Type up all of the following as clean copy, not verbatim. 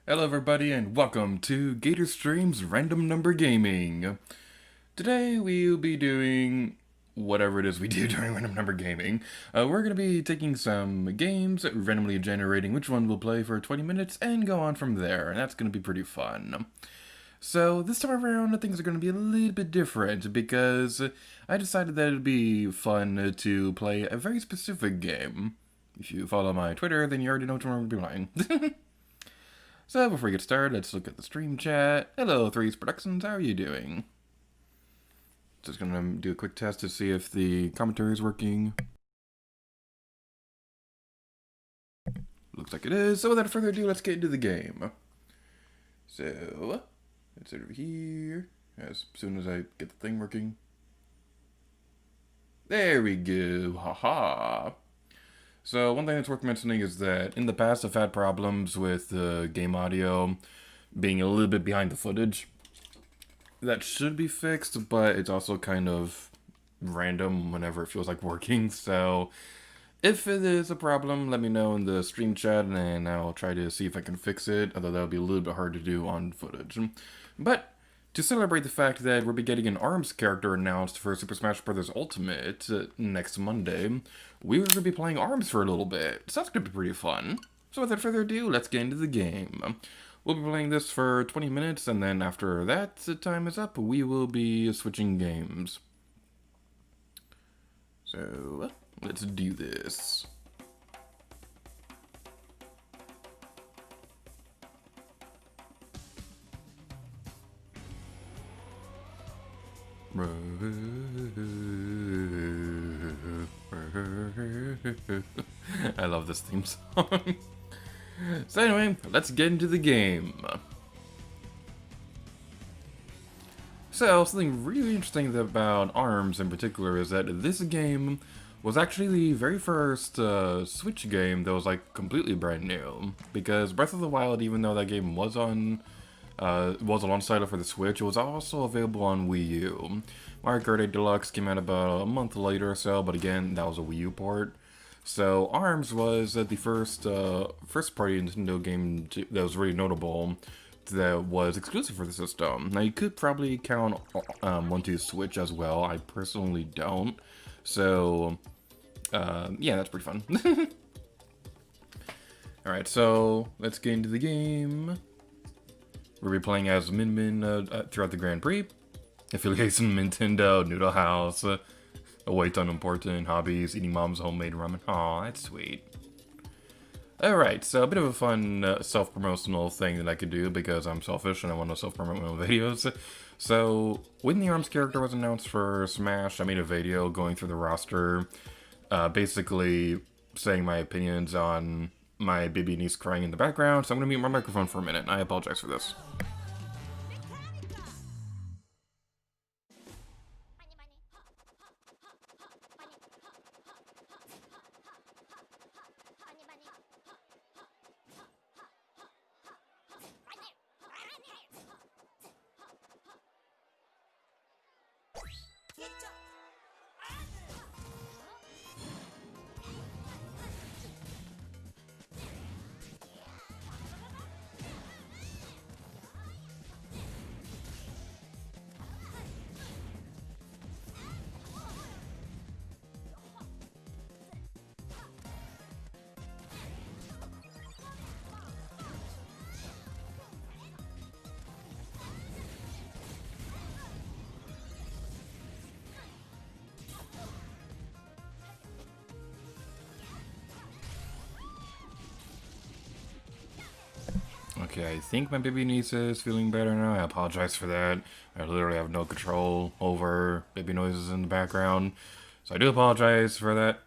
Hello everybody and welcome to G8RStreams Random Number Gaming. Today we'll be doing whatever it is we do during Random Number Gaming. We're going to be taking some games, randomly generating which one we'll play for 20 minutes and go on from there, and that's going to be pretty fun. So this time around things are going to be a little bit different because I decided that it'd be fun to play a very specific game. If you follow my Twitter, then you already know which one we're going to be playing. So before we get started, let's look at the stream chat. Hello, Threes Productions, how are you doing? Just gonna do a quick test to see if the commentary is working. Looks like it is, so without further ado, let's get into the game. So, it's over here, as soon as I get the thing working. There we go, haha. So one thing that's worth mentioning is that in the past I've had problems with the game audio being a little bit behind the footage. That should be fixed, but it's also kind of random whenever it feels like working. So if it is a problem, let me know in the stream chat and I'll try to see if I can fix it, although that'll be a little bit hard to do on footage. But to celebrate the fact that we'll be getting an ARMS character announced for Super Smash Bros. Ultimate next Monday, we're going to be playing ARMS for a little bit, so that's going to be pretty fun. So without further ado, let's get into the game. We'll be playing this for 20 minutes, and then after that time is up, we will be switching games. So, let's do this. I love this theme song. So anyway, let's get into the game. So, something really interesting about ARMS in particular is that this game was actually the very first Switch game that was like completely brand new. Because Breath of the Wild, even though that game was on was a launch title for the Switch, it was also available on Wii U. Mario Kart 8 Deluxe came out about a month later or so, but again, that was a Wii U port. So ARMS was the first party Nintendo game that was really notable that was exclusive for the system. Now you could probably count 1-2 Switch as well. I personally don't. So yeah, that's pretty fun. Alright, so let's get into the game. We'll be playing as Min Min throughout the Grand Prix. Affiliation Nintendo, Noodle House, awaits unimportant hobbies, eating mom's homemade ramen. Aw, that's sweet. Alright, so a bit of a fun self-promotional thing that I could do because I'm selfish and I want to self-promote my own videos. So, when the ARMS character was announced for Smash, I made a video going through the roster, basically saying my opinions on my baby niece crying in the background, so I'm going to mute my microphone for a minute. I apologize for this. Okay, I think my baby niece is feeling better now. I apologize for that. I literally have no control over baby noises in the background, so I do apologize for that.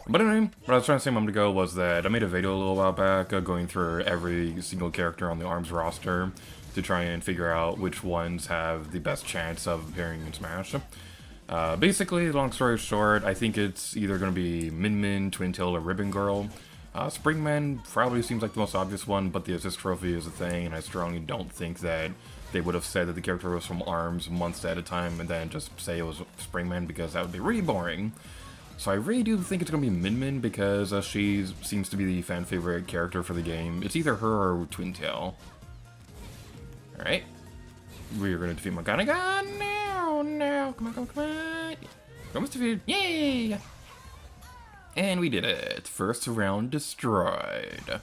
But anyway, what I was trying to say a moment ago was that I made a video a little while back going through every single character on the ARMS roster to try and figure out which ones have the best chance of appearing in Smash. Basically, long story short, I think it's either going to be Min Min, Twin Tail, or Ribbon Girl. Springman probably seems like the most obvious one, but the assist trophy is a thing, and I strongly don't think that they would have said that the character was from ARMS months at a time and then just say it was Springman, because that would be really boring. So I really do think it's going to be Min Min because she seems to be the fan favorite character for the game. It's either her or Twin Tail. Alright. We're gonna defeat McGonagall now, now. Come on, come on, come on. Almost defeated. Yay! And we did it. First round destroyed.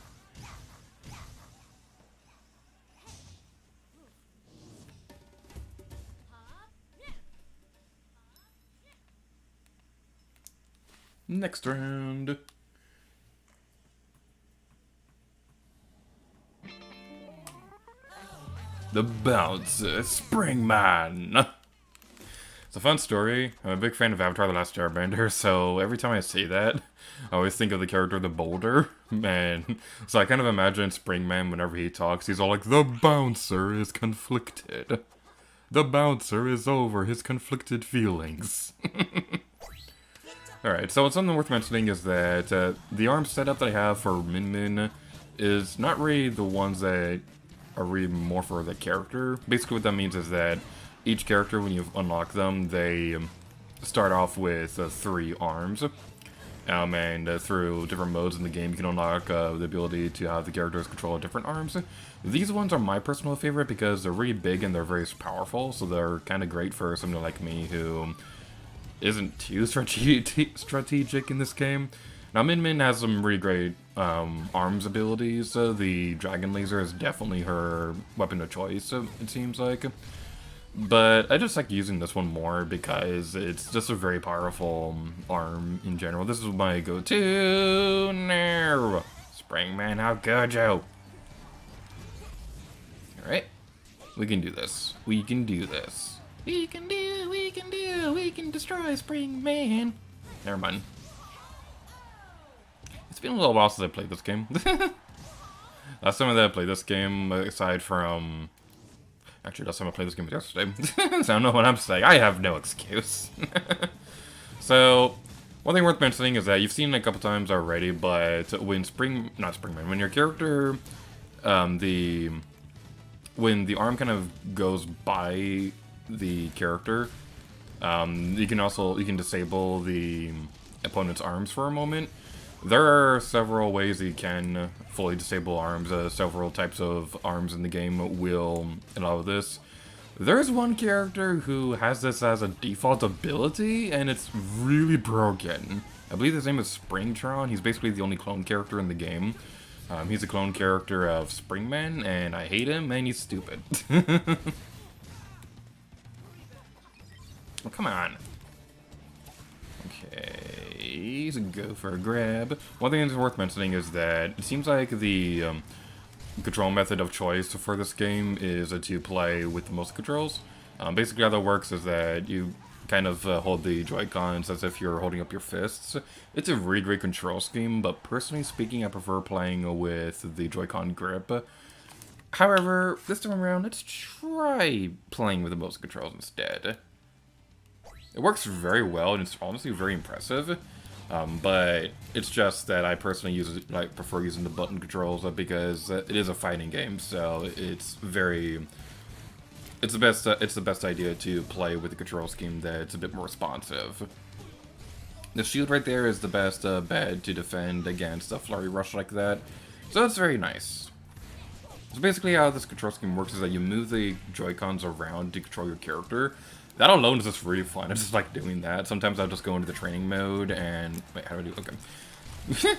Next round. The Bouncer Springman. It's a fun story. I'm a big fan of Avatar: The Last Airbender, so every time I say that, I always think of the character the Boulder. Man. So I kind of imagine Springman whenever he talks, he's all like, the bouncer is conflicted. The bouncer is over his conflicted feelings. Alright, so something worth mentioning is that the arm setup that I have for Min Min is not really the ones that are really more for the character. Basically what that means is that each character, when you unlock them, they start off with 3 arms. And through different modes in the game, you can unlock the ability to have the characters control different arms. These ones are my personal favorite because they're really big and they're very powerful, so they're kind of great for someone like me who isn't too strategic in this game. Now, Min Min has some really great arms abilities. The Dragon Laser is definitely her weapon of choice, it seems like. But I just like using this one more because it's just a very powerful arm in general. This is my go-to. No! Springman, how could you? Alright. We can do this. We can do this. We can destroy Springman. Never mind. It's been a little while since I played this game. Last time I played this game, aside from... Actually, last time I played this game was yesterday. So I don't know what I'm saying. I have no excuse. So, one thing worth mentioning is that you've seen it a couple times already, but when when your character, when the arm kind of goes by the character, you can disable the opponent's arms for a moment. There are several ways that you can fully disable arms. Several types of arms in the game will allow this. There's one character who has this as a default ability, and it's really broken. I believe his name is Springtron. He's basically the only clone character in the game. He's a clone character of Springman, and I hate him, and he's stupid. Oh, come on. Okay, so go for a grab. One thing that's worth mentioning is that it seems like the control method of choice for this game is to play with the motion controls. Basically how that works is that you kind of hold the Joy-Cons as if you're holding up your fists. It's a really great control scheme, but personally speaking, I prefer playing with the Joy-Con grip. However, this time around, let's try playing with the motion controls instead. It works very well, and it's honestly very impressive, but it's just that I personally prefer using the button controls because it is a fighting game, so it's the best idea to play with a control scheme that's a bit more responsive. The shield right there is the best bet to defend against a flurry rush like that, so that's very nice. So basically how this control scheme works is that you move the Joy-Cons around to control your character. That alone is just really fun. I just like doing that. Sometimes I'll just go into the training mode and... Wait, how do I do it? Okay.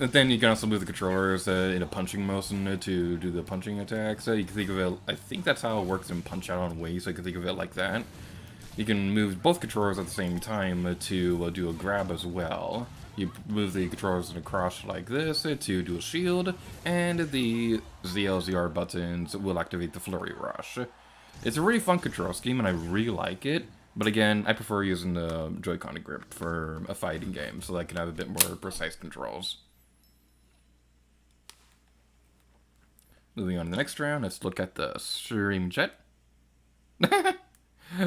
Then you can also move the controllers in a punching motion to do the punching attacks. You can think of it... I think that's how it works in Punch-Out on Wii, so you can think of it like that. You can move both controllers at the same time to do a grab as well. You move the controllers across like this to do a shield, and the ZL/ZR buttons will activate the Flurry Rush. It's a really fun control scheme, and I really like it. But again, I prefer using the Joy-Con grip for a fighting game, so that I can have a bit more precise controls. Moving on to the next round, let's look at the Stream Jet.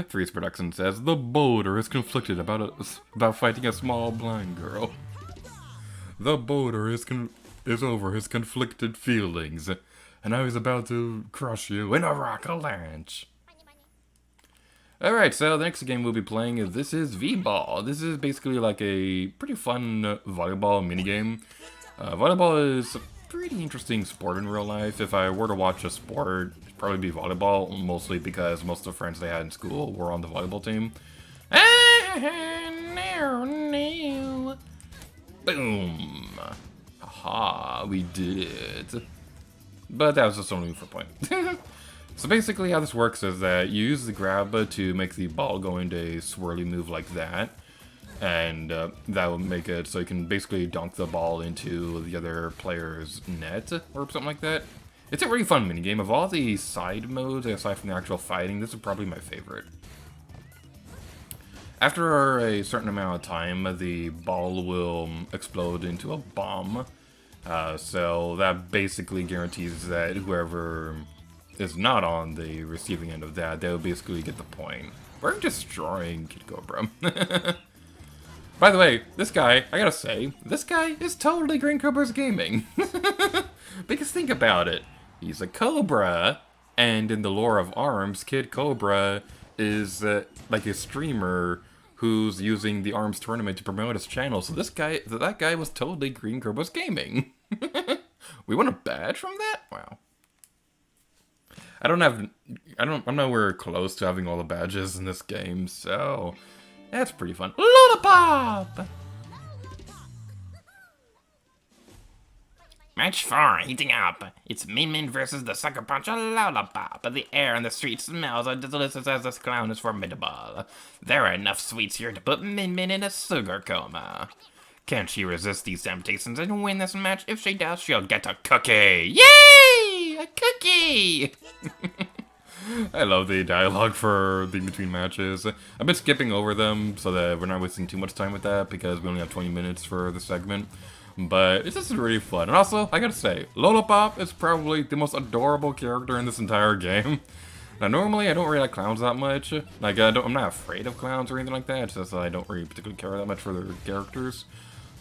Freeze Production says, the boulder is conflicted about fighting a small blind girl. The boulder is over his conflicted feelings. And now he's about to crush you in a rock avalanche. Alright, so the next game we'll be playing this is V-Ball. This is basically like a pretty fun volleyball minigame. Volleyball is pretty interesting sport in real life. If I were to watch a sport, it'd probably be volleyball, mostly because most of the friends they had in school were on the volleyball team. Boom! Haha, we did it. But that was just only for point. So basically how this works is that you use the grab to make the ball go into a swirly move like that. And that will make it so you can basically dunk the ball into the other player's net or something like that. It's a really fun minigame. Of all the side modes, aside from the actual fighting, this is probably my favorite. After a certain amount of time, the ball will explode into a bomb. So that basically guarantees that whoever is not on the receiving end of that, they'll basically get the point. We're destroying Kid Cobra. By the way, this guy, I gotta say, this guy is totally Green Cobra's gaming. Because think about it. He's a Cobra, and in the lore of ARMS, Kid Cobra is like a streamer who's using the ARMS tournament to promote his channel. So that guy was totally Green Cobra's gaming. We won a badge from that? Wow. I'm nowhere close to having all the badges in this game, so that's pretty fun. Lollipop! Match 4, heating up. It's Min Min versus the Sucker Punch of Lollipop. The air in the street smells as delicious as this clown is formidable. There are enough sweets here to put Min Min in a sugar coma. Can she resist these temptations and win this match? If she does, she'll get a cookie. Yay! A cookie! I love the dialogue for the between matches. I've been skipping over them so that we're not wasting too much time with that because we only have 20 minutes for the segment. But it's just really fun. And also, I gotta say, Lollipop is probably the most adorable character in this entire game. Now, normally I don't really like clowns that much. Like, I'm not afraid of clowns or anything like that. It's just that I don't really particularly care that much for their characters.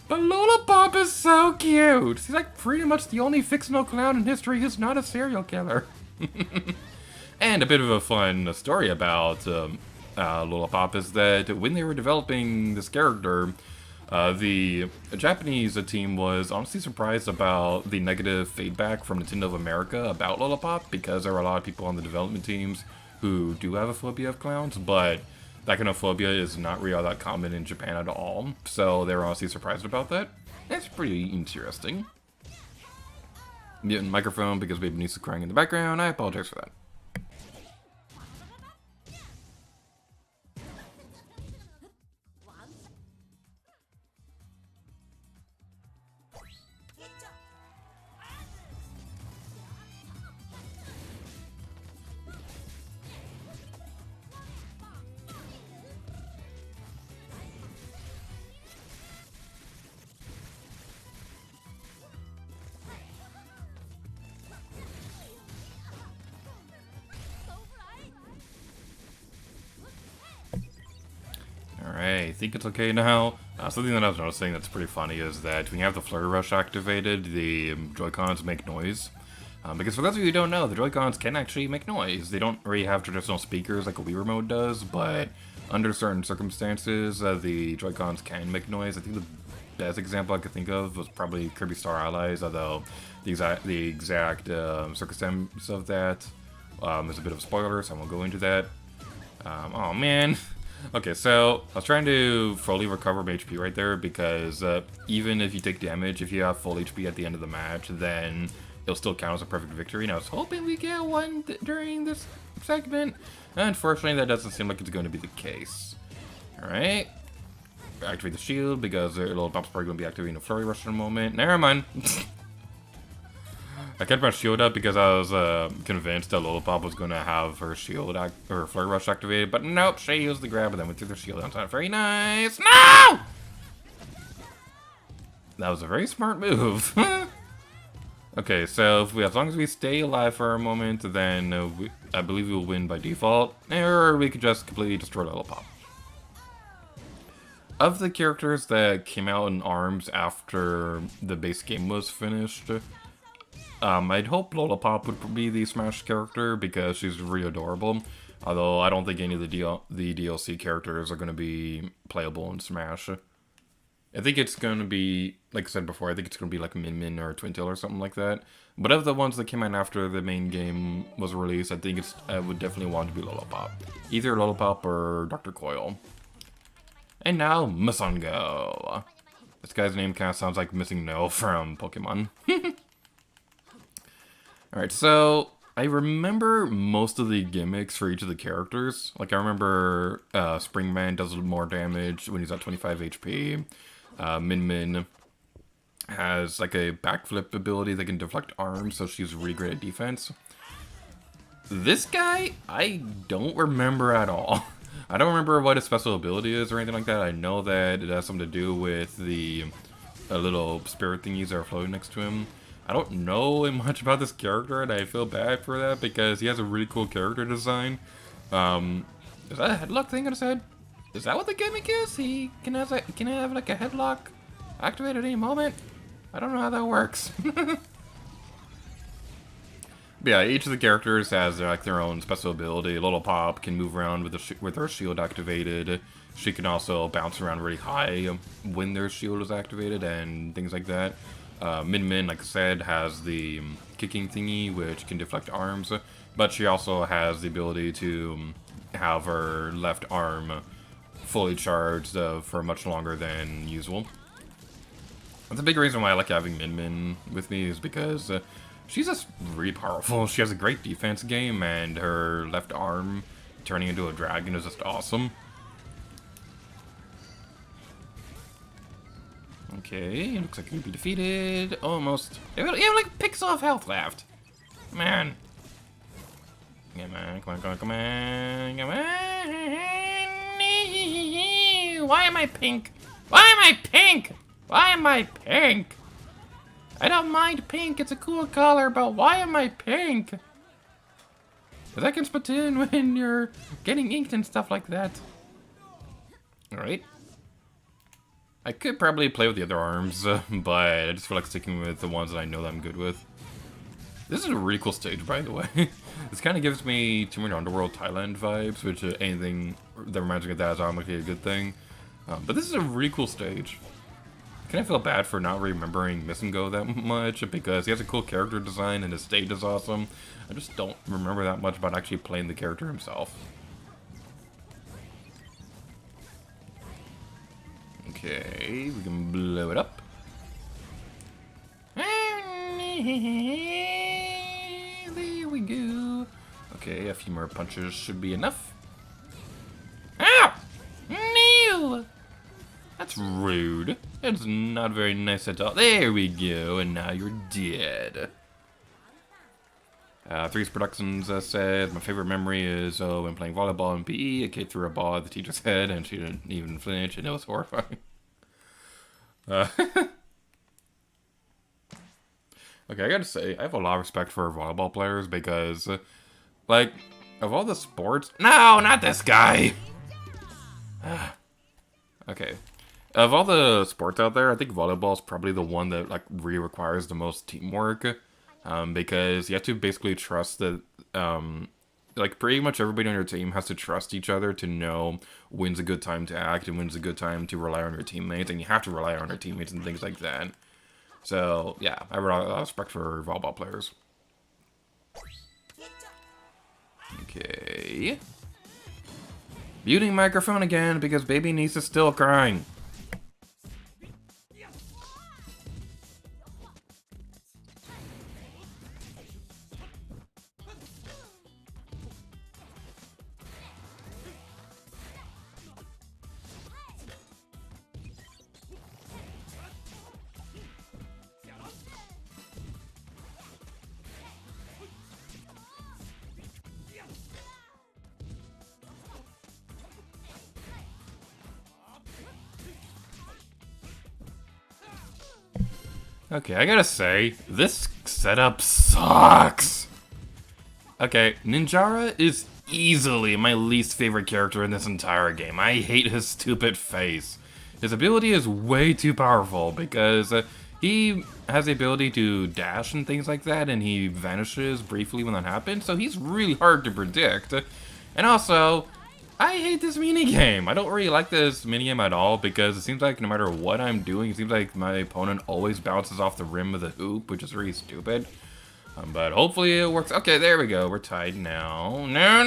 But Lollipop is so cute! He's like pretty much the only fictional clown in history who's not a serial killer. And a bit of a fun story about Lollipop is that when they were developing this character, the Japanese team was honestly surprised about the negative feedback from Nintendo of America about Lollipop, because there were a lot of people on the development teams who do have a phobia of clowns, but that kind of phobia is not really all that common in Japan at all, so they were honestly surprised about that. That's pretty interesting. Muting microphone because baby Niece is crying in the background. I apologize for that. Alright, I think it's okay now. Something that I was noticing that's pretty funny is that when you have the Flurry Rush activated, the Joy-Cons make noise. Because for those of you who don't know, the Joy-Cons can actually make noise. They don't really have traditional speakers like a Wii Remote does, but under certain circumstances, the Joy-Cons can make noise. I think the best example I could think of was probably Kirby Star Allies, although the exact circumstance of that is a bit of a spoiler, so I won't go into that. Oh man. Okay, so I was trying to fully recover my HP right there because even if you take damage, if you have full HP at the end of the match, then it'll still count as a perfect victory. And I was hoping we get one during this segment. Unfortunately, that doesn't seem like it's going to be the case. Alright. Activate the shield because Lollipop's probably going to be activating a Flurry Rush in a moment. Never mind. I kept my shield up because I was convinced that Lollipop was going to have her shield or Flurry Rush activated, but nope, she used the grab and then went through the shield on top. Very nice. No! That was a very smart move. Okay, so if as long as we stay alive for a moment, then I believe we will win by default, or we could just completely destroy Lollipop. Of the characters that came out in ARMS after the base game was finished, I'd hope Lollipop would be the Smash character because she's really adorable. Although I don't think any of the DLC characters are going to be playable in Smash. I think it's going to be, like I said before, I think it's going to be like Min Min or Twintail or something like that. But of the ones that came out after the main game was released, I think I would definitely want to be Lollipop. Either Lollipop or Dr. Coil. And now, Masungo. This guy's name kind of sounds like Missing No from Pokemon. Alright, so I remember most of the gimmicks for each of the characters. Like, I remember Springman does a little more damage when he's at 25 HP. Min Min has like a backflip ability that can deflect arms, so she's really great at defense. This guy, I don't remember at all. I don't remember what his special ability is or anything like that. I know that it has something to do with the little spirit thingies that are floating next to him. I don't know much about this character, and I feel bad for that because he has a really cool character design. Is that a headlock thing on his head? Is that what the gimmick is? He can have like a headlock activated at any moment? I don't know how that works. But yeah, each of the characters has like their own special ability. Lollipop can move around with her shield activated. She can also bounce around really high when their shield is activated and things like that. Min Min, like I said, has the kicking thingy, which can deflect arms, but she also has the ability to have her left arm fully charged for much longer than usual. That's a big reason why I like having Min Min with me, is because she's just really powerful. She has a great defense game, and her left arm turning into a dragon is just awesome. Okay, looks like he can be defeated. Almost. You have like pixel of health left. Man. Come on, come on, come on, come on, come on. Why am I pink? Why am I pink? Why am I pink? I don't mind pink, it's a cool color, but why am I pink? Is that in Splatoon when you're getting inked and stuff like that? Alright. I could probably play with the other arms, but I just feel like sticking with the ones that I know that I'm good with. This is a really cool stage, by the way. This kind of gives me Tomb Raider Underworld Thailand vibes, which anything that reminds me of that is obviously a good thing. But this is a really cool stage. I kind of feel bad for not remembering Masungo that much, because he has a cool character design and his stage is awesome. I just don't remember that much about actually playing the character himself. Okay, we can blow it up. There we go. Okay, a few more punches should be enough. Ow! No! That's rude. That's not very nice at all. There we go, and now you're dead. Three's Productions says, my favorite memory is when playing volleyball in PE, a kid threw a ball at the teacher's head and she didn't even flinch, and it was horrifying. Okay, I gotta say, I have a lot of respect for volleyball players because, like, of all the sports... No, not this guy! Okay. Of all the sports out there, I think volleyball is probably the one that, like, really requires the most teamwork. Because you have to basically trust that, like, pretty much everybody on your team has to trust each other to know when's a good time to act and when's a good time to rely on your teammates, and you have to rely on your teammates and things like that. So, yeah, I have a lot of respect for volleyball players. Okay. Muting microphone again because baby niece is still crying. Okay, I gotta say, this setup sucks. Okay, Ninjara is easily my least favorite character in this entire game. I hate his stupid face. His ability is way too powerful because he has the ability to dash and things like that, and he vanishes briefly when that happens, so he's really hard to predict. And also, I hate this minigame. I don't really like this minigame at all because it seems like no matter what I'm doing, it seems like my opponent always bounces off the rim of the hoop, which is really stupid. But hopefully it works. Okay, there we go. We're tied now. No.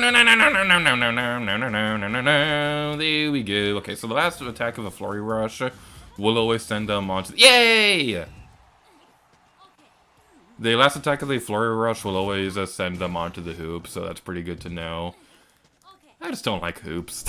There we go. Okay, so the last attack of a Flurry Rush will always send them on to... Yay! The last attack of the Flurry Rush will always send them onto the hoop, so that's pretty good to know. I just don't like hoops.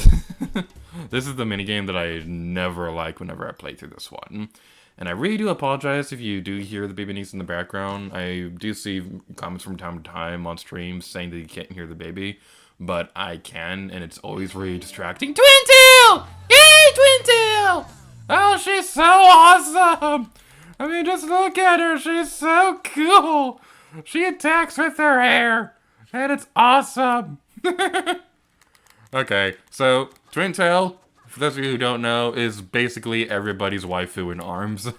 This is the minigame that I never like whenever I play through this one. And I really do apologize if you do hear the baby niece in the background. I do see comments from time to time on streams saying that you can't hear the baby, but I can, and it's always really distracting. Twintail! Yay, Twintail! Oh, she's so awesome! I mean, just look at her. She's so cool. She attacks with her hair, and it's awesome. Okay, so Twintail, for those of you who don't know, is basically everybody's waifu in ARMS.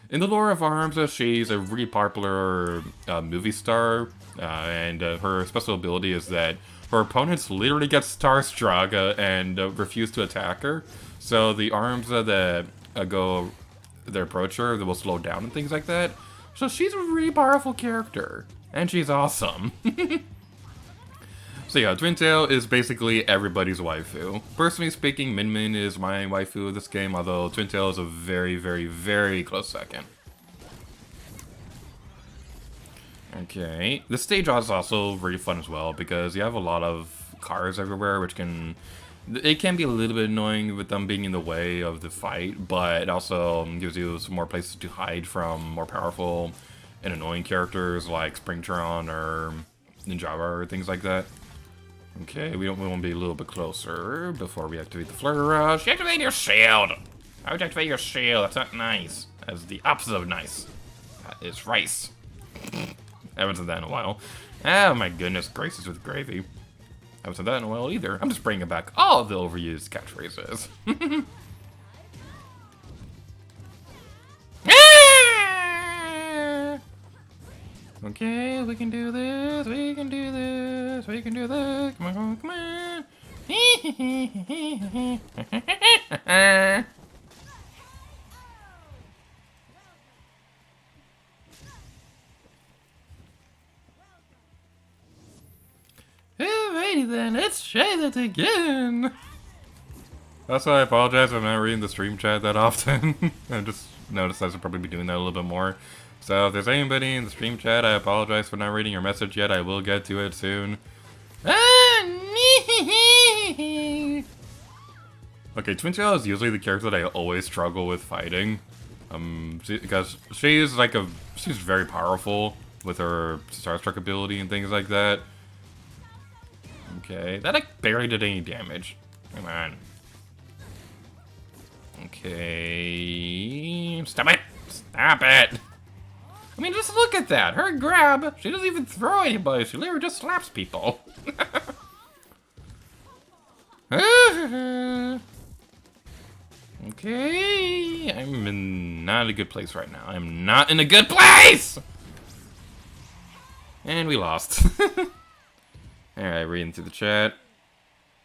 In the lore of ARMS, she's a really popular movie star, and her special ability is that her opponents literally get starstruck and refuse to attack her. So the ARMS that approach her, they will slow down and things like that. So she's a really powerful character, and she's awesome. So yeah, Twintail is basically everybody's waifu. Personally speaking, Min Min is my waifu of this game, although Twintail is a very, very, very close second. Okay, this stage is also really fun as well because you have a lot of cars everywhere, which can... It can be a little bit annoying with them being in the way of the fight, but it also gives you some more places to hide from more powerful and annoying characters like Springtron or Ninjawa or things like that. Okay, we want to be a little bit closer before we activate the Flurry Rush. Activate your shield! How would you activate your shield? That's not nice. That's the opposite of nice. That is rice. I haven't said that in a while. Oh my goodness gracious with gravy. I haven't said that in a while either. I'm just bringing back all of the overused catchphrases. Okay, we can do this, we can do this, we can do this. Come on, come on. Alrighty then, let's try that again. Also, I apologize if I'm not reading the stream chat that often. I just noticed I should probably be doing that a little bit more. So if there's anybody in the stream chat, I apologize for not reading your message yet. I will get to it soon. Okay, Twintail is usually the character that I always struggle with fighting. Because she's very powerful with her Starstruck ability and things like that. Okay, that like barely did any damage. Come on. Okay, stop it! Stop it! I mean, just look at that. Her grab. She doesn't even throw anybody. She literally just slaps people. Okay. I'm in not a good place right now. I'm not in a good place! And we lost. Alright, reading through the chat.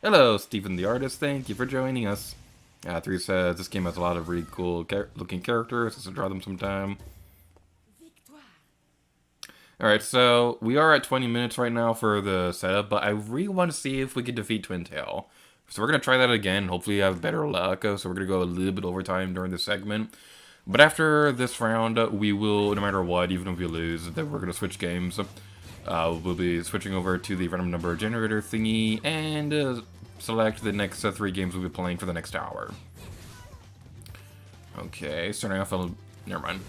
Hello, Stephen the Artist. Thank you for joining us. 3 says, this game has a lot of really cool looking characters. Let's draw them sometime. Alright, so we are at 20 minutes right now for the setup, but I really want to see if we can defeat Twintail. So we're going to try that again, hopefully have better luck, so we're going to go a little bit overtime during this segment. But after this round, we will, no matter what, even if we lose, then we're going to switch games. We'll be switching over to the random number generator thingy, and select the next 3 games we'll be playing for the next hour. Okay, starting off a... Never mind.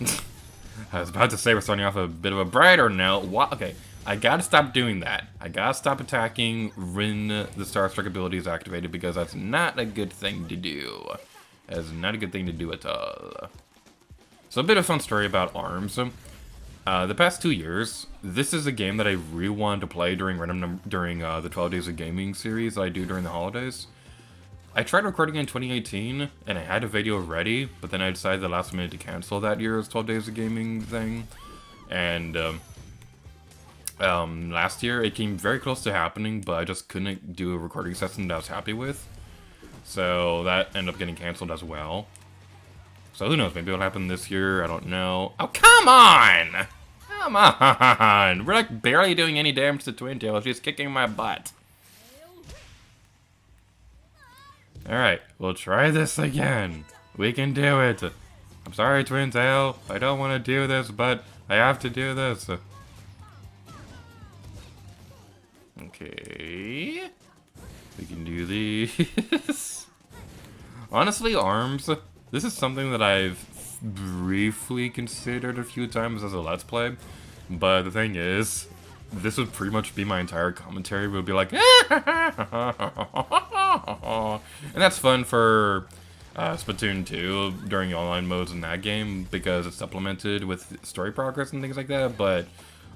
I was about to say we're starting off a bit of a brighter note. What? Okay, I gotta stop doing that. I gotta stop attacking when the Starstruck ability is activated because that's not a good thing to do. That is not a good thing to do at all. So a bit of a fun story about ARMS. The past 2 years, this is a game that I really wanted to play during the 12 Days of Gaming series that I do during the holidays. I tried recording in 2018, and I had a video ready, but then I decided the last minute to cancel that year's 12 Days of Gaming thing. And Last year, it came very close to happening, but I just couldn't do a recording session that I was happy with. So that ended up getting canceled as well. So who knows, maybe it'll happen this year, I don't know. Oh, come on! Come on! We're like barely doing any damage to Twin Tail, she's kicking my butt. Alright, we'll try this again. We can do it. I'm sorry, Twin Tail, I don't want to do this, but I have to do this. Okay. We can do these. Honestly, arms, this is something that I've briefly considered a few times as a Let's Play. But the thing is, this would pretty much be my entire commentary. It would be like, and that's fun for Splatoon 2 during online modes in that game because it's supplemented with story progress and things like that. But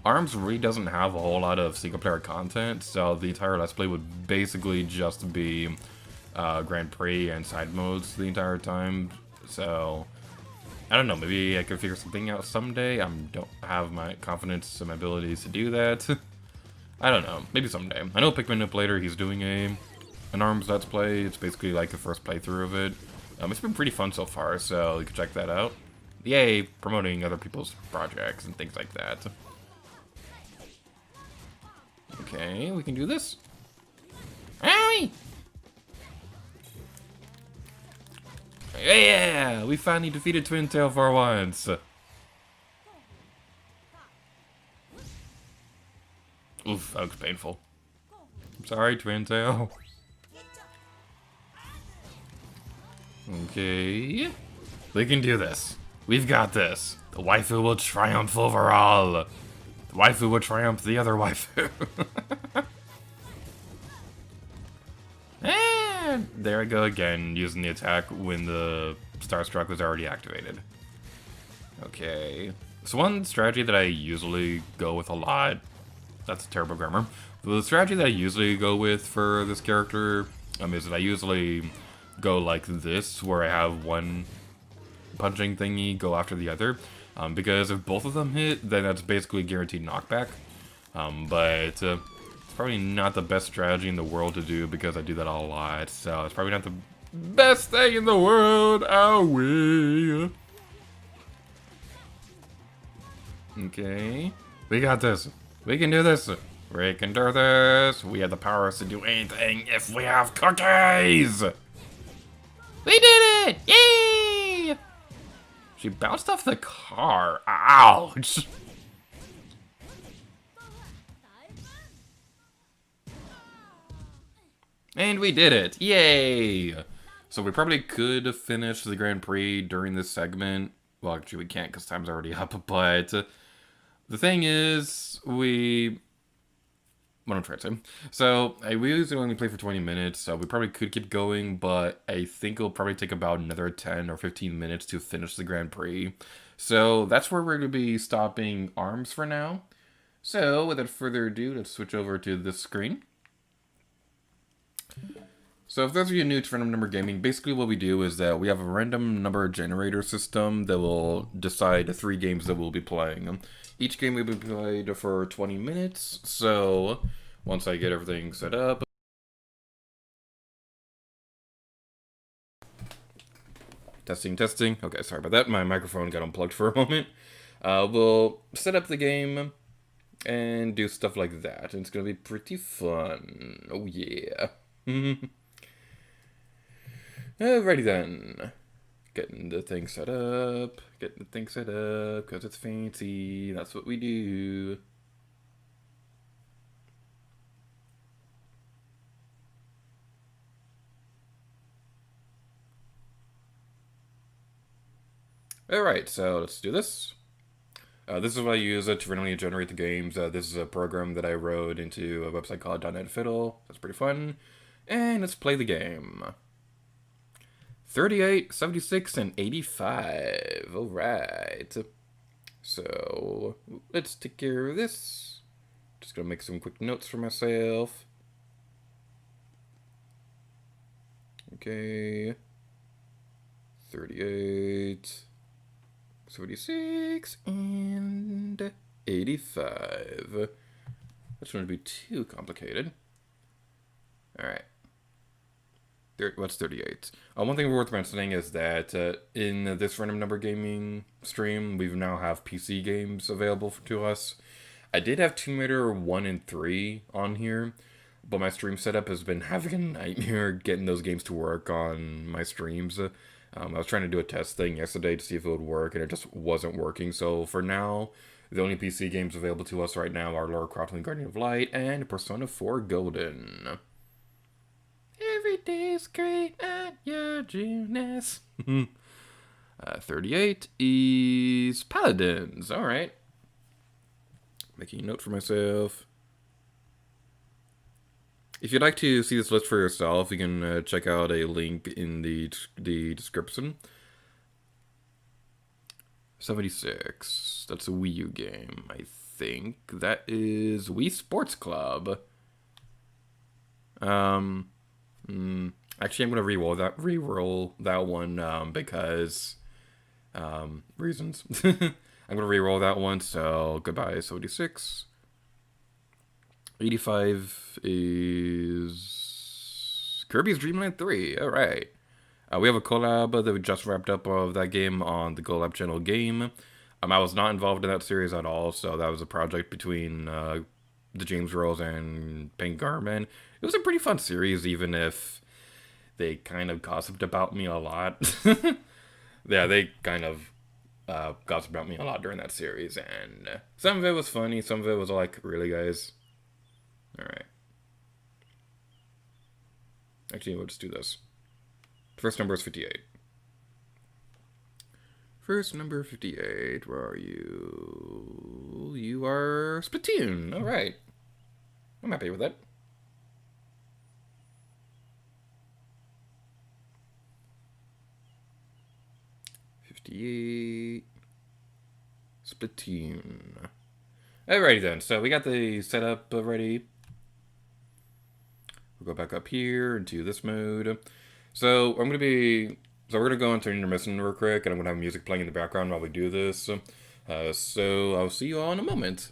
ARMS really doesn't have a whole lot of single-player content, so the entire Let's Play would basically just be Grand Prix and side modes the entire time. So I don't know, maybe I could figure something out someday. I don't have my confidence in my abilities to do that. I don't know, maybe someday. I know Pikmin up later, he's doing an ARMS Let's Play. It's basically like the first playthrough of it. It's been pretty fun so far, so you can check that out. Yay, promoting other people's projects and things like that. Okay, we can do this. Owie! Yeah, we finally defeated Twin Tail for once. Oof, that looks painful. I'm sorry, Twin Tail. Okay, we can do this. We've got this. The waifu will triumph over all. The waifu will triumph the other waifu. And there I go again, using the attack when the Starstruck was already activated. Okay. So one strategy that I usually go with a lot, that's a terrible grammar. The strategy that I usually go with for this character is that I usually go like this, where I have one punching thingy go after the other. Because if both of them hit, then that's basically guaranteed knockback. But it's probably not the best strategy in the world to do because I do that a lot. So it's probably not the best thing in the world. Owie. Okay. We got this. We can do this. We can do this. We have the powers to do anything if we have cookies. We did it! Yay! She bounced off the car. Ouch! And we did it! Yay! So we probably could finish the Grand Prix during this segment. Well, actually we can't because time's already up, but the thing is, what I'm trying to say. So, we usually only play for 20 minutes, so we probably could keep going, but I think it'll probably take about another 10 or 15 minutes to finish the Grand Prix. So, that's where we're going to be stopping ARMS for now. So, without further ado, let's switch over to this screen. So, if those of you new to Random Number Gaming, basically what we do is that we have a random number generator system that will decide the 3 games that we'll be playing. Each game will be played for 20 minutes, so once I get everything set up... Testing, testing. Okay, sorry about that. My microphone got unplugged for a moment. We'll set up the game and do stuff like that. And it's going to be pretty fun. Oh, yeah. Alrighty then. Getting the thing set up. Getting the thing set up because it's fancy. That's what we do. Alright, so let's do this. This is what I use to randomly generate the games. This is a program that I wrote into a website called .NET Fiddle. That's pretty fun. And let's play the game. 38, 76, and 85. Alright. So, let's take care of this. Just gonna make some quick notes for myself. Okay. 38, 76, and 85. That shouldn't be too complicated. Alright. What's 38? One thing worth mentioning is that in this random number gaming stream, we now have PC games available to us. I did have Tomb Raider 1 and 3 on here, but my stream setup has been having a nightmare getting those games to work on my streams. I was trying to do a test thing yesterday to see if it would work, and it just wasn't working. So for now, the only PC games available to us right now are Lara Croft and Guardian of Light and Persona 4 Golden. Every day's great at your gymnast. 38 is Paladins. Alright. Making a note for myself. If you'd like to see this list for yourself, you can check out a link in the description. 76. That's a Wii U game, I think. That is Wii Sports Club. Actually, I'm gonna re-roll that one because reasons. I'm gonna re-roll that one. So goodbye, 76. 85 is Kirby's Dreamland 3. All right. We have a collab that we just wrapped up of that game on the Go Lab channel game. I was not involved in that series at all, so that was a project between the James Rose and Pink Garmin. It was a pretty fun series, even if they kind of gossiped about me a lot. Yeah, they kind of gossiped about me a lot during that series, and some of it was funny, some of it was like, really, guys? Alright. Actually, we'll just do this. First number is 58. First number 58, where are you? You are Splatoon, alright. I'm happy with that. Splatoon. Alrighty then, so we got the setup ready. We'll go back up here into this mode. So we're gonna go into intermission real quick, and I'm gonna have music playing in the background while we do this. So I'll see you all in a moment.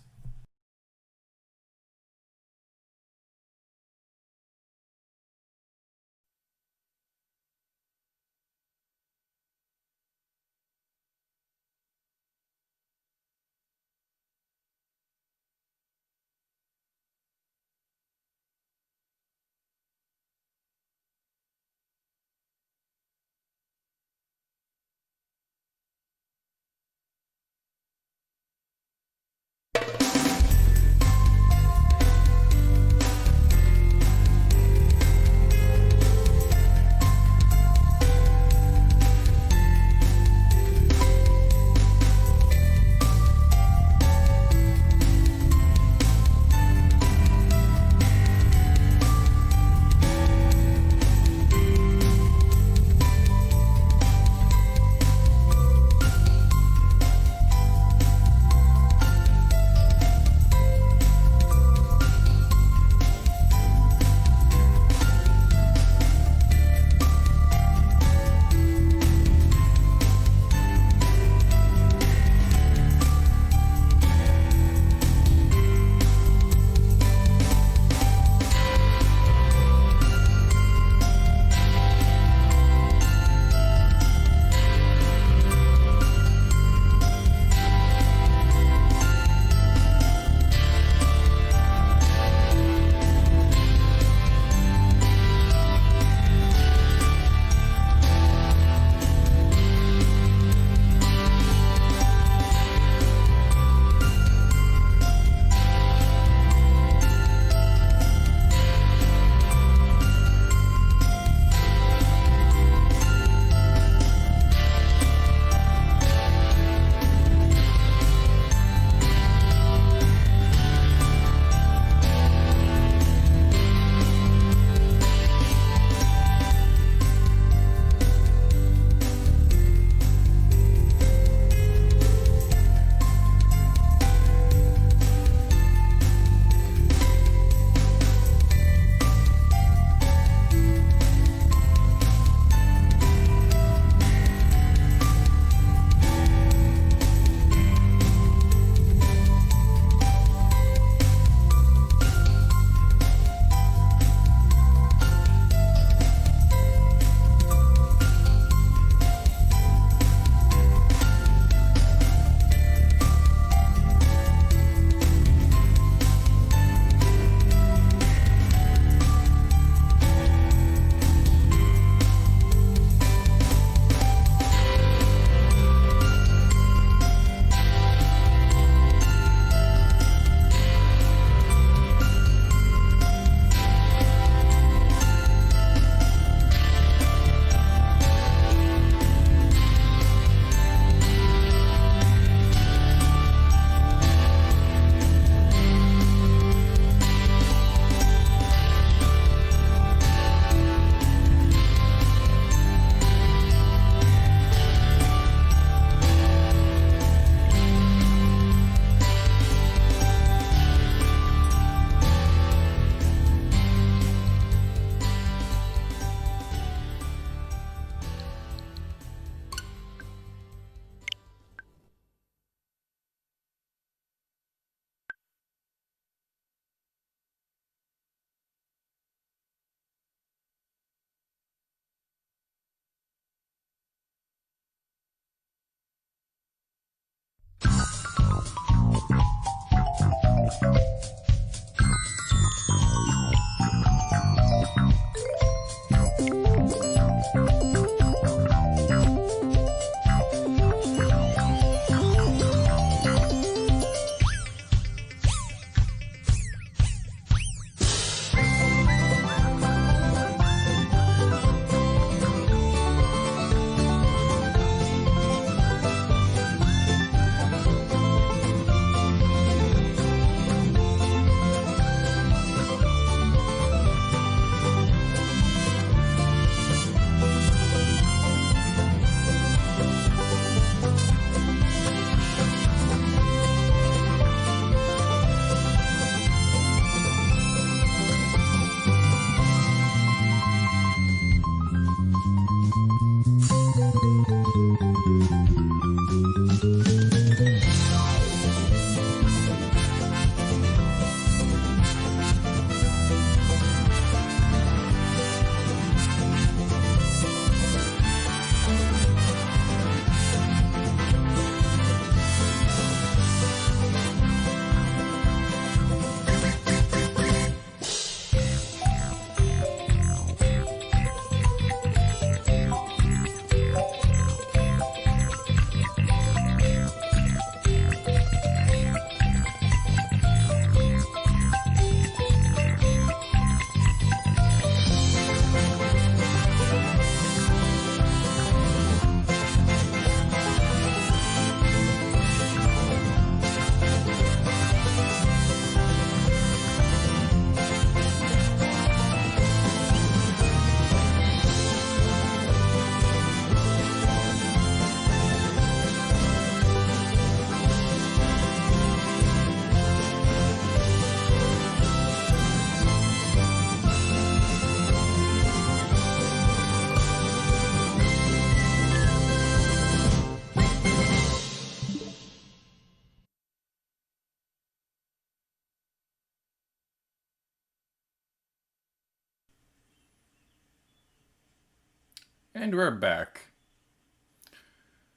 And we're back.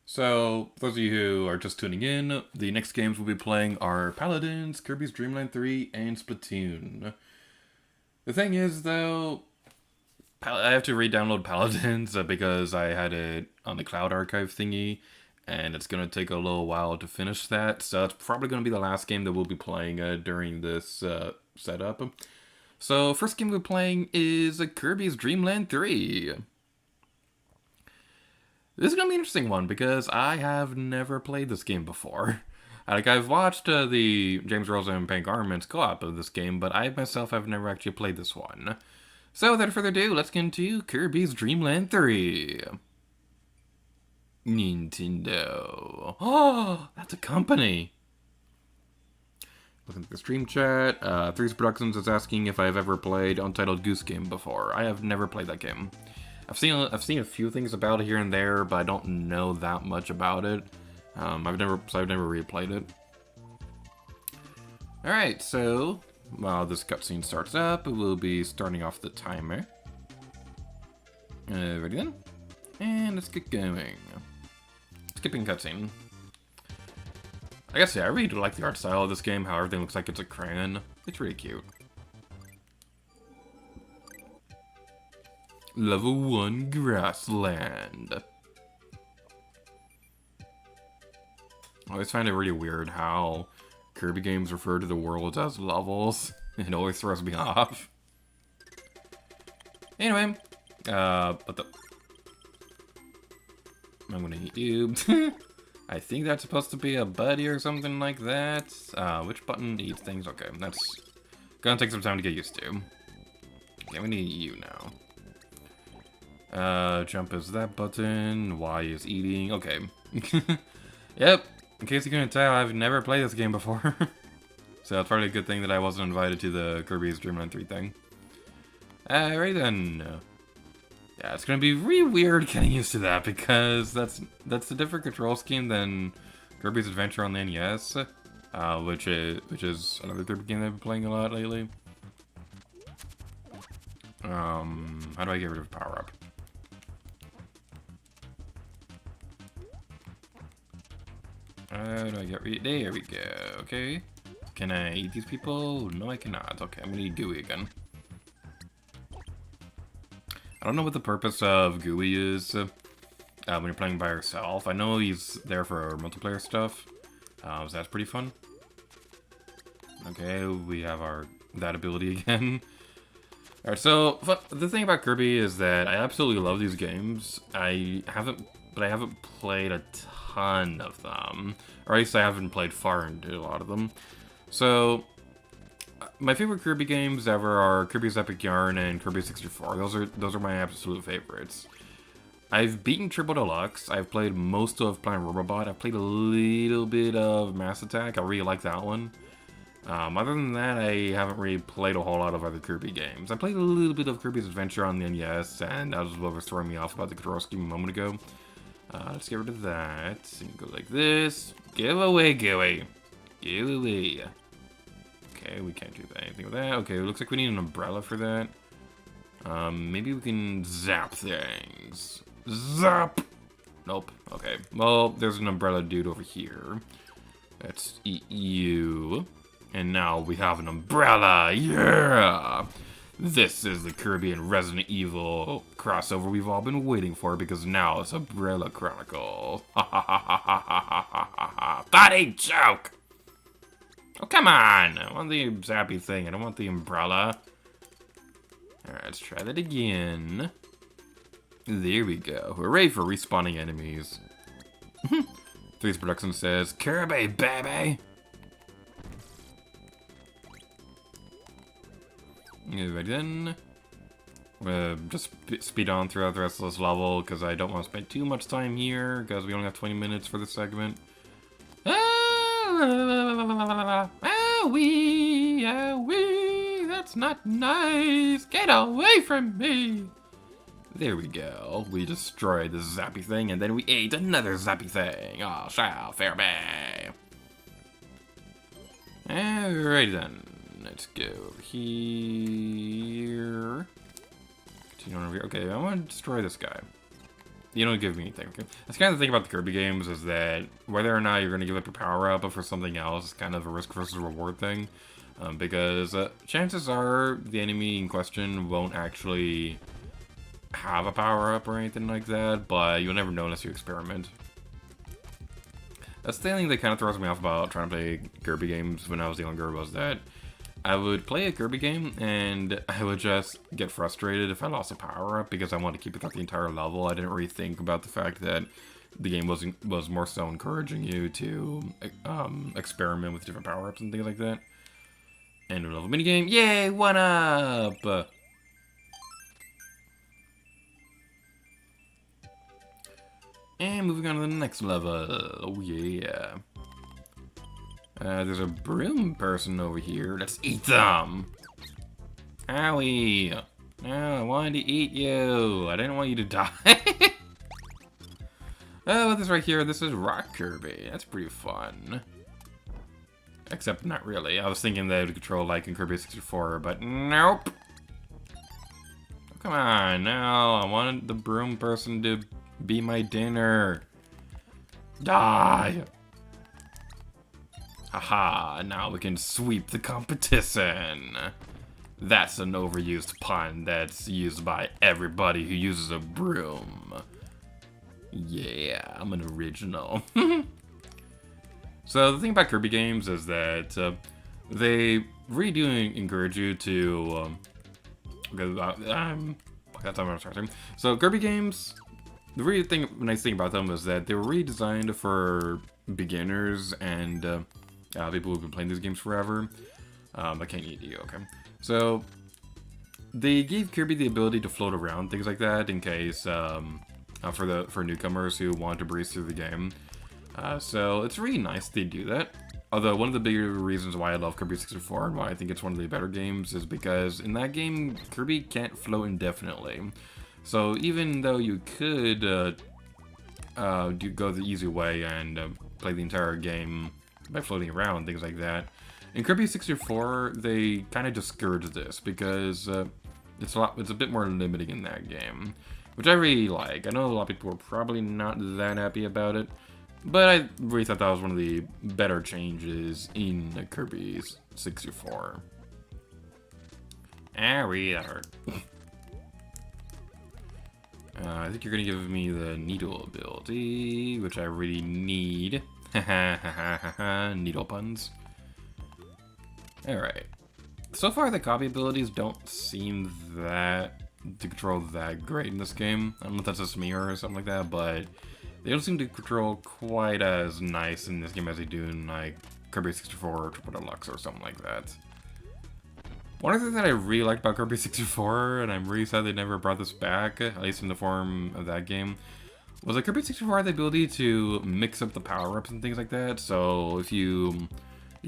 So, for those of you who are just tuning in, the next games we'll be playing are Paladins, Kirby's Dream Land 3, and Splatoon. The thing is, though, I have to re-download Paladins because I had it on the cloud archive thingy, and it's going to take a little while to finish that, so it's probably going to be the last game that we'll be playing during this setup. So, first game we're playing is Kirby's Dream Land 3. This is going to be an interesting one, because I have never played this game before. Like, I've watched the James Rosa and Pink Armaments co-op of this game, but I myself have never actually played this one. So, without further ado, let's get into Kirby's Dream Land 3. Nintendo. Oh, that's a company. Looking at the stream chat, Threes Productions is asking if I've ever played Untitled Goose Game before. I have never played that game. I've seen a few things about it here and there, but I don't know that much about it. I've never replayed it. All right, so while this cutscene starts up, we'll be starting off the timer. Ready then? And let's get going. Skipping cutscene. I guess yeah, I really do like the art style of this game. How everything looks like it's a crayon. It's really cute. Level 1 Grassland. I always find it really weird how Kirby games refer to the world as levels. It always throws me off. Anyway, I'm gonna eat you. I think that's supposed to be a buddy or something like that. Which button eats things? Okay, that's gonna take some time to get used to. Okay, we need you now. Jump is that button. Y is eating. Okay. Yep. In case you couldn't tell, I've never played this game before. So it's probably a good thing that I wasn't invited to the Kirby's Dream Land 3 thing. Alright then. Yeah, it's gonna be really weird getting used to that because that's a different control scheme than Kirby's Adventure on the NES, which is another Kirby game I've been playing a lot lately. How do I get rid of power up? How do I get rid? There we go. Okay. Can I eat these people? No, I cannot. Okay, I'm gonna eat Gooey again. I don't know what the purpose of Gooey is when you're playing by yourself. I know he's there for multiplayer stuff, so that's pretty fun. Okay, we have that ability again. Alright, so the thing about Kirby is that I absolutely love these games. I haven't played a ton of them, or at least I haven't played far into a lot of them. So my favorite Kirby games ever are Kirby's Epic Yarn and Kirby 64. Those are my absolute favorites. I've beaten Triple Deluxe. I've played most of Planet Robobot. I've played a little bit of Mass Attack. I really like that one. Other than that, I haven't really played a whole lot of other Kirby games. I played a little bit of Kirby's Adventure on the NES, and that was what was throwing me off about the control scheme a moment ago. Let's get rid of that. And go like this. Give away, Gooey. Give away. Okay, we can't do anything with that. Okay, it looks like we need an umbrella for that. Maybe we can zap things. Zap! Nope. Okay. Well, there's an umbrella dude over here. Let's eat you. And now we have an umbrella. Yeah! This is the Kirby and Resident Evil crossover we've all been waiting for, because now it's Umbrella Chronicles. Ha ha ha ha ha ha ha ha ha. Funny joke! Oh, come on! I want the zappy thing. I don't want the umbrella. Alright, let's try that again. There we go. Hooray for respawning enemies. Threes Production says, Kirby, baby! Right then. Just speed on throughout the rest of this level, because I don't want to spend too much time here, because we only have 20 minutes for this segment. Wee, that's not nice. Get away from me. There we go. We destroyed the zappy thing, and then we ate another zappy thing. Oh, shall fair me. Alright then. Let's go over here. Continue on over here. Okay, I want to destroy this guy. you don't give me anything. That's kind of the thing about the Kirby games, is that whether or not you're going to give up your power-up for something else is kind of a risk versus reward thing. Because chances are the enemy in question won't actually have a power-up or anything like that, but you'll never know unless you experiment. That's the thing that kind of throws me off about trying to play Kirby games when I was younger, was that I would play a Kirby game and I would just get frustrated if I lost a power-up because I wanted to keep it throughout the entire level. I didn't really think about the fact that the game was more so encouraging you to experiment with different power-ups and things like that. End of level minigame. Yay, 1-up! And moving on to the next level. Oh yeah. There's a broom person over here. Let's eat them! Owie! No, I wanted to eat you. I didn't want you to die. Oh, this right here, this is Rock Kirby. That's pretty fun. Except not really. I was thinking that it would control like in Kirby 64, but nope. Oh, come on, no. I wanted the broom person to be my dinner. Die! Haha, now we can sweep the competition. That's an overused pun that's used by everybody who uses a broom. Yeah, I'm an original. So the thing about Kirby games is that they really do encourage you to... that's what I'm starting. So Kirby games, the really nice thing about them is that they were really designed for beginners and people who've been playing these games forever. I can't eat you, okay. So they gave Kirby the ability to float around, things like that, in case for newcomers who want to breeze through the game. So it's really nice they do that. Although one of the bigger reasons why I love Kirby 64 and why I think it's one of the better games is because in that game, Kirby can't float indefinitely. So even though you could go the easy way and play the entire game by floating around, things like that, in Kirby 64 they kind of discourage this because it's a bit more limiting in that game, which I really like. I know a lot of people are probably not that happy about it, but I really thought that was one of the better changes in Kirby 64. Owie, that hurt. I think you're gonna give me the needle ability, which I really need. Needle puns. Alright. So far, the copy abilities don't seem to control that great in this game. I don't know if that's just me or something like that, but they don't seem to control quite as nice in this game as they do in like Kirby 64 or Triple Deluxe or something like that. One other thing that I really liked about Kirby 64, and I'm really sad they never brought this back, at least in the form of that game, was that Kirby 64 had the ability to mix up the power-ups and things like that. So if you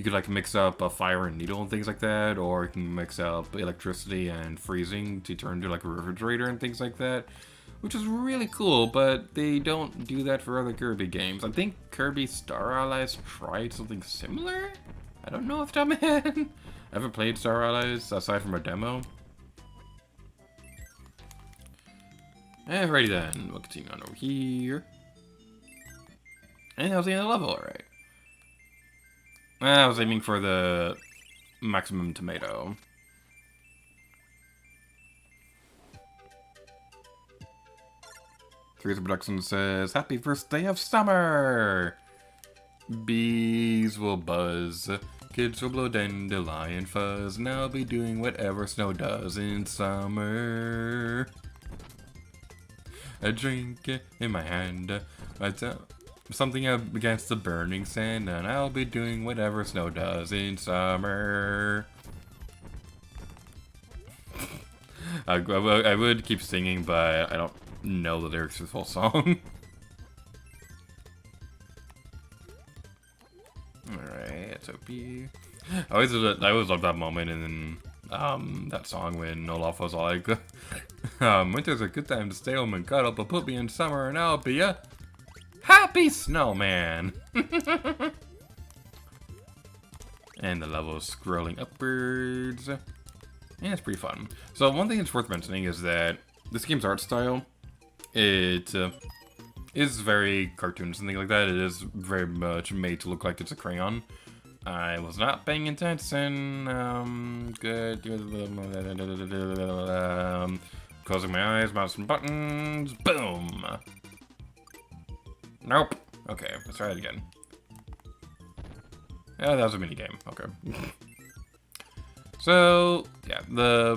could like mix up a fire and needle and things like that, or you can mix up electricity and freezing to turn into like a refrigerator and things like that, which is really cool, but they don't do that for other Kirby games. I think Kirby Star Allies tried something similar? I don't know off the top of my head. I haven't played Star Allies aside from a demo. Alrighty then, we'll continue on over here. And that was the end of the level, alright. I was aiming for the maximum tomato. Teresa Production says, "Happy first day of summer! Bees will buzz, kids will blow dandelion fuzz, and I'll be doing whatever snow does in summer. A drink in my hand, something against the burning sand, and I'll be doing whatever snow does in summer." I would keep singing, but I don't know the lyrics to the full song. Alright, it's OP. I always love that moment in that song when Olaf was like, "Winter's a good time to stay home and cuddle, but put me in summer and I'll be a happy snowman." And the level is scrolling upwards. Yeah, it's pretty fun. So one thing that's worth mentioning is that this game's art style it is very cartoonish and things like that. It is very much made to look like it's a crayon. I was not paying attention. Closing my eyes, mouse and buttons. Boom. Nope. Okay, let's try it again. Yeah, that was a mini game. Okay. So yeah,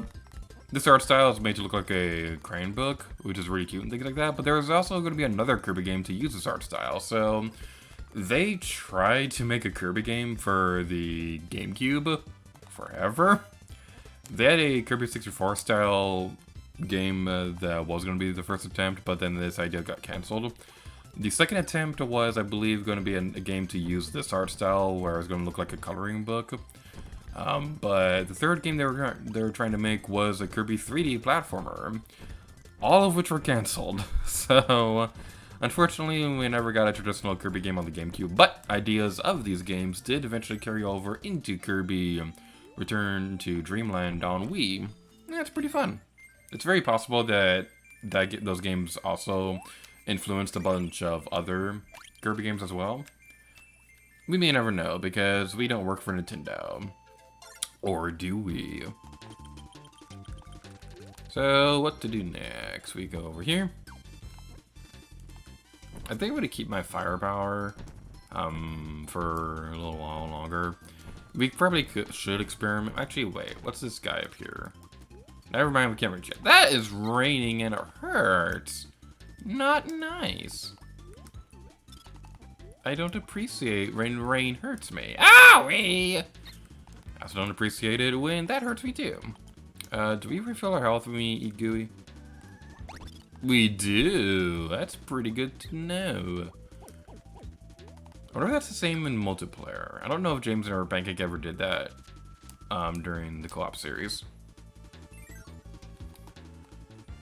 this art style is made to look like a crayon book, which is really cute and things like that. But there's also going to be another Kirby game to use this art style. So they tried to make a Kirby game for the GameCube forever. They had a Kirby 64 style game that was going to be the first attempt, but then this idea got cancelled. The second attempt was, I believe, going to be a game to use this art style, where it was going to look like a coloring book. But the third game they were trying to make was a Kirby 3D platformer, all of which were cancelled. So, unfortunately, we never got a traditional Kirby game on the GameCube. But ideas of these games did eventually carry over into Kirby Return to Dreamland on Wii. Yeah, it's pretty fun. It's very possible that those games also influenced a bunch of other Kirby games as well. We may never know, because we don't work for Nintendo. Or do we? So, what to do next? We go over here. I think I'm going to keep my firepower for a little while longer. We probably should experiment. Actually, wait. What's this guy up here? Never mind, we can't reach it. That is raining and it hurts. Not nice. I don't appreciate when rain hurts me. Owie! I also don't appreciate it when that hurts me too. Do we refill our health when we eat gooey? We do. That's pretty good to know. I wonder if that's the same in multiplayer. I don't know if James or Pancake ever did that during the co-op series.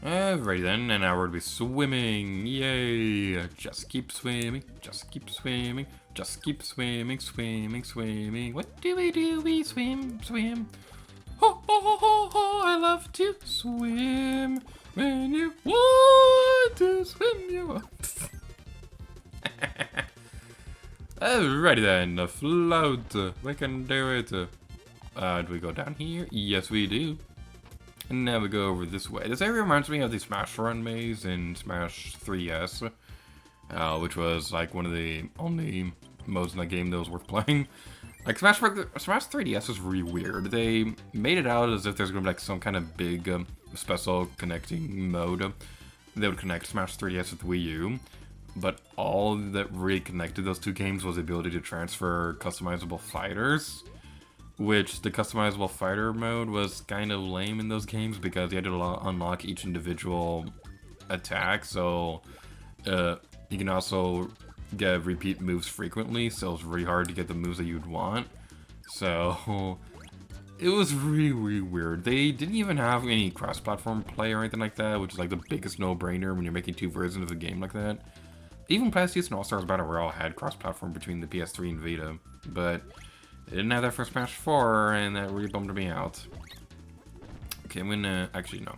Alrighty then, and now we're gonna be swimming. Yay! Just keep swimming, just keep swimming, just keep swimming, swimming, swimming. What do? We swim, swim. Ho, ho, ho, ho, ho, I love to swim. When you want to swim, you want. Alrighty then, the float. We can do it. Do we go down here? Yes, we do. And now we go over this way. This area reminds me of the Smash Run maze in Smash 3DS, which was like one of the only modes in that game that was worth playing. Like Smash 3DS was really weird. They made it out as if there's gonna be like some kind of big special connecting mode that would connect Smash 3DS with Wii U. But all that really connected those two games was the ability to transfer customizable fighters. Which the customizable fighter mode was kind of lame in those games because you had to unlock each individual attack. So you can also get repeat moves frequently. So it's really hard to get the moves that you'd want. So it was really, really weird. They didn't even have any cross-platform play or anything like that, which is like the biggest no-brainer when you're making two versions of a game like that. Even PlayStation All-Stars Battle Royale had cross-platform between the PS3 and Vita, but they didn't have that for Smash 4, and that really bummed me out. Okay, I'm gonna... Actually, no.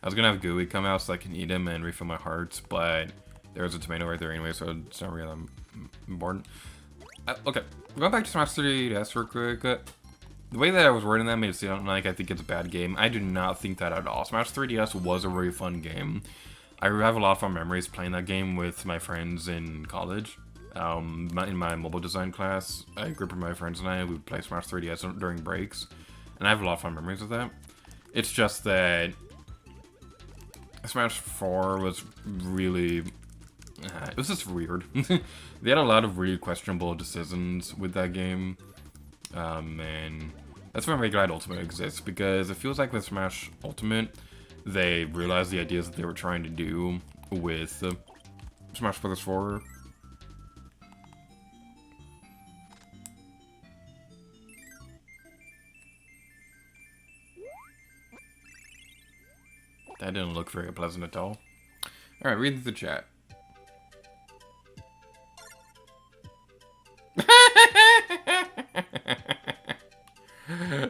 I was gonna have Gooey come out so I can eat him and refill my hearts, but there's a tomato right there anyway, so it's not really important. Okay, going back to Smash 3DS real quick. The way that I was wording that made it sound like I think it's a bad game. I do not think that at all. Smash 3DS was a really fun game. I have a lot of fun memories playing that game with my friends in college. In my mobile design class, a group of my friends and I would play Smash 3DS during breaks, and I have a lot of fun memories of that. It's just that Smash 4 was really... it was just weird. They had a lot of really questionable decisions with that game, and that's why I'm really glad Ultimate exists, because it feels like with Smash Ultimate, they realized the ideas that they were trying to do with Smash Bros. 4. That didn't look very pleasant at all. Alright, read the chat.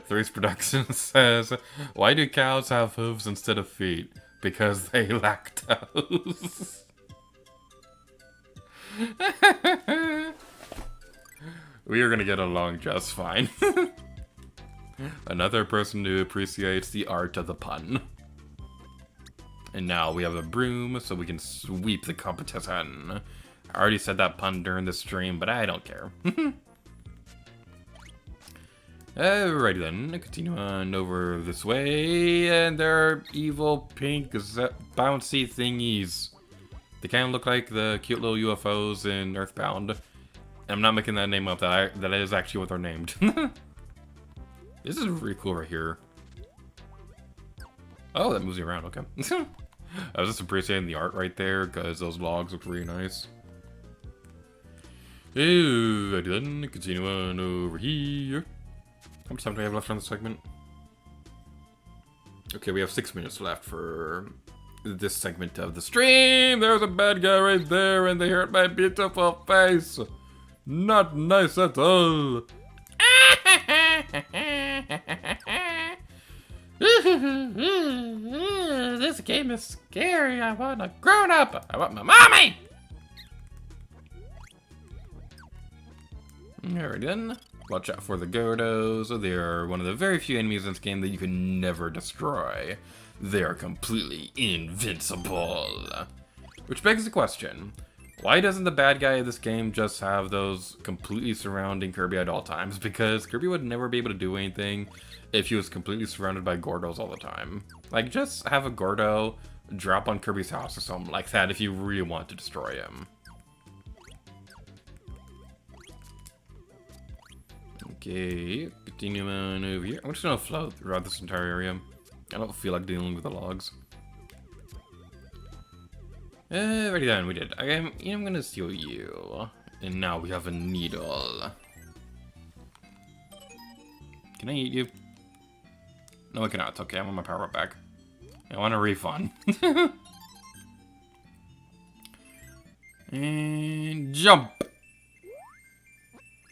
Threes Productions says, why do cows have hooves instead of feet? because they lactose. We are gonna get along just fine. Another person who appreciates the art of the pun. And now we have a broom, so we can sweep the competition. I already said that pun during the stream, but I don't care. Alrighty then, continue on over this way, and there are evil pink bouncy thingies. They kind of look like the cute little UFOs in Earthbound. I'm not making that name up, that is actually what they're named. This is really cool right here. Oh, that moves you around, okay. I was just appreciating the art right there, because those logs look really nice. Alrighty then, continue on over here. How much time do I have left on this segment? Okay, we have 6 minutes left for this segment of the stream. There's a bad guy right there, and they hurt my beautiful face. Not nice at all. This game is scary. I want a grown-up. I want my mommy. Alright then. Watch out for the Gordos. They are one of the very few enemies in this game that you can never destroy. They are completely invincible. Which begs the question, why doesn't the bad guy of this game just have those completely surrounding Kirby at all times? Because Kirby would never be able to do anything if he was completely surrounded by Gordos all the time. Like, just have a Gordo drop on Kirby's house or something like that if you really want to destroy him. Okay, continue on over here. I'm just gonna float throughout this entire area. I don't feel like dealing with the logs. Alrighty then, we did. I'm gonna steal you. And now we have a needle. Can I eat you? No, I cannot. Okay, I want my power back. I want a refund. And jump!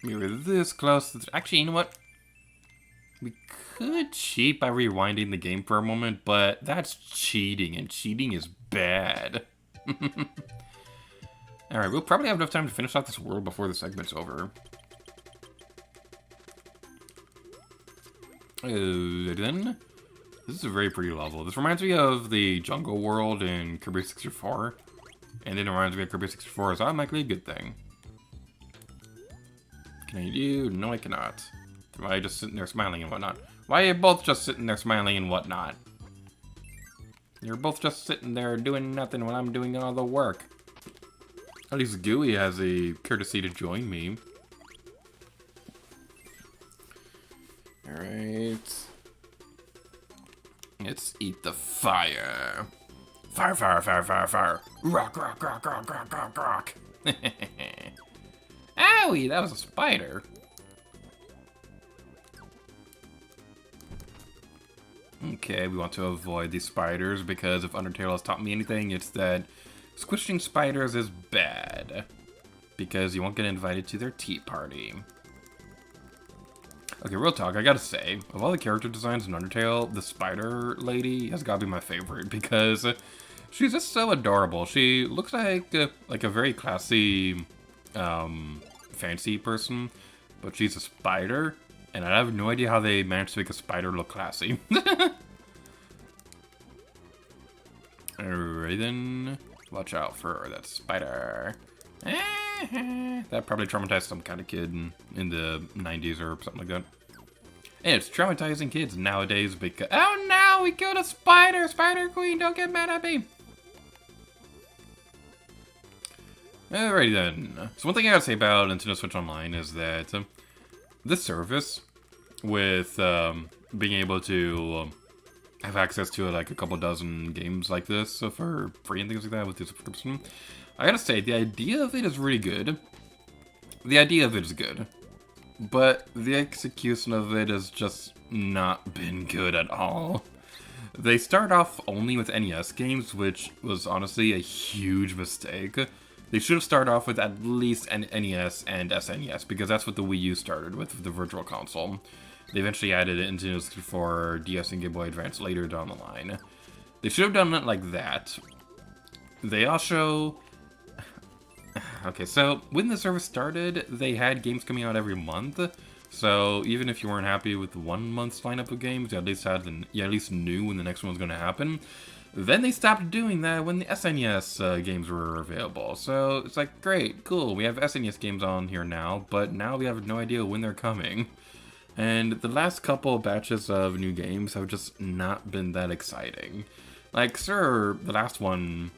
We were this close to actually, you know what? We could cheat by rewinding the game for a moment, but that's cheating, and cheating is bad. Alright, we'll probably have enough time to finish off this world before the segment's over. Then, this is a very pretty level. This reminds me of the jungle world in Kirby 64. And it reminds me of Kirby 64 is automatically a good thing. Can I do? No, I cannot. Why are you just sitting there smiling and whatnot? Why are you both just sitting there smiling and whatnot? You're both just sitting there doing nothing while I'm doing all the work. At least Gooey has a courtesy to join me. Alright. Let's eat the fire. Fire, fire, fire, fire, fire. Rock, rock, rock, rock, rock, rock, rock. Owie, that was a spider. Okay, we want to avoid these spiders because if Undertale has taught me anything, it's that squishing spiders is bad. Because you won't get invited to their tea party. Okay, real talk, I gotta say, of all the character designs in Undertale, the spider lady has gotta be my favorite because she's just so adorable. She looks like a very classy, fancy person, but she's a spider, and I have no idea how they managed to make a spider look classy. Alright then, watch out for that spider. That probably traumatized some kind of kid in the 90s or something like that. And it's traumatizing kids nowadays because... Oh no, we killed a spider! Spider Queen, don't get mad at me! Alrighty then. So one thing I gotta say about Nintendo Switch Online is that this service, with being able to have access to like a couple dozen games like this for free and things like that with the subscription, I gotta say, the idea of it is really good. The idea of it is good. But the execution of it has just not been good at all. They start off only with NES games, which was honestly a huge mistake. They should have started off with at least an NES and SNES, because that's what the Wii U started with the Virtual Console. They eventually added it into 64, DS, and Game Boy Advance later down the line. They should have done it like that. They also... Okay, so when the service started, they had games coming out every month. So even if you weren't happy with 1 month's lineup of games, you at least knew when the next one was going to happen. Then they stopped doing that when the SNES games were available. So it's like, great, cool, we have SNES games on here now, but now we have no idea when they're coming. And the last couple batches of new games have just not been that exciting. Like, sure, the last one,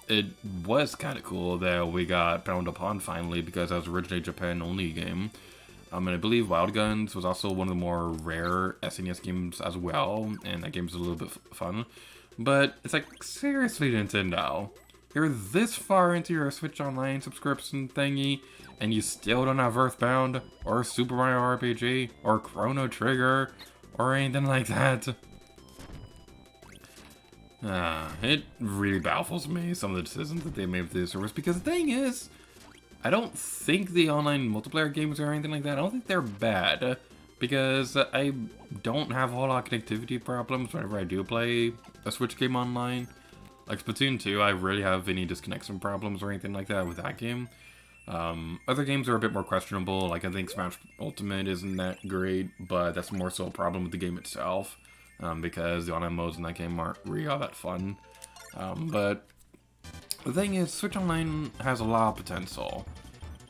it was kind of cool that we got Bound Upon finally, because that was originally Japan-only game. And I believe Wild Guns was also one of the more rare SNES games as well, and that game's a little bit fun. But it's like, seriously, Nintendo, you're this far into your Switch Online subscription thingy, and you still don't have Earthbound, or Super Mario RPG, or Chrono Trigger, or anything like that. It really baffles me, some of the decisions that they made with this service, because the thing is, I don't think the online multiplayer games or anything like that, I don't think they're bad, because I don't have a whole lot of connectivity problems whenever I do play a Switch game online. Like Splatoon 2, I rarely have any disconnection problems or anything like that with that game. Other games are a bit more questionable, like I think Smash Ultimate isn't that great, but that's more so a problem with the game itself, because the online modes in that game aren't really all that fun. But the thing is, Switch Online has a lot of potential.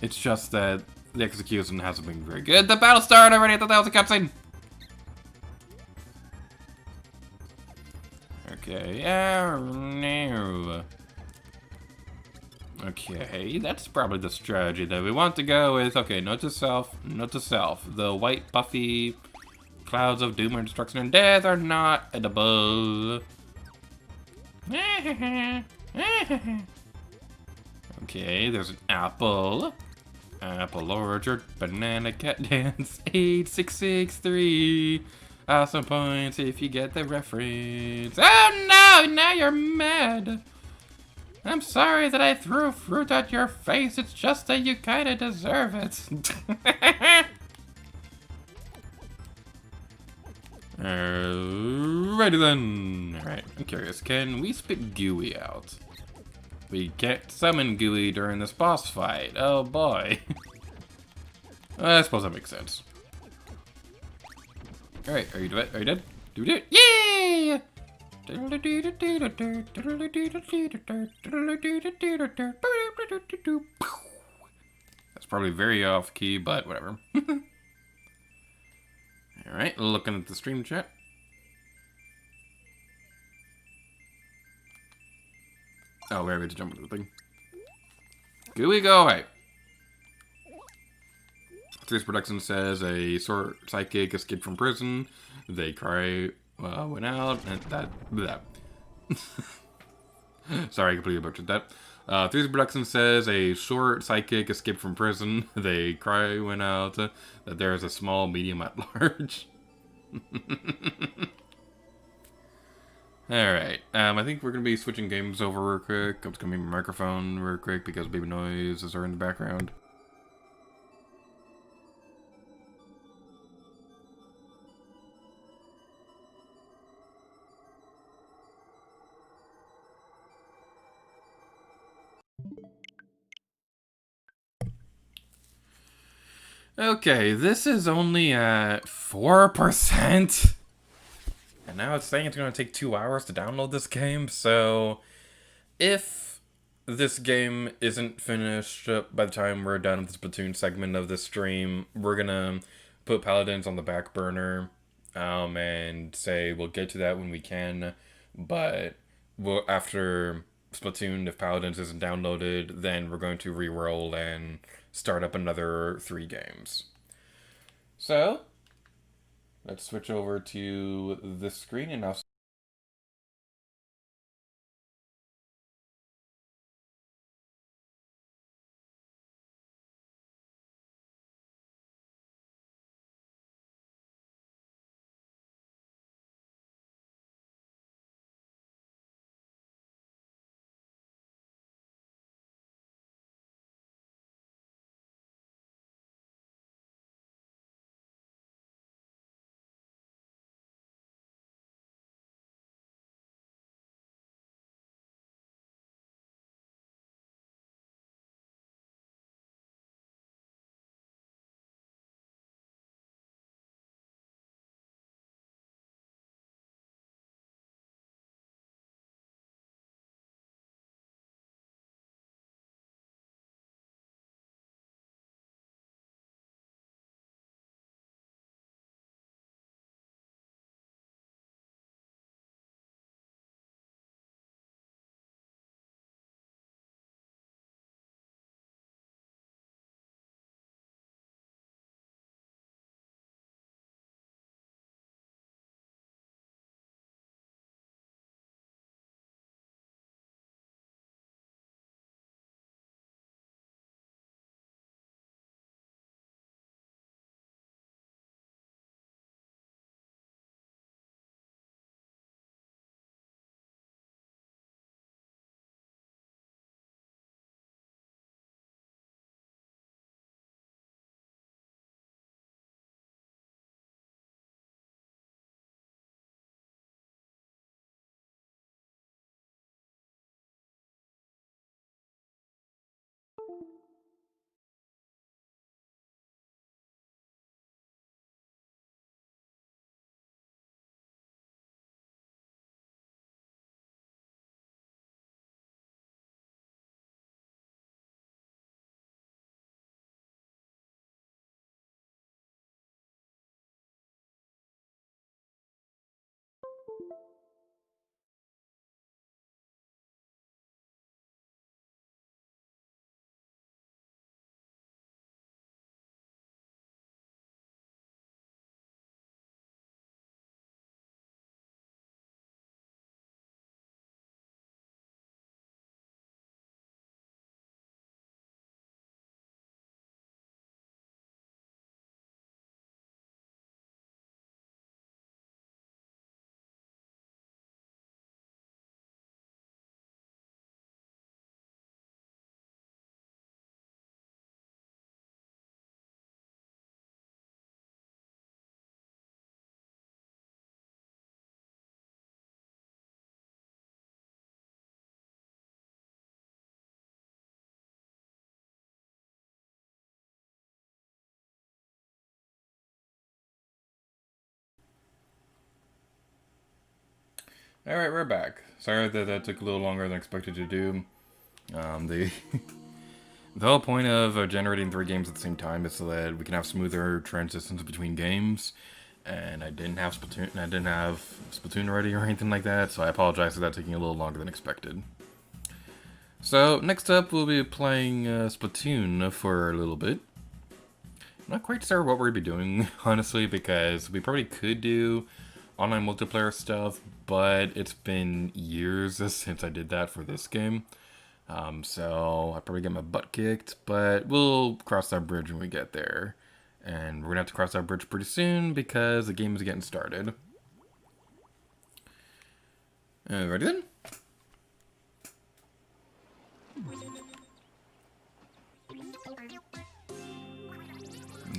It's just that the execution hasn't been very good. The battle started already, I thought that was a cutscene! Okay, oh no. Okay, that's probably the strategy that we want to go with. Okay, note to self, note to self. The white puffy clouds of doom and destruction and death are not edible. Okay, there's an apple. Apple orchard, banana cat dance, 8663. Awesome points if you get the reference. Oh no, now you're mad. I'm sorry that I threw fruit at your face, it's just that you kinda deserve it. Alrighty then. Alright, I'm curious, can we spit Gooey out? We can't summon Gooey during this boss fight. Oh boy. I suppose that makes sense. Alright, are you dead? Are you dead? Do we do it? Yay! That's probably very off key, but whatever. Alright, looking at the stream chat. Oh, we're ready to jump into the thing. Gooey, go away. This production says a short psychic escaped from prison. They cry, went out, and that. Sorry, I completely butchered that. 3's production says a short sidekick escaped from prison. They cry went out that there is a small medium at large. Alright, I think we're going to be switching games over real quick. I'm just going to mute my microphone real quick because baby noises are in the background. Okay, this is only at 4%. And now it's saying it's going to take 2 hours to download this game, so if this game isn't finished by the time we're done with the Splatoon segment of this stream, we're going to put Paladins on the back burner and say we'll get to that when we can, but after Splatoon, if Paladins isn't downloaded, then we're going to re-roll and start up another 3 games. So, let's switch over to this screen and I'll Alright, we're back. Sorry that took a little longer than expected to do. The the whole point of generating 3 games at the same time is so that we can have smoother transitions between games. And I didn't have Splatoon ready or anything like that, so I apologize for that taking a little longer than expected. So, next up we'll be playing Splatoon for a little bit. I'm not quite sure what we're going to be doing, honestly, because we probably could do online multiplayer stuff, but it's been years since I did that for this game. So I probably get my butt kicked, but we'll cross that bridge when we get there. And we're gonna have to cross that bridge pretty soon because the game is getting started. Ready then?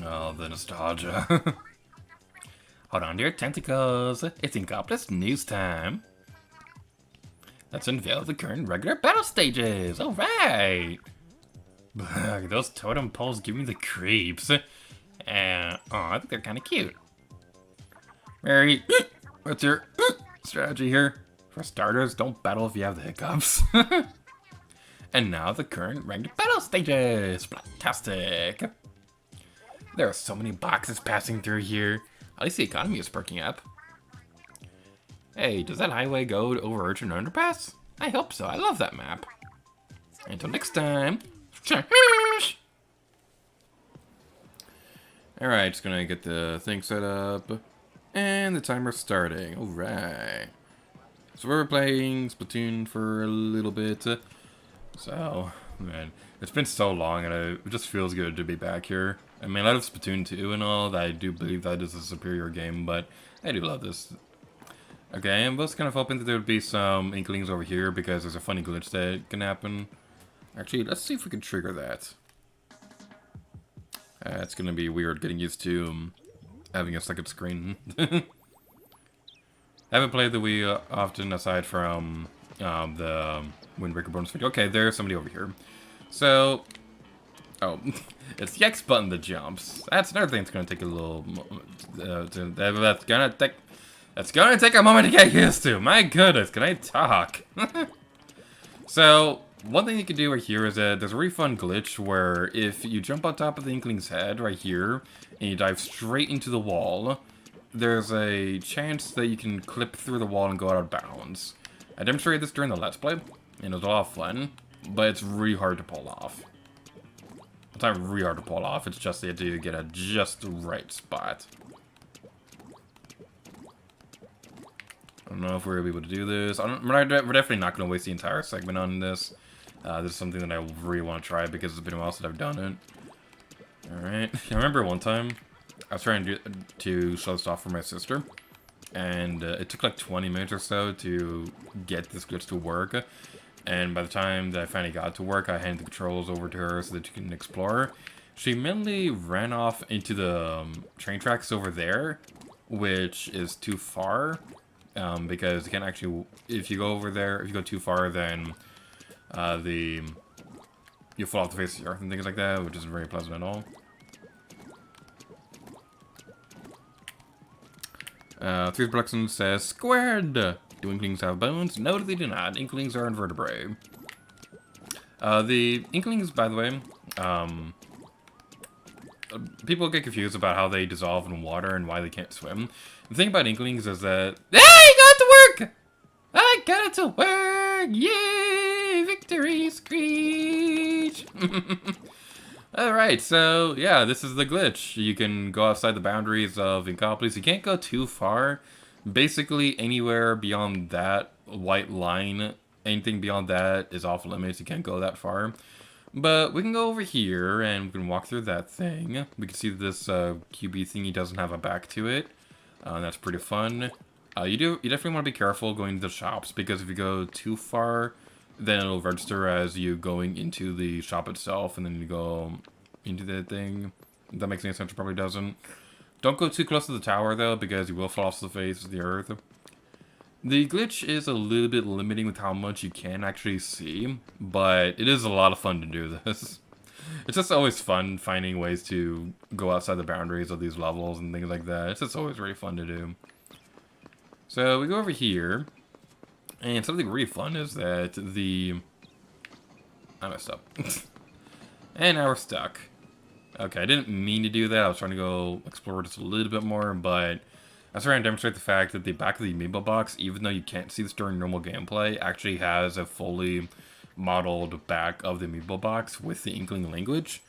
Oh, the nostalgia. Hold on to your tentacles. It's Incomplex news time. Let's unveil the current regular battle stages. Alright. Those totem poles give me the creeps. I think they're kind of cute. Mary, what's your strategy here? For starters, don't battle if you have the hiccups. And now the current ranked battle stages. Fantastic. There are so many boxes passing through here. At least the economy is perking up. Hey, does that highway go over Urchin Underpass? I hope so. I love that map. Until next time. Alright, just gonna get the thing set up. And the timer's starting. Alright. So we're playing Splatoon for a little bit. So, man, it's been so long and it just feels good to be back here. I mean, I love Splatoon 2 and all, that I do believe that is a superior game, but I do love this. Okay, I was kind of hoping that there would be some inklings over here because there's a funny glitch that can happen. Actually, let's see if we can trigger that. It's gonna be weird getting used to having a second screen. I haven't played the Wii often aside from the Wind Waker bonus video. Okay, there's somebody over here. So, oh, it's the X button that jumps. That's another thing that's gonna take a little. That's gonna take a moment to get used to. My goodness, can I talk? So, one thing you can do right here is that there's a really fun glitch where if you jump on top of the Inkling's head right here and you dive straight into the wall, there's a chance that you can clip through the wall and go out of bounds. I demonstrated this during the Let's Play, and it was a lot of fun, but it's really hard to pull off. It's not really hard to pull off, it's just that you get a just the right spot. I don't know if we're able to do this. We're definitely not going to waste the entire segment on this. This is something that I really want to try because it's been a while since I've done it. Alright. I remember one time I was trying to show this off for my sister. And it took like 20 minutes or so to get this glitch to work. And by the time that I finally got it to work, I handed the controls over to her so that she can explore. She immediately ran off into the train tracks over there, which is too far. Because you can't actually, if you go over there, if you go too far, then you'll fall off the face of the earth and things like that, which isn't very pleasant at all. Three Production says, squared! Do Inklings have bones? No, they do not. Inklings are invertebrate. The Inklings, by the way, people get confused about how they dissolve in water and why they can't swim. The thing about Inklings is that... Hey, got the got it to work! Yay! Victory screech! Alright, so yeah, this is the glitch. You can go outside the boundaries of Incompletes. You can't go too far. Basically, anywhere beyond that white line, anything beyond that is off limits. You can't go that far. But we can go over here and we can walk through that thing. We can see that this QB thingy doesn't have a back to it. That's pretty fun. You definitely want to be careful going to the shops, because if you go too far, then it'll register as you going into the shop itself, and then you go into the thing. If that makes any sense, it probably doesn't. Don't go too close to the tower, though, because you will fall off the face of the earth. The glitch is a little bit limiting with how much you can actually see, but it is a lot of fun to do this. It's just always fun finding ways to go outside the boundaries of these levels and things like that. It's just always really fun to do. So we go over here, and something really fun is that I messed up. And now we're stuck. Okay, I didn't mean to do that. I was trying to go explore just a little bit more, but I was trying to demonstrate the fact that the back of the amiibo box, even though you can't see this during normal gameplay, actually has a fully modeled back of the amiibo box with the Inkling language.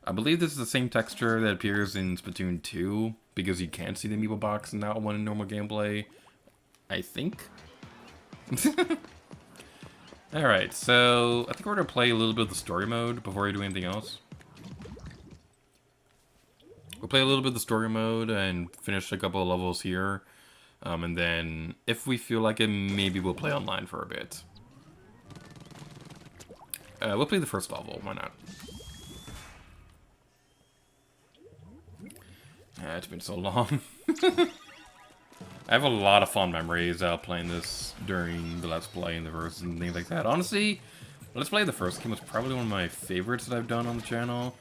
I believe this is the same texture that appears in Splatoon 2, because you can't see the amiibo box in that one in normal gameplay. I think. Alright, so I think we're going to play a little bit of the story mode before we do anything else. We'll play a little bit of the story mode and finish a couple of levels here. And then, if we feel like it, maybe we'll play online for a bit. We'll play the first level, why not? It's been so long. I have a lot of fond memories playing this during the Let's Play and the verse and things like that. Honestly, Let's Play the first game was probably one of my favorites that I've done on the channel.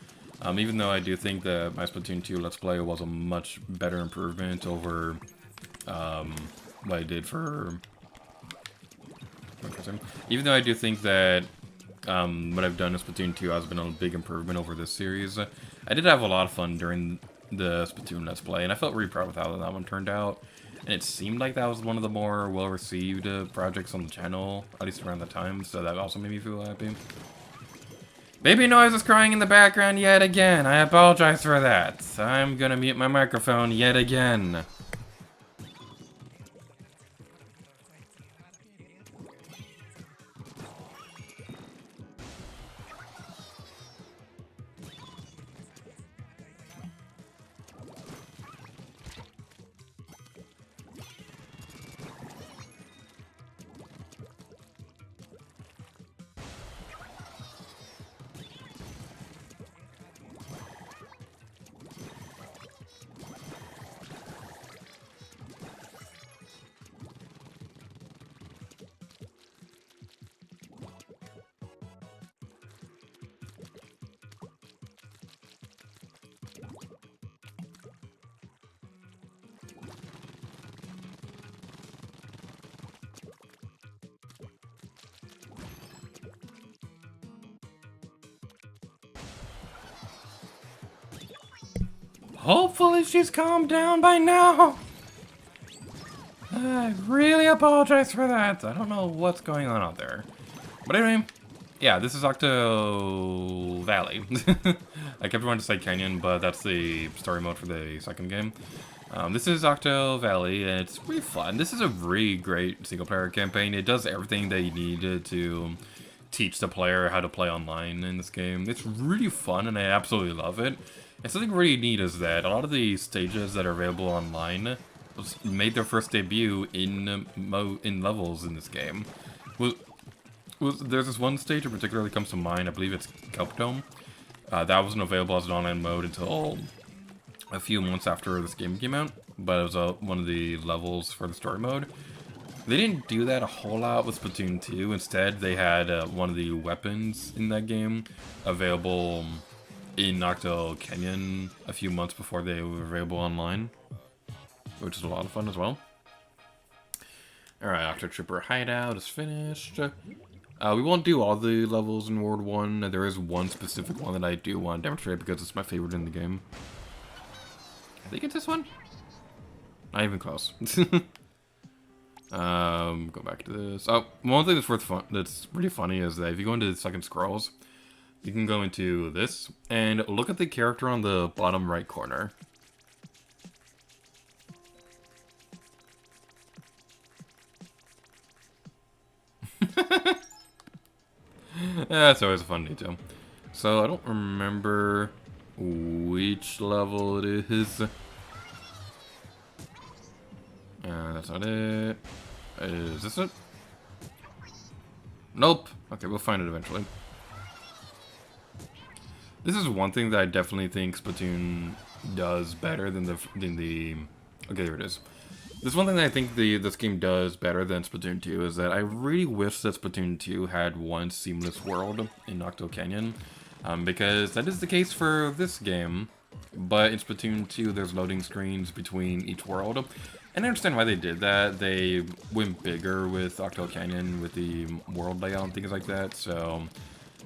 Even though I do think that my Splatoon 2 Let's Play was a much better improvement over what I did for... Even though I do think that what I've done in Splatoon 2 has been a big improvement over this series, I did have a lot of fun during the Splatoon Let's Play, and I felt really proud with how that one turned out. And it seemed like that was one of the more well-received projects on the channel, at least around the time, so that also made me feel happy. Baby Noise is crying in the background yet again. I apologize for that. I'm gonna mute my microphone yet again. Hopefully she's calmed down by now. I really apologize for that. I don't know what's going on out there. But anyway, yeah, this is Octo Valley. I kept wanting to say Canyon, but that's the story mode for the second game. This is Octo Valley, and it's really fun. This is a really great single-player campaign. It does everything that you need to teach the player how to play online in this game. It's really fun, and I absolutely love it. And something really neat is that a lot of the stages that are available online made their first debut in levels in this game. There's this one stage in particular that comes to mind. I believe it's Kelp Dome. That wasn't available as an online mode until a few months after this game came out, but it was one of the levels for the story mode. They didn't do that a whole lot with Splatoon 2. Instead, they had one of the weapons in that game available in Octo Canyon a few months before they were available online, which is a lot of fun as well. Alright, Octo Trooper Hideout is finished. We won't do all the levels in World 1. There is one specific one that I do want to demonstrate because it's my favorite in the game. I think it's this one? Not even close. Go back to this. Oh, one thing that's really funny is that if you go into the second scrolls, you can go into this and look at the character on the bottom right corner. That's always a fun detail. So I don't remember which level it is. That's not it. Is this it? Nope. Okay, we'll find it eventually. This is one thing that I definitely think Splatoon does better than the okay, there it is. This one thing that I think this game does better than Splatoon 2 is that I really wish that Splatoon 2 had one seamless world in Octo Canyon, because that is the case for this game, but in Splatoon 2 there's loading screens between each world, and I understand why they did that. They went bigger with Octo Canyon with the world layout and things like that, so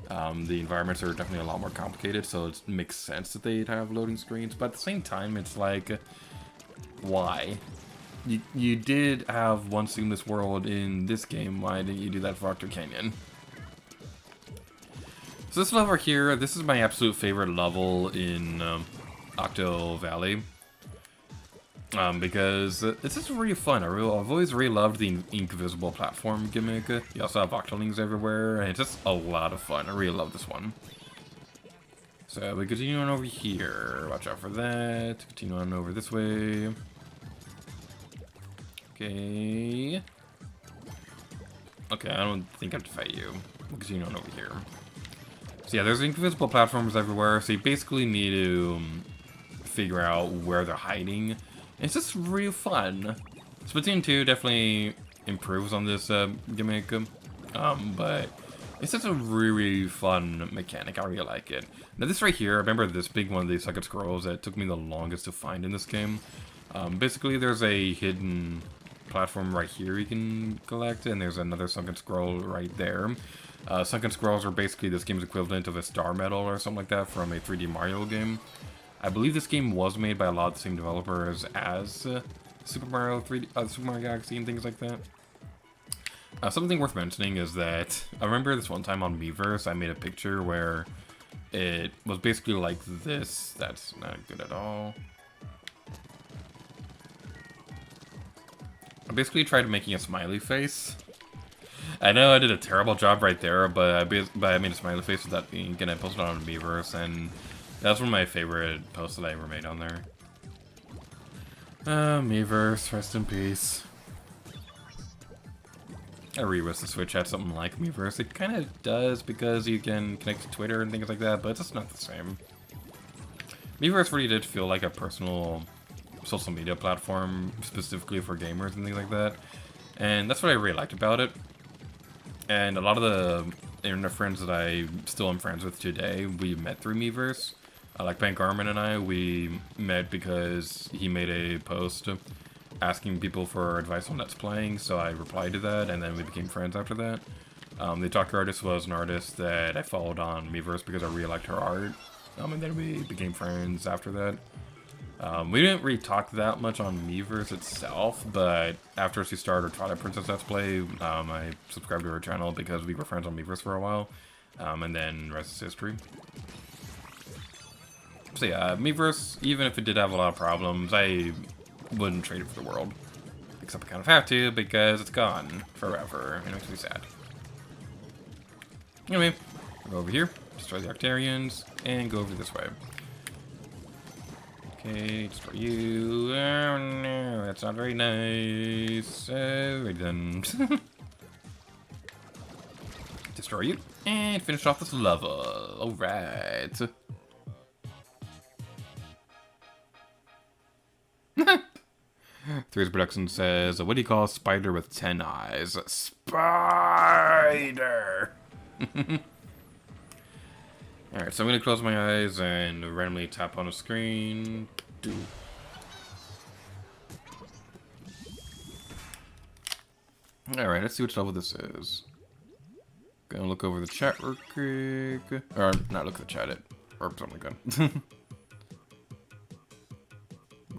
the environments are definitely a lot more complicated, so it makes sense that they'd have loading screens, but at the same time it's like, why? You did have one seamless world in this game, why didn't you do that for Octo Canyon? So this level here, this is my absolute favorite level in Octo Valley. Because it's just really fun. I've always really loved the Invisible platform gimmick. You also have Octolings everywhere, and it's just a lot of fun. I really love this one. So we continue on over here. Watch out for that. Continue on over this way. Okay. Okay, I don't think I have to fight you. We'll continue on over here. So yeah, there's invisible platforms everywhere, so you basically need to figure out where they're hiding. It's just real fun. Splatoon 2 definitely improves on this gimmick, but it's just a really fun mechanic. I really like it. Now this right here, I remember this being one of the second scrolls that took me the longest to find in this game. Basically, there's a hidden platform right here you can collect, and there's another sunken scroll right there. Sunken scrolls are basically this game's equivalent of a star medal or something like that from a 3D Mario game. I believe this game was made by a lot of the same developers as Super Mario Galaxy and things like that. Something worth mentioning is that I remember this one time on Miiverse, I made a picture where it was basically like this. That's not good at all. I basically tried making a smiley face. I know I did a terrible job right there, but I made a smiley face without being gonna post it on Miiverse, and that's one of my favorite posts that I ever made on there. Miiverse, rest in peace. I really wish the Switch had something like Miiverse. It kind of does because you can connect to Twitter and things like that, but it's just not the same. Miiverse really did feel like a personal social media platform specifically for gamers and things like that, and that's what I really liked about it. And a lot of the internet friends that I still am friends with today, we met through Miiverse. Like Bank Armin and I, we met because he made a post asking people for advice on Let's Playing, so I replied to that, and then we became friends after that. The Talker Artist was an artist that I followed on Miiverse because I really liked her art, and then we became friends after that. We didn't really talk that much on Miiverse itself, but after she started her Twilight Princess Let's Play, I subscribed to her channel because we were friends on Miiverse for a while, and then the rest is history. So yeah, Miiverse, even if it did have a lot of problems, I wouldn't trade it for the world. Except I kind of have to, because it's gone forever, and it makes me sad. Anyway, go over here, destroy the Octarians, and go over this way. Okay, destroy you. Oh no, that's not very nice. Right then. Destroy you, and finish off this level. Alright. Three's Production says, what do you call a spider with 10 eyes? Spider! Alright, so I'm going to close my eyes and randomly tap on a screen. Alright, let's see which level this is. Gonna look over the chat real quick. Or, not look at the chat, or something like that.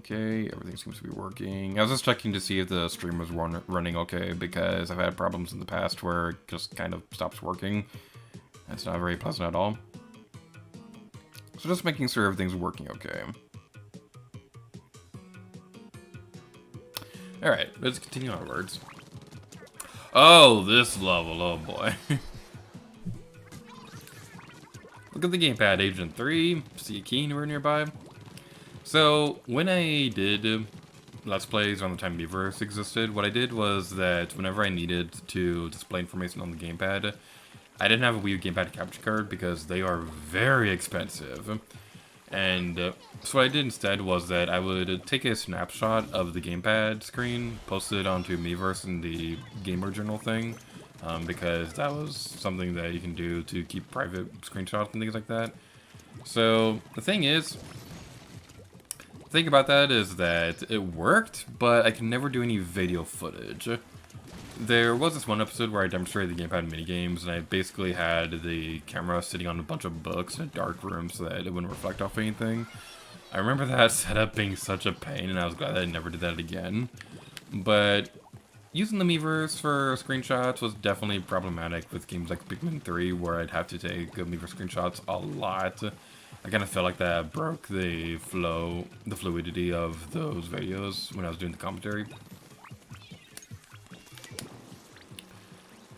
okay. Everything seems to be working. I was just checking to see if the stream was running okay, because I've had problems in the past where it just kind of stops working. That's not very pleasant at all. So just making sure everything's working okay. Alright, let's continue onwards. Oh, this level, oh boy. Look at the gamepad, Agent 3. See a key anywhere nearby? So, when I did Let's Plays around the time Miiverse existed, what I did was that whenever I needed to display information on the gamepad, I didn't have a Wii U gamepad capture card because they are very expensive. And so what I did instead was that I would take a snapshot of the gamepad screen, post it onto Miiverse in the Gamer Journal thing, because that was something that you can do to keep private screenshots and things like that. So the thing about that is that it worked, but I could never do any video footage. There was this one episode where I demonstrated the gamepad minigames, and I basically had the camera sitting on a bunch of books in a dark room so that it wouldn't reflect off anything. I remember that setup being such a pain, and I was glad that I never did that again. But using the Miiverse for screenshots was definitely problematic with games like Pikmin 3, where I'd have to take Miiverse screenshots a lot. I kind of felt like that broke the fluidity of those videos when I was doing the commentary.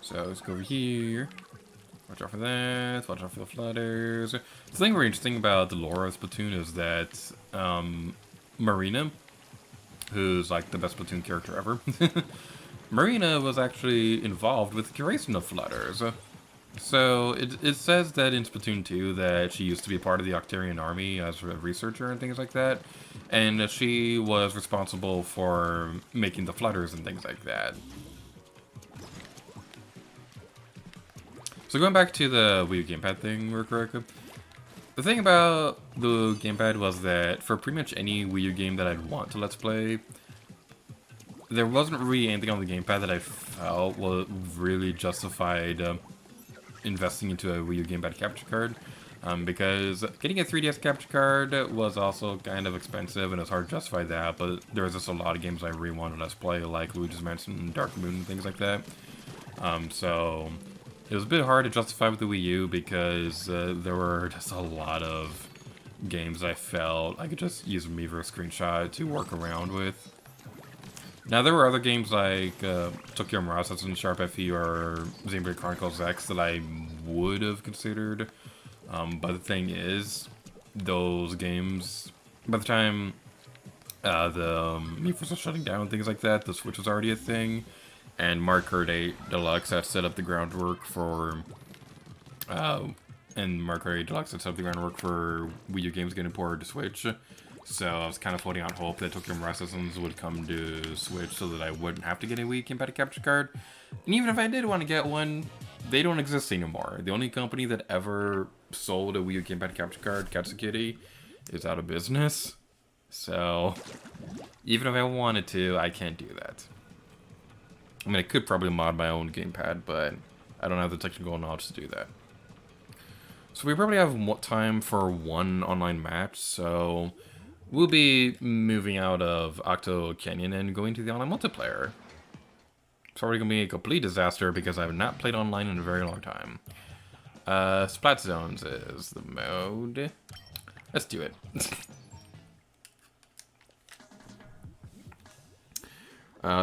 So let's go over here. Watch out for that. Watch out for the flutters. The thing very interesting about the lore of Splatoon is that Marina, who's like the best Splatoon character ever, Marina was actually involved with the curation of flutters. So it says that in Splatoon 2 that she used to be part of the Octarian army as a researcher and things like that, and that she was responsible for making the flutters and things like that. So going back to the Wii U gamepad thing real quick, the thing about the gamepad was that for pretty much any Wii U game that I'd want to Let's Play, there wasn't really anything on the gamepad that I felt was really justified investing into a Wii U gamepad capture card, because getting a 3DS capture card was also kind of expensive and it's hard to justify that, but there was just a lot of games I really wanted to Let's Play, like Luigi's Mansion, Dark Moon, and things like that. So it was a bit hard to justify with the Wii U because there were just a lot of games I felt I could just use a Miiverse screenshot to work around with. Now, there were other games like Tokyo Mirage and Sharp FE or Xenoblade Chronicles X that I would have considered. But the thing is, those games, by the time the Miiverse was shutting down and things like that, the Switch was already a thing. And Mario Kart 8 Deluxe had set up the groundwork for... Mario Kart 8 Deluxe had set up the groundwork for Wii U games getting ported to Switch. So I was kind of floating out hope that Tokyo Mirage would come to Switch so that I wouldn't have to get a Wii gamepad capture card. And even if I did want to get one, they don't exist anymore. The only company that ever sold a Wii U gamepad capture card, Katsukity, is out of business. So even if I wanted to, I can't do that. I mean, I could probably mod my own gamepad, but I don't have the technical knowledge to do that. So we probably have time for one online match, so we'll be moving out of Octo Canyon and going to the online multiplayer. It's already going to be a complete disaster because I have not played online in a very long time. Splat Zones is the mode. Let's do it.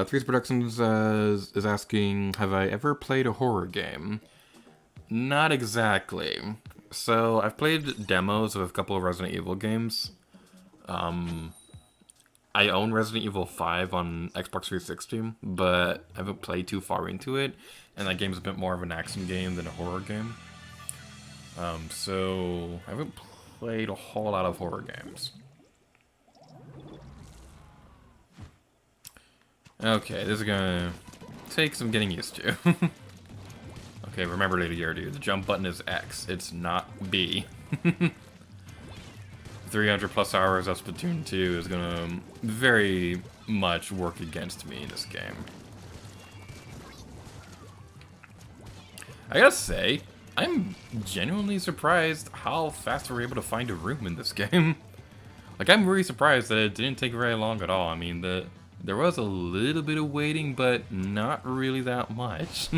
Threes Productions is asking, have I ever played a horror game? Not exactly. So, I've played demos of a couple of Resident Evil games. I own Resident Evil 5 on Xbox 360, but I haven't played too far into it, and that game's a bit more of an action game than a horror game. So, I haven't played a whole lot of horror games. Okay, this is gonna take some getting used to. Okay, remember, Lady Yardu, the jump button is X, it's not B. 300 plus hours of Splatoon 2 is gonna very much work against me in this game. I gotta say, I'm genuinely surprised how fast we're able to find a room in this game. Like, I'm really surprised that it didn't take very long at all. I mean, there was a little bit of waiting, but not really that much.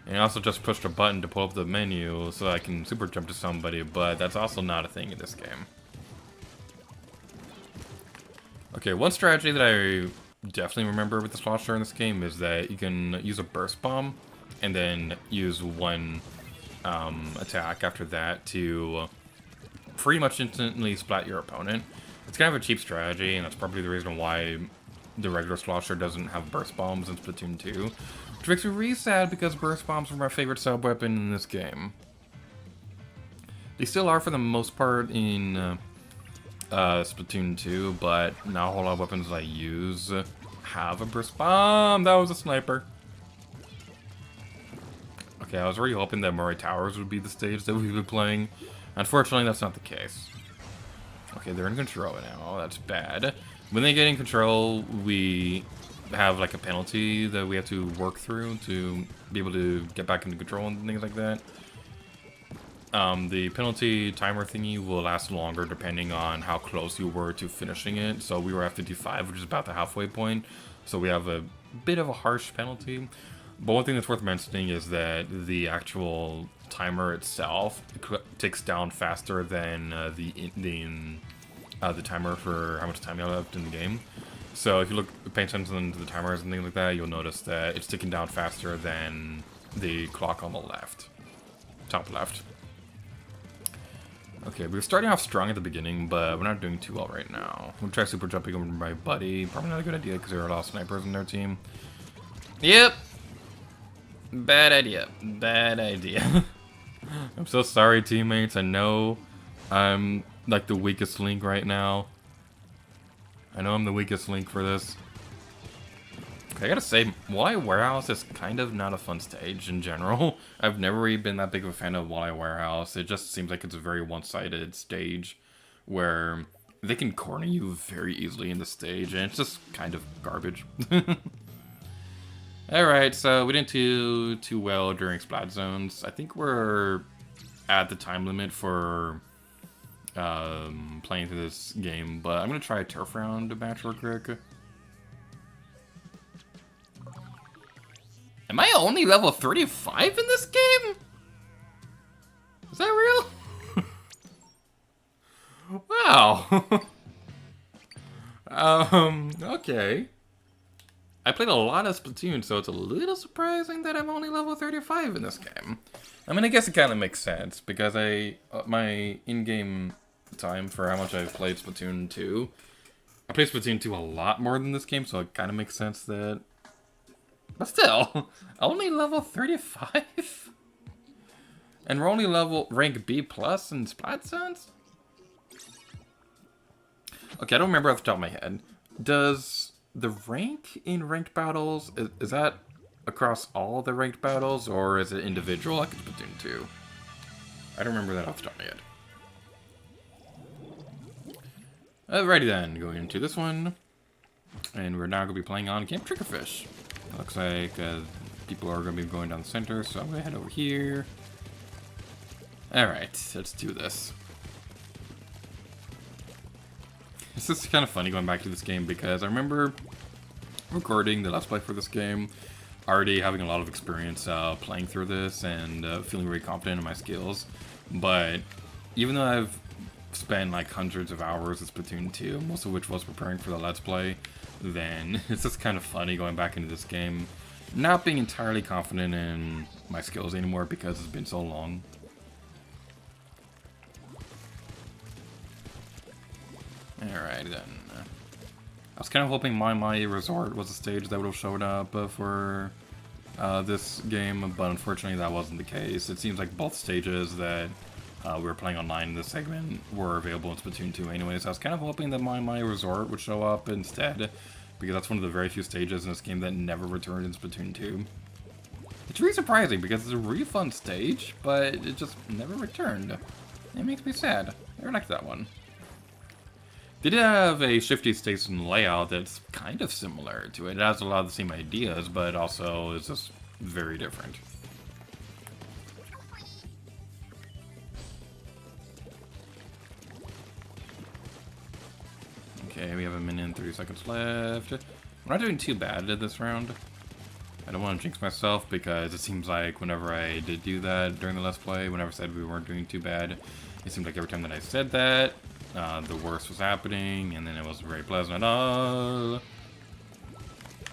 And I also just pushed a button to pull up the menu so I can super jump to somebody, but that's also not a thing in this game. Okay, one strategy that I definitely remember with the Slosher in this game is that you can use a burst bomb and then use one attack after that to pretty much instantly splat your opponent. It's kind of a cheap strategy, and that's probably the reason why the regular Slosher doesn't have burst bombs in Splatoon 2. Which makes me really sad because burst bombs are my favorite sub-weapon in this game. They still are for the most part in Splatoon 2, but not a whole lot of weapons I use have a burst bomb. That was a sniper. Okay, I was really hoping that Murray Towers would be the stage that we've been playing. Unfortunately, that's not the case. Okay, they're in control now. That's bad. When they get in control, we have like a penalty that we have to work through to be able to get back into control and things like that. The penalty timer thingy will last longer depending on how close you were to finishing it. So we were at 55, which is about the halfway point. So we have a bit of a harsh penalty. But one thing that's worth mentioning is that the actual timer itself ticks down faster than the timer for how much time you have left in the game. So if you pay attention to the timers and things like that, you'll notice that it's ticking down faster than the clock on the left, top left. Okay, we were starting off strong at the beginning, but we're not doing too well right now. We'll try super jumping over my buddy. Probably not a good idea because there are a lot of snipers in their team. Yep. Bad idea. Bad idea. I'm so sorry, teammates. I know I'm like the weakest link right now. I know I'm the weakest link for this. Okay, I gotta say, Walleye Warehouse is kind of not a fun stage in general. I've never really been that big of a fan of Walleye Warehouse. It just seems like it's a very one-sided stage where they can corner you very easily in the stage, and it's just kind of garbage. Alright, so we didn't do too well during Splat Zones. I think we're at the time limit for playing through this game, but I'm gonna try a turf round match real quick. Am I only level 35 in this game? Is that real? Wow. Okay. I played a lot of Splatoon, so it's a little surprising that I'm only level 35 in this game. I mean, I guess it kind of makes sense, because my in-game time for how much I've played Splatoon 2, I played Splatoon 2 a lot more than this game, so it kind of makes sense that... But still, only level 35? And we're only rank B plus in Splat Zones? Okay, I don't remember off the top of my head. Does the rank in ranked battles, is that across all the ranked battles, or is it individual like in Splatoon 2? I don't remember that off the top of my head. Alrighty then, going into this one. And we're now going to be playing on Camp Triggerfish. It looks like people are going to be going down the center, so I'm going to head over here. Alright, let's do this. This is kind of funny going back to this game because I remember recording the Let's Play for this game, already having a lot of experience playing through this and feeling really confident in my skills. But even though I've spent like hundreds of hours in Splatoon 2, most of which was preparing for the Let's Play, then it's just kind of funny going back into this game, not being entirely confident in my skills anymore because it's been so long. Alright then. I was kind of hoping My Resort was a stage that would have showed up for this game, but unfortunately that wasn't the case. It seems like both stages that we were playing online in this segment were available in Splatoon 2 anyways. I was kind of hoping that My Resort would show up instead, because that's one of the very few stages in this game that never returned in Splatoon 2. It's really surprising because it's a really fun stage, but it just never returned. It makes me sad. I like that one. They did have a Shifty Station layout that's kind of similar to it. It has a lot of the same ideas, but also is just very different. Okay, we have a minute and 30 seconds left. We're not doing too bad at this round. I don't want to jinx myself because it seems like whenever I did do that during the Let's Play, whenever I said we weren't doing too bad, it seemed like every time that I said that, the worst was happening, and then it wasn't very pleasant at all. One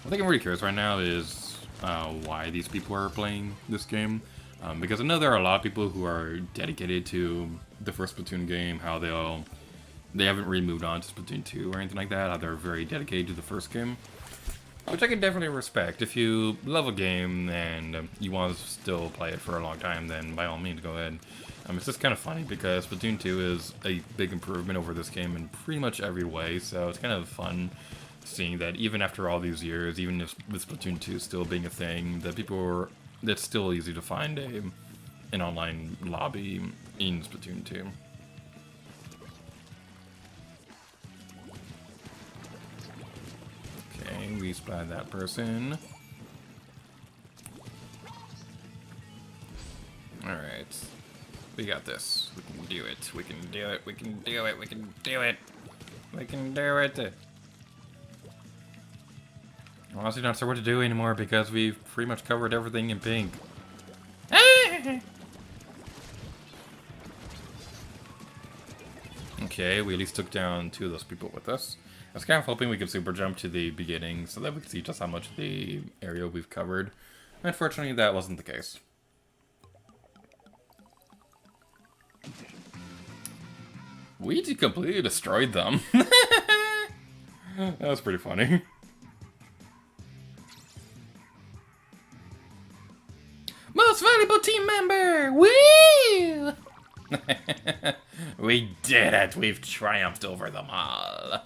thing I'm really curious right now is why these people are playing this game. Because I know there are a lot of people who are dedicated to the first Splatoon game, how they haven't really moved on to Splatoon 2 or anything like that, how they're very dedicated to the first game. Which I can definitely respect. If you love a game and you want to still play it for a long time, then by all means go ahead. It's just kind of funny because Splatoon 2 is a big improvement over this game in pretty much every way, so it's kind of fun seeing that even after all these years, even if with Splatoon 2 still being a thing, that it's still easy to find an online lobby in Splatoon 2. Okay, we splat that person. Alright. We got this. We can do it. We can do it. We can do it. We can do it. We can do it. I'm honestly not sure what to do anymore because we've pretty much covered everything in pink. Okay, we at least took down 2 of those people with us. I was kind of hoping we could super jump to the beginning so that we could see just how much of the area we've covered. Unfortunately, that wasn't the case. We completely destroyed them. That was pretty funny. Most valuable team member! Woo! We did it! We've triumphed over them all.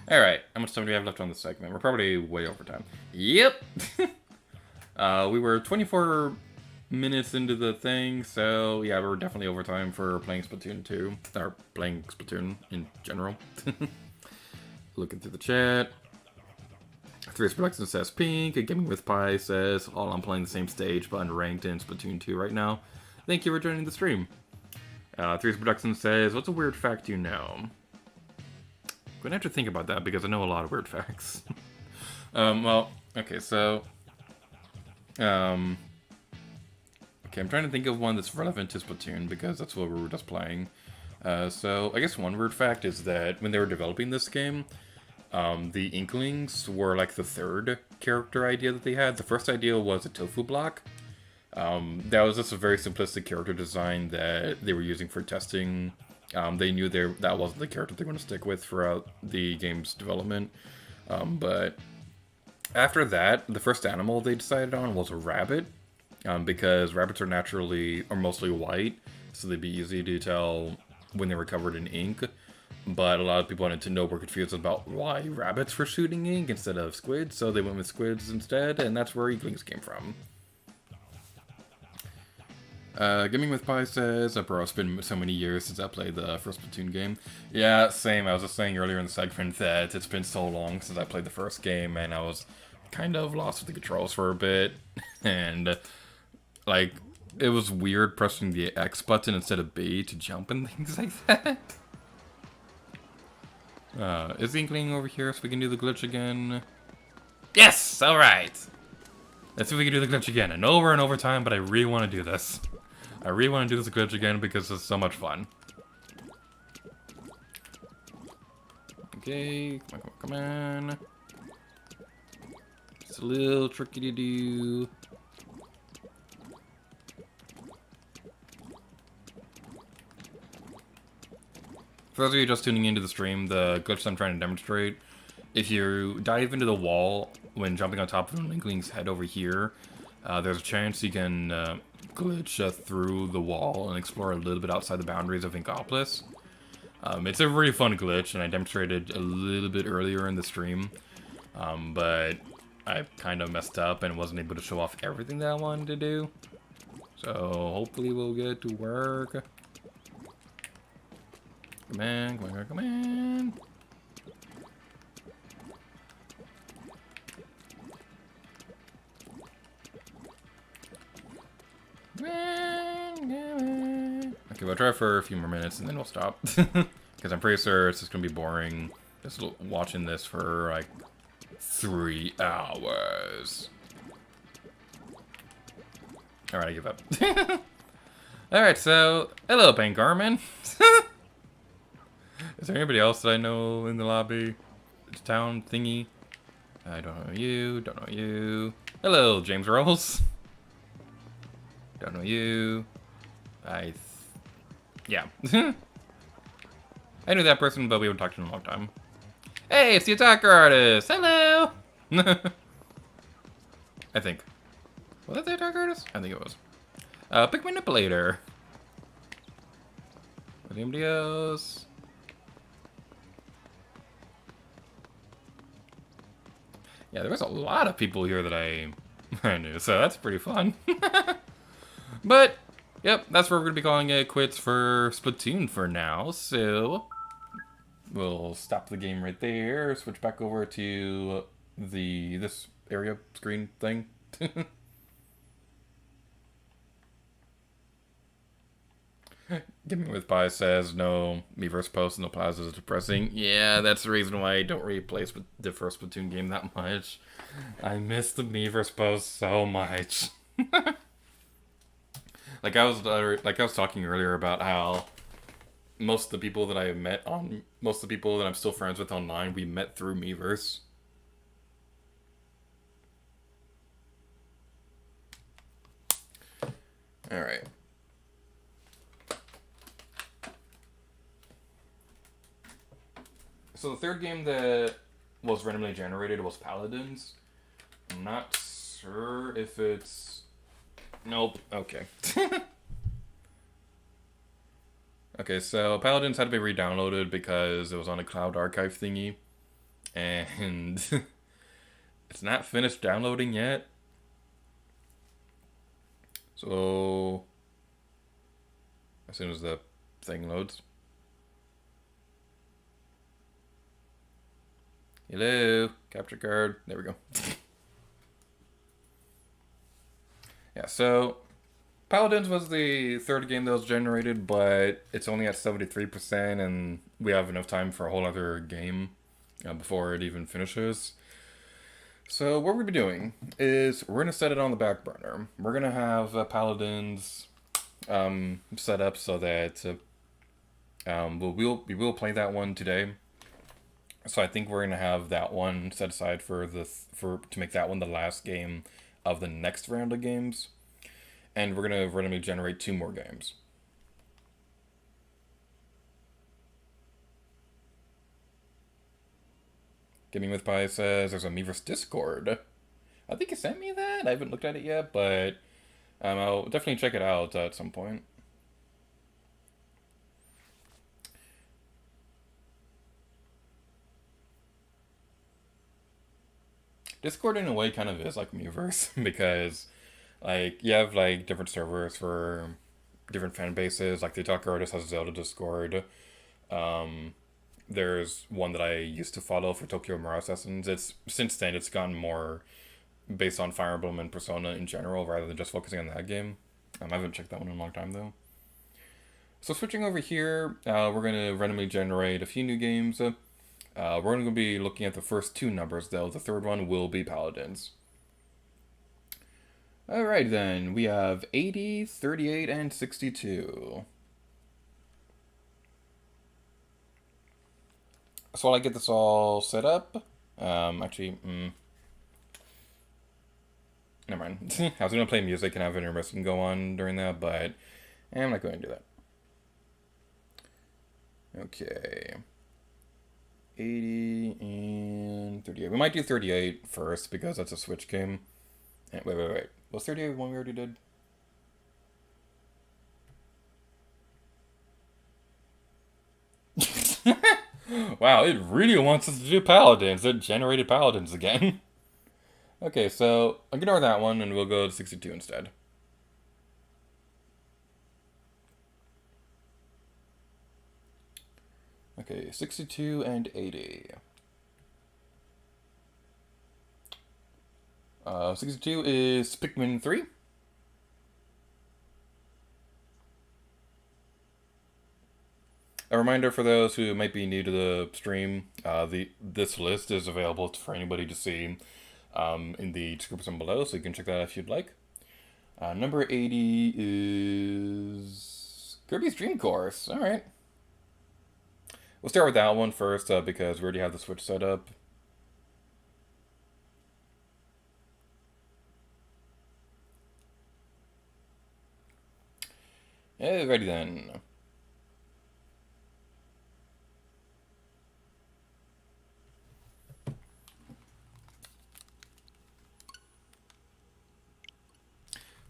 Alright, how much time do we have left on this segment? We're probably way over time. Yep! We were 24 minutes into the thing, so yeah, we're definitely over time for playing Splatoon 2. Or playing Splatoon in general. Looking through the chat. 3 Production says pink. Gaming with Pie says, all I'm playing the same stage but unranked in Splatoon 2 right now. Thank you for joining the stream. 3 Production says, what's a weird fact you know? I'm gonna have to think about that because I know a lot of weird facts. Well, okay, so... okay, I'm trying to think of one that's relevant to Splatoon because that's what we were just playing. So, I guess one weird fact is that when they were developing this game, the Inklings were like the 3rd character idea that they had. The first idea was a tofu block. That was just a very simplistic character design that they were using for testing. They knew that wasn't the character they were going to stick with throughout the game's development. But after that, the first animal they decided on was a rabbit. Because rabbits are mostly white, so they'd be easy to tell when they were covered in ink. But a lot of people wanted to know, were confused about why rabbits were shooting ink instead of squids, so they went with squids instead, and that's where Inklings came from. Gaming with Pie says, bro, it's been so many years since I played the first Splatoon game. Yeah, same. I was just saying earlier in the segment that it's been so long since I played the first game, and I was kind of lost with the controls for a bit. And, like, it was weird pressing the X button instead of B to jump and things like that. Is the Inkling over here so we can do the glitch again? Yes! Alright! Let's see if we can do the glitch again. And over time, but I really want to do this. I really want to do this glitch again because it's so much fun. Okay, come on. It's a little tricky to do. For those of you just tuning into the stream, the glitch I'm trying to demonstrate, if you dive into the wall when jumping on top of an Inkling's head over here, there's a chance you can glitch through the wall and explore a little bit outside the boundaries of Inkopolis. It's a really fun glitch, and I demonstrated a little bit earlier in the stream, but I kind of messed up and wasn't able to show off everything that I wanted to do. So hopefully we'll get it to work. Come on, come on, come on. Okay, we'll try for a few more minutes and then we'll stop. Because I'm pretty sure it's just gonna be boring just watching this for like 3 hours. Alright, I give up. Alright, so hello, Bank Garmin. Is there anybody else that I know in the lobby? It's town thingy. I don't know you, don't know you. Hello, James Rolls. Don't know you. Yeah. I knew that person, but we haven't talked to him in a long time. Hey, it's the attacker artist! Hello! I think. Was that the attacker artist? I think it was. Pick manipulator. Anybody else? Yeah, there was a lot of people here that I knew, so that's pretty fun. But, yep, that's where we're going to be calling it quits for Splatoon for now, so we'll stop the game right there, switch back over to this area screen thing. Gimme with Pie says, no, Miiverse post, no Plaza is depressing. Yeah, that's the reason why I don't really play the first Splatoon game that much. I miss the Miiverse post so much. Like I was talking earlier about how most of the people that most of the people that I'm still friends with online, we met through Miiverse. All right. So the third game that was randomly generated was Paladins. I'm not sure if it's... Nope. Okay. Okay, so Paladins had to be re-downloaded because it was on a cloud archive thingy. And it's not finished downloading yet. So as soon as the thing loads. Hello, capture card. There we go. Yeah, so Paladins was the third game that was generated, but it's only at 73%, and we have enough time for a whole other game before it even finishes. So what we're going to be doing is we're going to set it on the back burner. We're going to have Paladins set up so that we will play that one today. So I think we're gonna have that one set aside to make that one the last game of the next round of games, and we're gonna randomly generate 2 more games. Gaming with Pie says there's a Miiverse Discord. I think he sent me that. I haven't looked at it yet, but I'll definitely check it out at some point. Discord in a way kind of is like Miiverse because like you have like different servers for different fan bases. Like the Attacker Artist has Zelda Discord. There's one that I used to follow for Tokyo Mirage Sessions. Since then it's gotten more based on Fire Emblem and Persona in general rather than just focusing on that game. I haven't checked that one in a long time though. So switching over here, we're gonna randomly generate a few new games. We're going to be looking at the first 2 numbers, though. The third one will be Paladins. Alright, then. We have 80, 38, and 62. So while I get this all set up... never mind. I was going to play music and have an intermission go on during that, but I'm not going to do that. Okay... 80 and 38. We might do 38 first because that's a Switch game. Wait. Was 38 one we already did? Wow, it really wants us to do Paladins. It generated Paladins again. Okay, so ignore that one and we'll go to 62 instead. Okay, 62 and 80. 62 is Pikmin 3. A reminder for those who might be new to the stream, this list is available for anybody to see in the description below, so you can check that out if you'd like. Number 80 is Kirby's Dream Course. All right. We'll start with that one first because we already have the Switch set up. Alrighty then.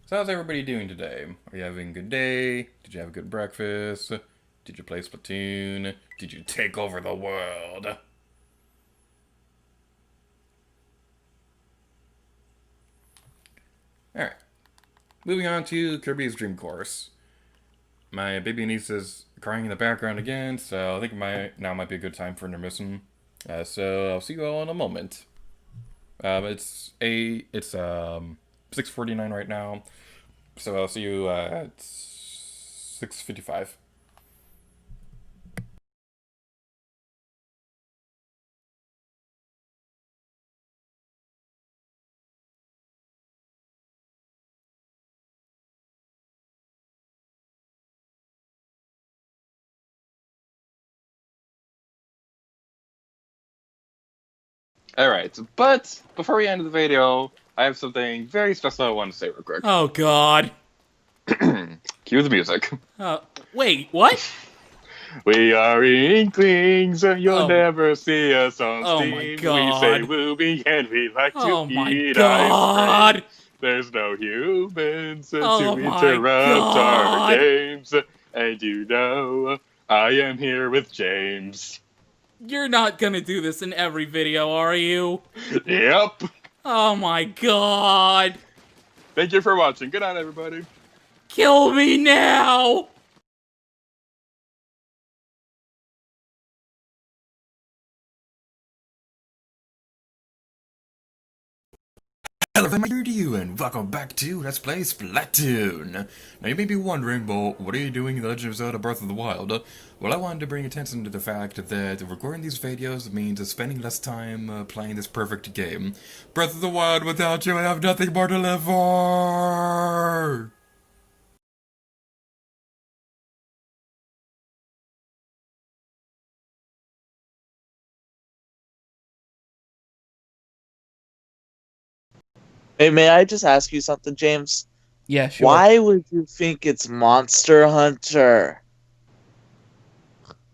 So how's everybody doing today? Are you having a good day? Did you have a good breakfast? Did you play Splatoon? Did you take over the world? Alright. Moving on to Kirby's Dream Course. My baby niece is crying in the background again, so I think now might be a good time for intermission. So I'll see you all in a moment. It's 6:49 right now, so I'll see you at 6:55. Alright, but before we end the video, I have something very special I want to say real quick. Oh, God. Cue the music. Wait, what? We are Inklings, you'll Oh. never see us on Oh Steam. my We God. say wooby and we like to Oh, my eat God. ice cream. There's no humans Oh to my interrupt our God. games. And you know, I am here with James. You're not gonna do this in every video, are you? Yep. Oh, my God. Thank you for watching. Good night, everybody. Kill me now! Hello, I'm here to you, and welcome back to Let's Play Splatoon. Now, you may be wondering, well, what are you doing in The Legend of Zelda Breath of the Wild? Well, I wanted to bring attention to the fact that recording these videos means spending less time playing this perfect game. Breath of the Wild, without you, I have nothing more to live for! Hey, may I just ask you something, James? Yeah, sure. Why would you think it's Monster Hunter?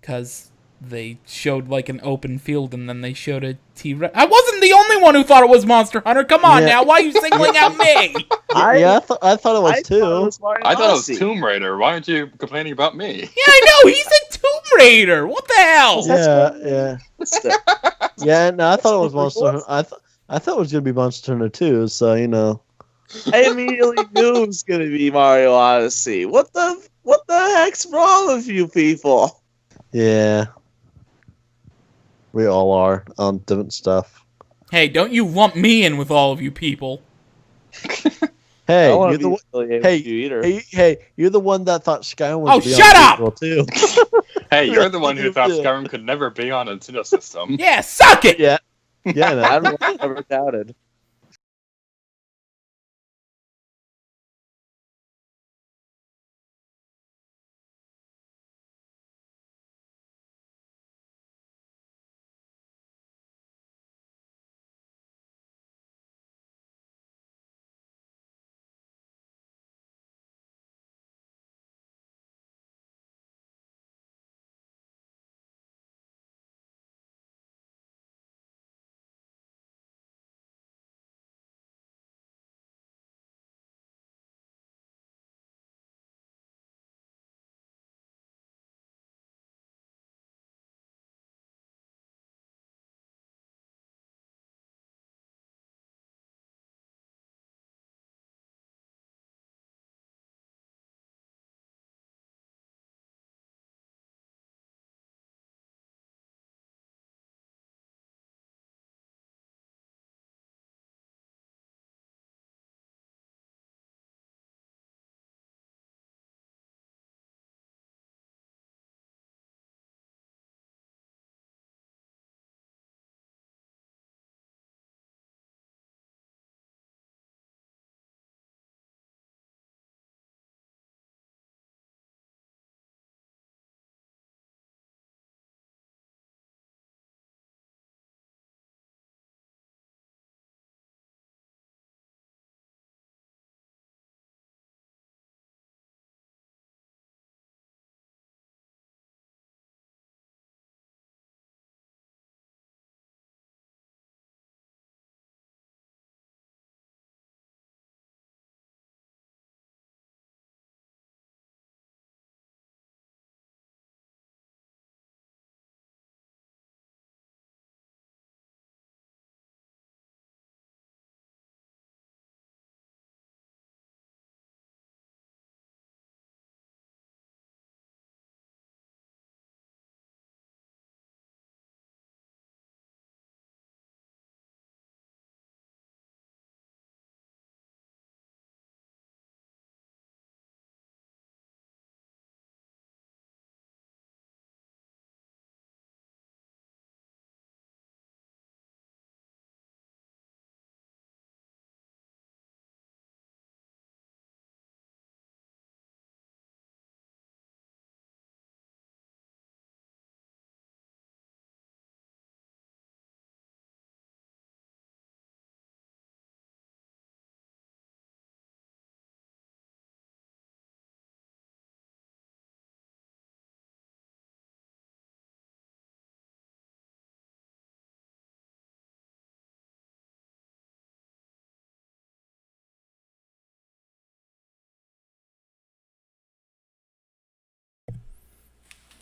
Because they showed, like, an open field and then they showed a T-Rex. I wasn't the only one who thought it was Monster Hunter! Come on Yeah. now, why are you singling out me? I thought it was too. Mario I thought it was Odyssey. Tomb Raider. Why aren't you complaining about me? Yeah, I know, he said Tomb Raider! What the hell? Yeah. Yeah, no, I thought it was Monster. I thought it was gonna be Monster Hunter 2. So I immediately knew it was going to be Mario Odyssey. What the heck's wrong with you people? yeah, we all are on different stuff. Hey, don't you lump me in with all of you people. Hey, I don't want you're to the be one. affiliated Hey, with you either. hey, you're the one that thought Skyrim was. Oh, be shut on up! Google, too. Hey, you're the one who thought Yeah. Skyrim could never be on a Nintendo system. Yeah, suck it! Yeah, yeah. No. I've never doubted.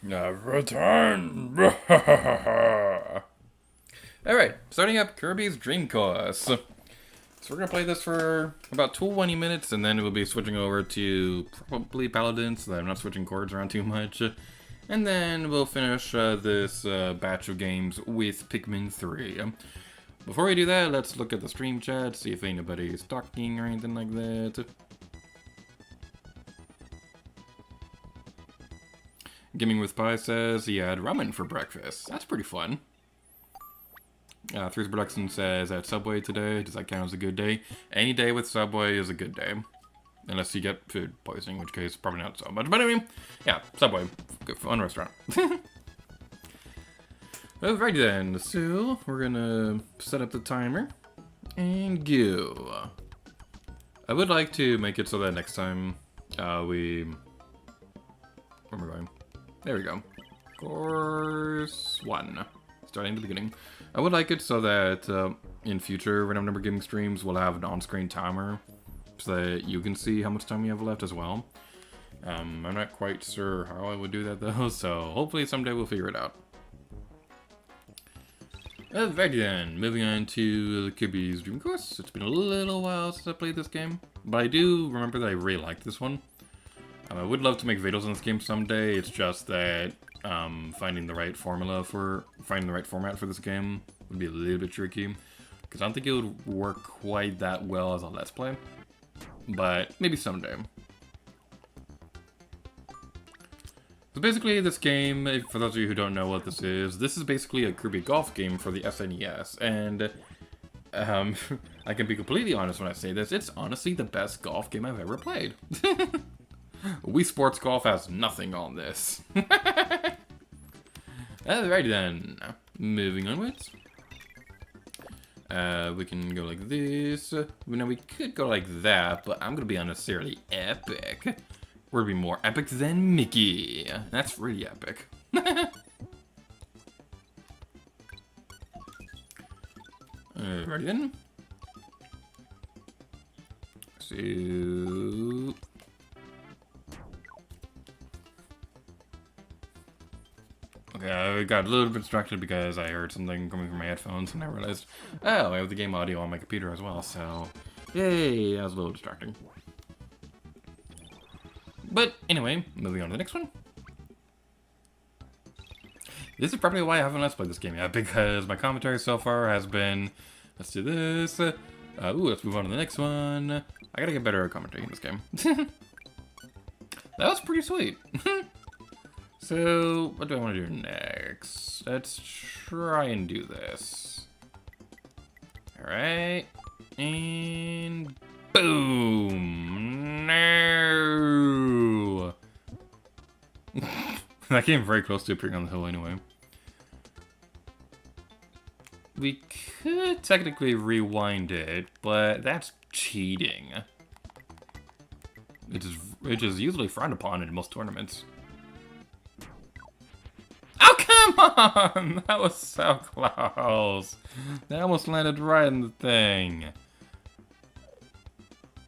Return! Alright, starting up Kirby's Dream Course. So we're gonna play this for about 20 minutes, and then we'll be switching over to probably Paladins, so that I'm not switching chords around too much. And then we'll finish this batch of games with Pikmin 3. Before we do that, let's look at the stream chat, see if anybody's talking or anything like that. Gaming with Pie says he had ramen for breakfast. That's pretty fun. Three's Production says at Subway today. Does that count as a good day? Any day with Subway is a good day. Unless you get food poisoning, in which case probably not so much. But anyway, yeah, Subway. Good fun restaurant. Alrighty then, so we're gonna set up the timer and go. I would like to make it so that next time where am I going? There we go. Course 1. Starting at the beginning. I would like it so that in future random number gaming streams we'll have an on-screen timer so that you can see how much time you have left as well. I'm not quite sure how I would do that though, so hopefully someday we'll figure it out. Alrighty then, moving on to Kirby's Dream Course. It's been a little while since I played this game, but I do remember that I really liked this one. I would love to make videos on this game someday. It's just that finding the right format for this game would be a little bit tricky, because I don't think it would work quite that well as a Let's Play, but maybe someday. So basically this game, for those of you who don't know what this is basically a Kirby golf game for the SNES, and I can be completely honest when I say this, it's honestly the best golf game I've ever played. Wii Sports Golf has nothing on this. Alrighty then, moving onwards. We can go like this. Now we could go like that, but I'm gonna be unnecessarily epic. We're gonna be more epic than Mickey. That's really epic. Alrighty then. So... Okay, I got a little bit distracted because I heard something coming from my headphones and I realized, oh, I have the game audio on my computer as well, so yay, that was a little distracting. But anyway, moving on to the next one. This is probably why I haven't Let's Played this game yet, because my commentary so far has been, let's do this, let's move on to the next one. I gotta get better at commentary in this game. That was pretty sweet. So, what do I want to do next? Let's try and do this. Alright. And... boom! No! That came very close to appearing on the hill anyway. We could technically rewind it, but that's cheating. It is usually frowned upon in most tournaments. Come on! That was so close. They almost landed right in the thing.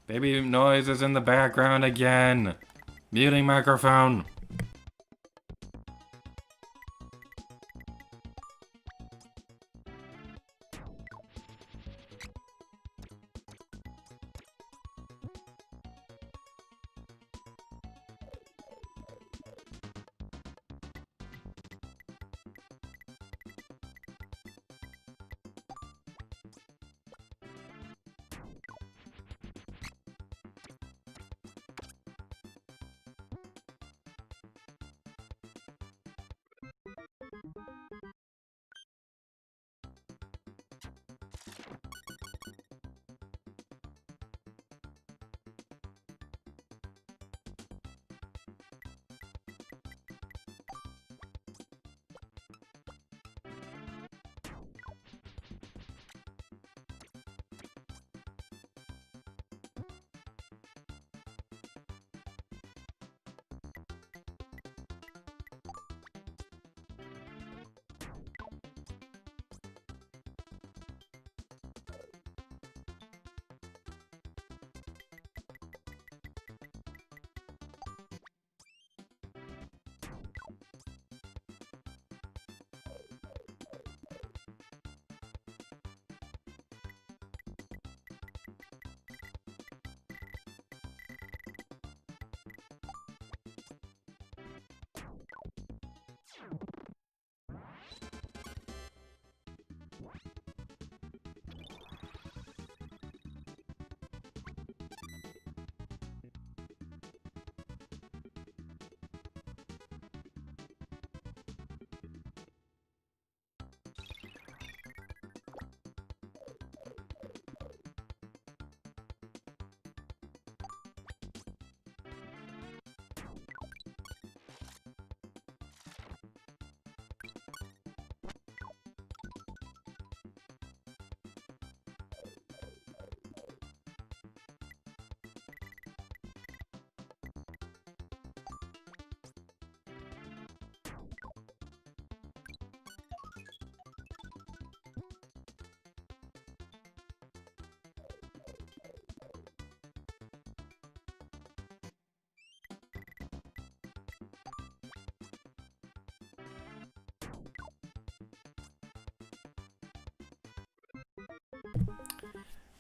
Baby noise is in the background again. Muting microphone.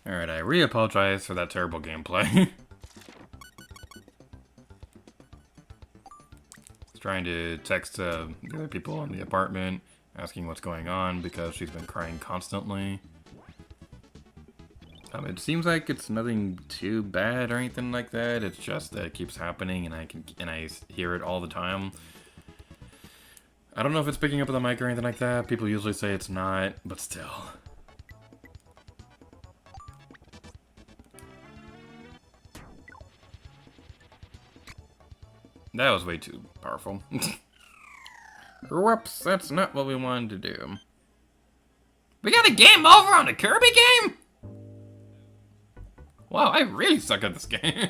Alright, I re-apologize for that terrible gameplay. Trying to text the other people in the apartment, asking what's going on because she's been crying constantly. It seems like it's nothing too bad or anything like that. It's just that it keeps happening, and I hear it all the time. I don't know if it's picking up with the mic or anything like that. People usually say it's not, but still. That was way too powerful. Whoops, that's not what we wanted to do. We got a game over on a Kirby game? Wow, I really suck at this game.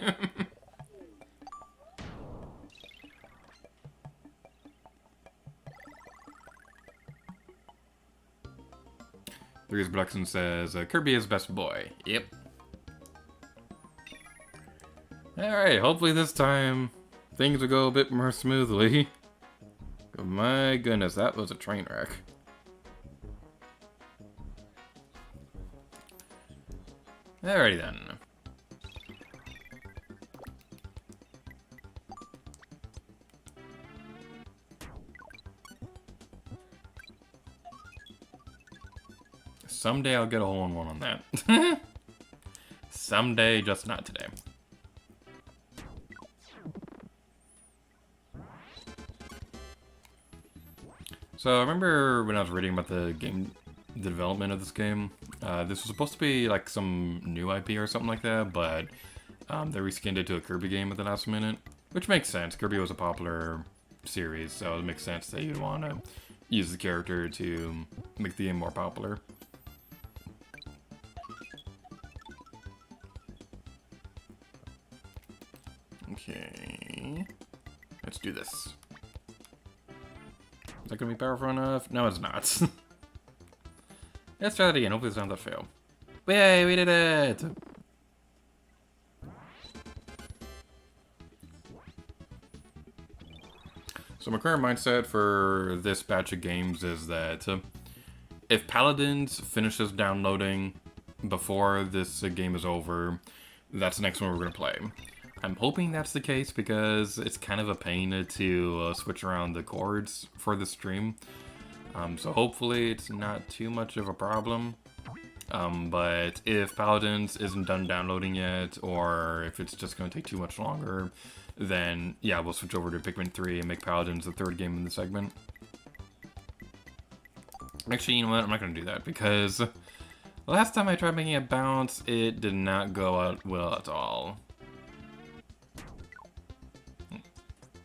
Threes Bluxon says, Kirby is best boy. Yep. Alright, hopefully this time things will go a bit more smoothly. Oh my goodness, that was a train wreck. Alrighty then. Someday I'll get a hole-in-one on that. Someday, just not today. So I remember when I was reading about the development of this game, this was supposed to be like some new IP or something like that, but they reskinned it to a Kirby game at the last minute, which makes sense. Kirby was a popular series, so it makes sense that you'd want to use the character to make the game more popular. Okay, let's do this. Is that gonna be powerful enough? No, it's not. Let's try that again. Hopefully it's not that fail. Yay, we did it! So my current mindset for this batch of games is that if Paladins finishes downloading before this game is over, that's the next one we're gonna play. I'm hoping that's the case because it's kind of a pain to switch around the chords for the stream. So hopefully it's not too much of a problem. But if Paladins isn't done downloading yet, or if it's just going to take too much longer, then yeah, we'll switch over to Pikmin 3 and make Paladins the third game in the segment. Actually, you know what? I'm not going to do that because last time I tried making it bounce, it did not go out well at all.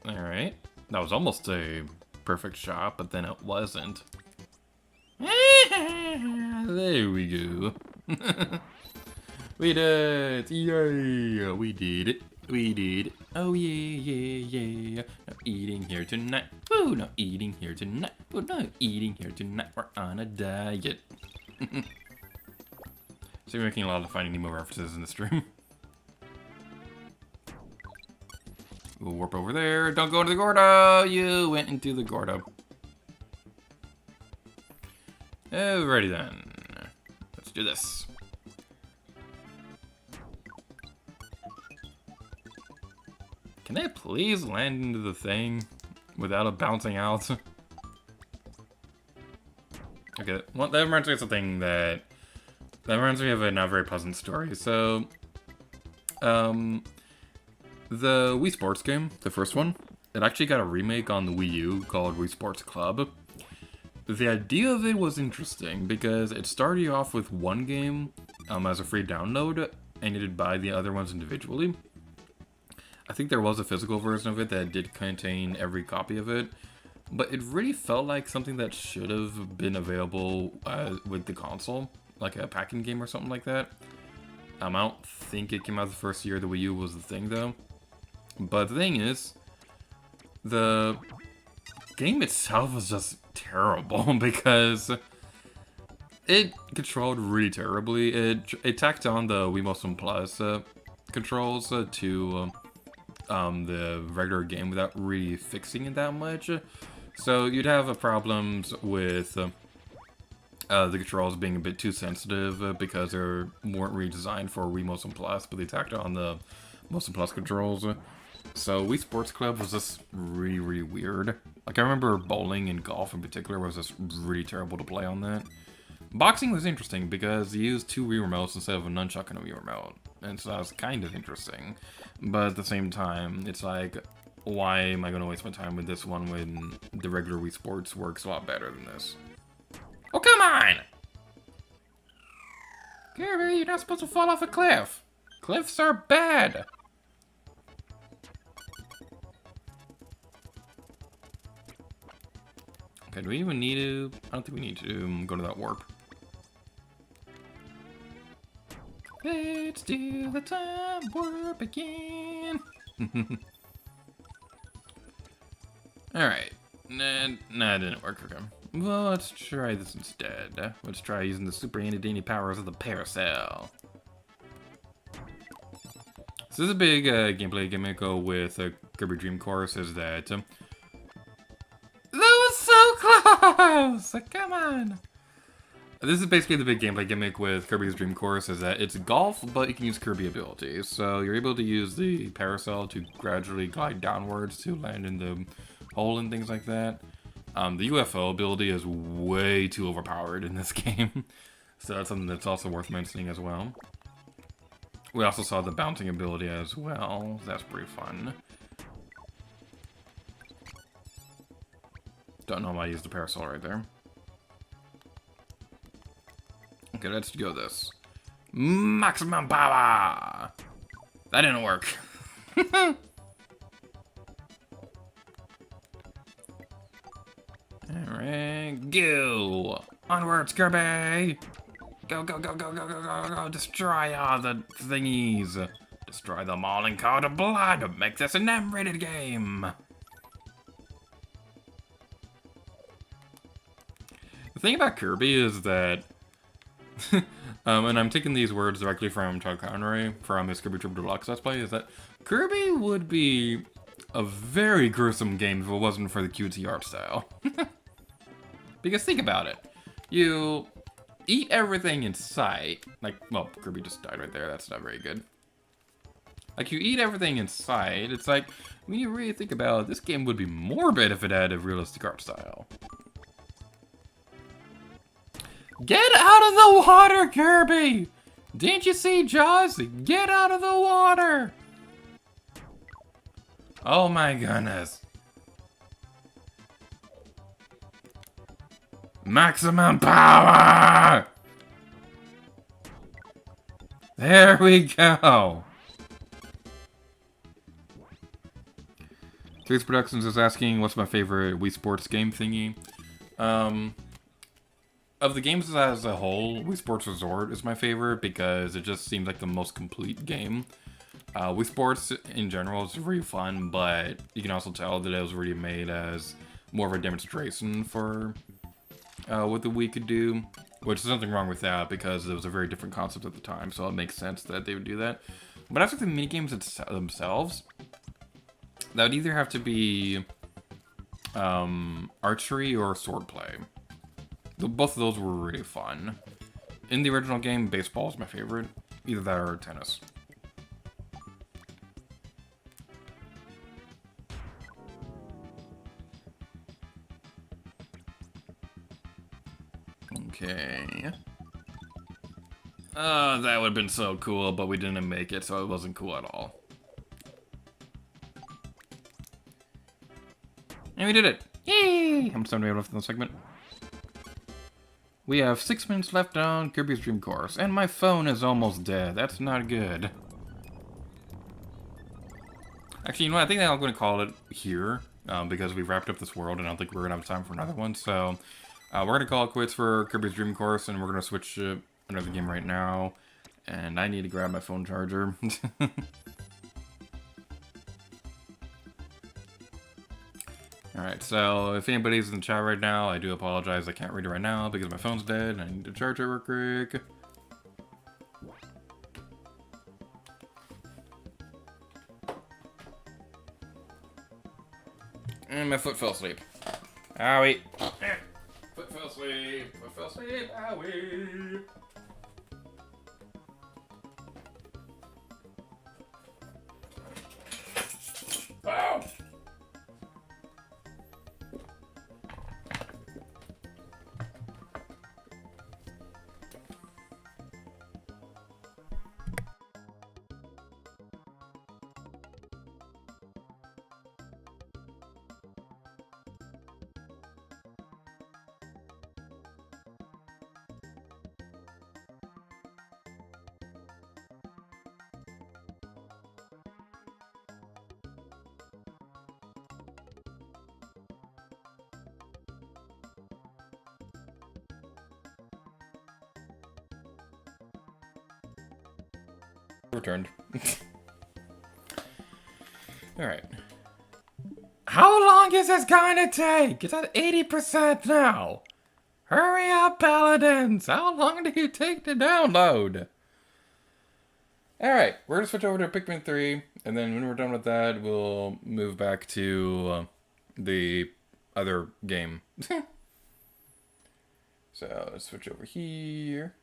Alright, that was almost a perfect shot, but then it wasn't. There we go. We did it! Yeah, we did it. We did it. Oh yeah, yeah, yeah. No eating here tonight. Ooh, no eating here tonight. Ooh, no eating here tonight. We're on a diet. So we're making a lot of Finding Nemo references in the stream. We'll warp over there. Don't go into the Gordo! You went into the Gordo. Alrighty then. Let's do this. Can I please land into the thing without it bouncing out? Okay, well, that reminds me of something that reminds me of a not very pleasant story. So, the Wii Sports game, the first one, it actually got a remake on the Wii U called Wii Sports Club. The idea of it was interesting because it started you off with one game as a free download, and you did buy the other ones individually. I think there was a physical version of it that did contain every copy of it, but it really felt like something that should have been available with the console, like a packing game or something like that. I don't think it came out the first year the Wii U was the thing though. But the thing is, the game itself was just terrible because it controlled really terribly. It tacked on the Wii Motion Plus controls to the regular game without really fixing it that much. So you'd have problems with the controls being a bit too sensitive because they weren't redesigned for Wii Motion Plus, but they tacked on the Motion Plus controls. So Wii Sports Club was just really, really weird. Like, I remember bowling and golf in particular was just really terrible to play on that. Boxing was interesting because you used 2 Wii remotes instead of a nunchuck and a Wii remote. And so that was kind of interesting. But at the same time, it's like, why am I going to waste my time with this one when the regular Wii Sports works a lot better than this? Oh, come on! Kirby, you're not supposed to fall off a cliff. Cliffs are bad. Okay, do we even need to... I don't think we need to go to that warp. Let's do the time warp again. Alright. Nah, it didn't work. Okay. Well, let's try this instead. Let's try using the super handy-dandy powers of the Paracel. So this is a big gameplay gimmick with Kirby Dream Course is that... that was so close! Come on! This is basically the big gameplay gimmick with Kirby's Dream Course is that it's golf, but you can use Kirby abilities. So you're able to use the Paracel to gradually glide downwards to land in the hole and things like that. The UFO ability is way too overpowered in this game. So that's something that's also worth mentioning as well. We also saw the bouncing ability as well. That's pretty fun. Don't know why I used the Parasol right there. Okay, let's go this. Maximum power! That didn't work. Alright, go! Onwards, Kirby! Go, go, go, go, go, go, go, go! Destroy all the thingies! Destroy them all in cold blood! Make this an M-rated game! The thing about Kirby is that... and I'm taking these words directly from Todd Conroy from his Kirby Trip Deluxe Let's Play, is that Kirby would be a very gruesome game if it wasn't for the cutesy art style. Because think about it. You eat everything in sight. Like, well, Kirby just died right there. That's not very good. Like, you eat everything in sight. It's like, when you really think about it, this game would be morbid if it had a realistic art style. Get out of the water, Kirby! Didn't you see Jaws? Get out of the water! Oh my goodness. Maximum power! There we go! Trace Productions is asking what's my favorite Wii Sports game thingy. Of the games as a whole, Wii Sports Resort is my favorite because it just seems like the most complete game. Wii Sports in general is really fun, but you can also tell that it was really made as more of a demonstration for what the Wii could do, which is nothing wrong with that because it was a very different concept at the time, so it makes sense that they would do that. But as for the minigames themselves, that would either have to be archery or swordplay. Both of those were really fun. In the original game, baseball is my favorite. Either that or tennis. Okay. That would have been so cool, but we didn't make it, so it wasn't cool at all. And we did it! Yay! How much time do we have left in the segment? We have 6 minutes left on Kirby's Dream Course, and my phone is almost dead. That's not good. Actually, you know what? I think I'm going to call it here, because we've wrapped up this world, and I don't think we're going to have time for another one. So, we're going to call it quits for Kirby's Dream Course, and we're going to switch to another game right now. And I need to grab my phone charger. Alright, so if anybody's in the chat right now, I do apologize. I can't read it right now because my phone's dead and I need to charge it real quick. And my foot fell asleep. Ah, wait. Foot fell asleep. asleep. I fell asleep. Owie. Ow! Returned. Alright. How long is this gonna take? It's at 80% now. Hurry up, Paladins! How long do you take to download? Alright, we're gonna switch over to Pikmin 3, and then when we're done with that, we'll move back to the other game. So, let's switch over here.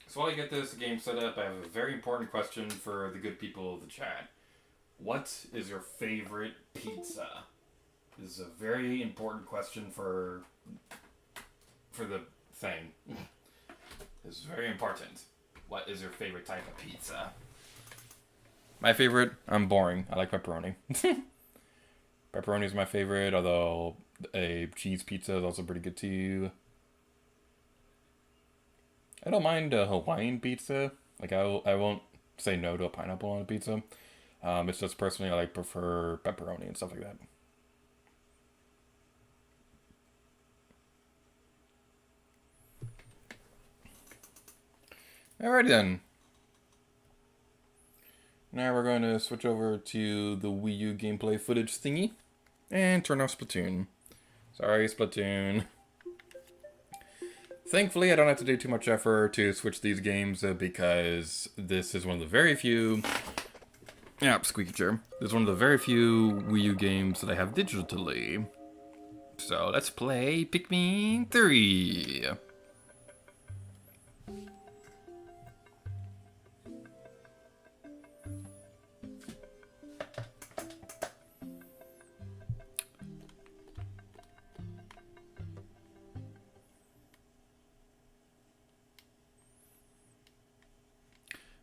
So while you get this game set up, I have a very important question for the good people of the chat. What is your favorite pizza? This is a very important question for the thing. This is very important. What is your favorite type of pizza? My favorite? I'm boring. I like pepperoni. Pepperoni is my favorite, although a cheese pizza is also pretty good too. I don't mind a Hawaiian pizza. Like, I won't say no to a pineapple on a pizza. It's just personally I prefer pepperoni and stuff like that. Alrighty then. Now we're going to switch over to the Wii U gameplay footage thingy and turn off Splatoon. Sorry, Splatoon. Thankfully, I don't have to do too much effort to switch these games because this is one of the very few... Yeah, squeaky chair. This is one of the very few Wii U games that I have digitally. So let's play Pikmin 3.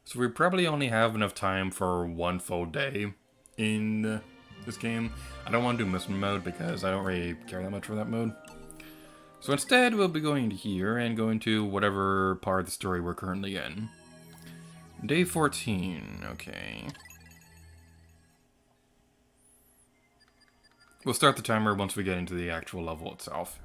So we probably only have enough time for one full day in this game. I don't want to do mission mode because I don't really care that much for that mode. So instead, we'll be going to here and going to whatever part of the story we're currently in. Day 14, okay. We'll start the timer once we get into the actual level itself.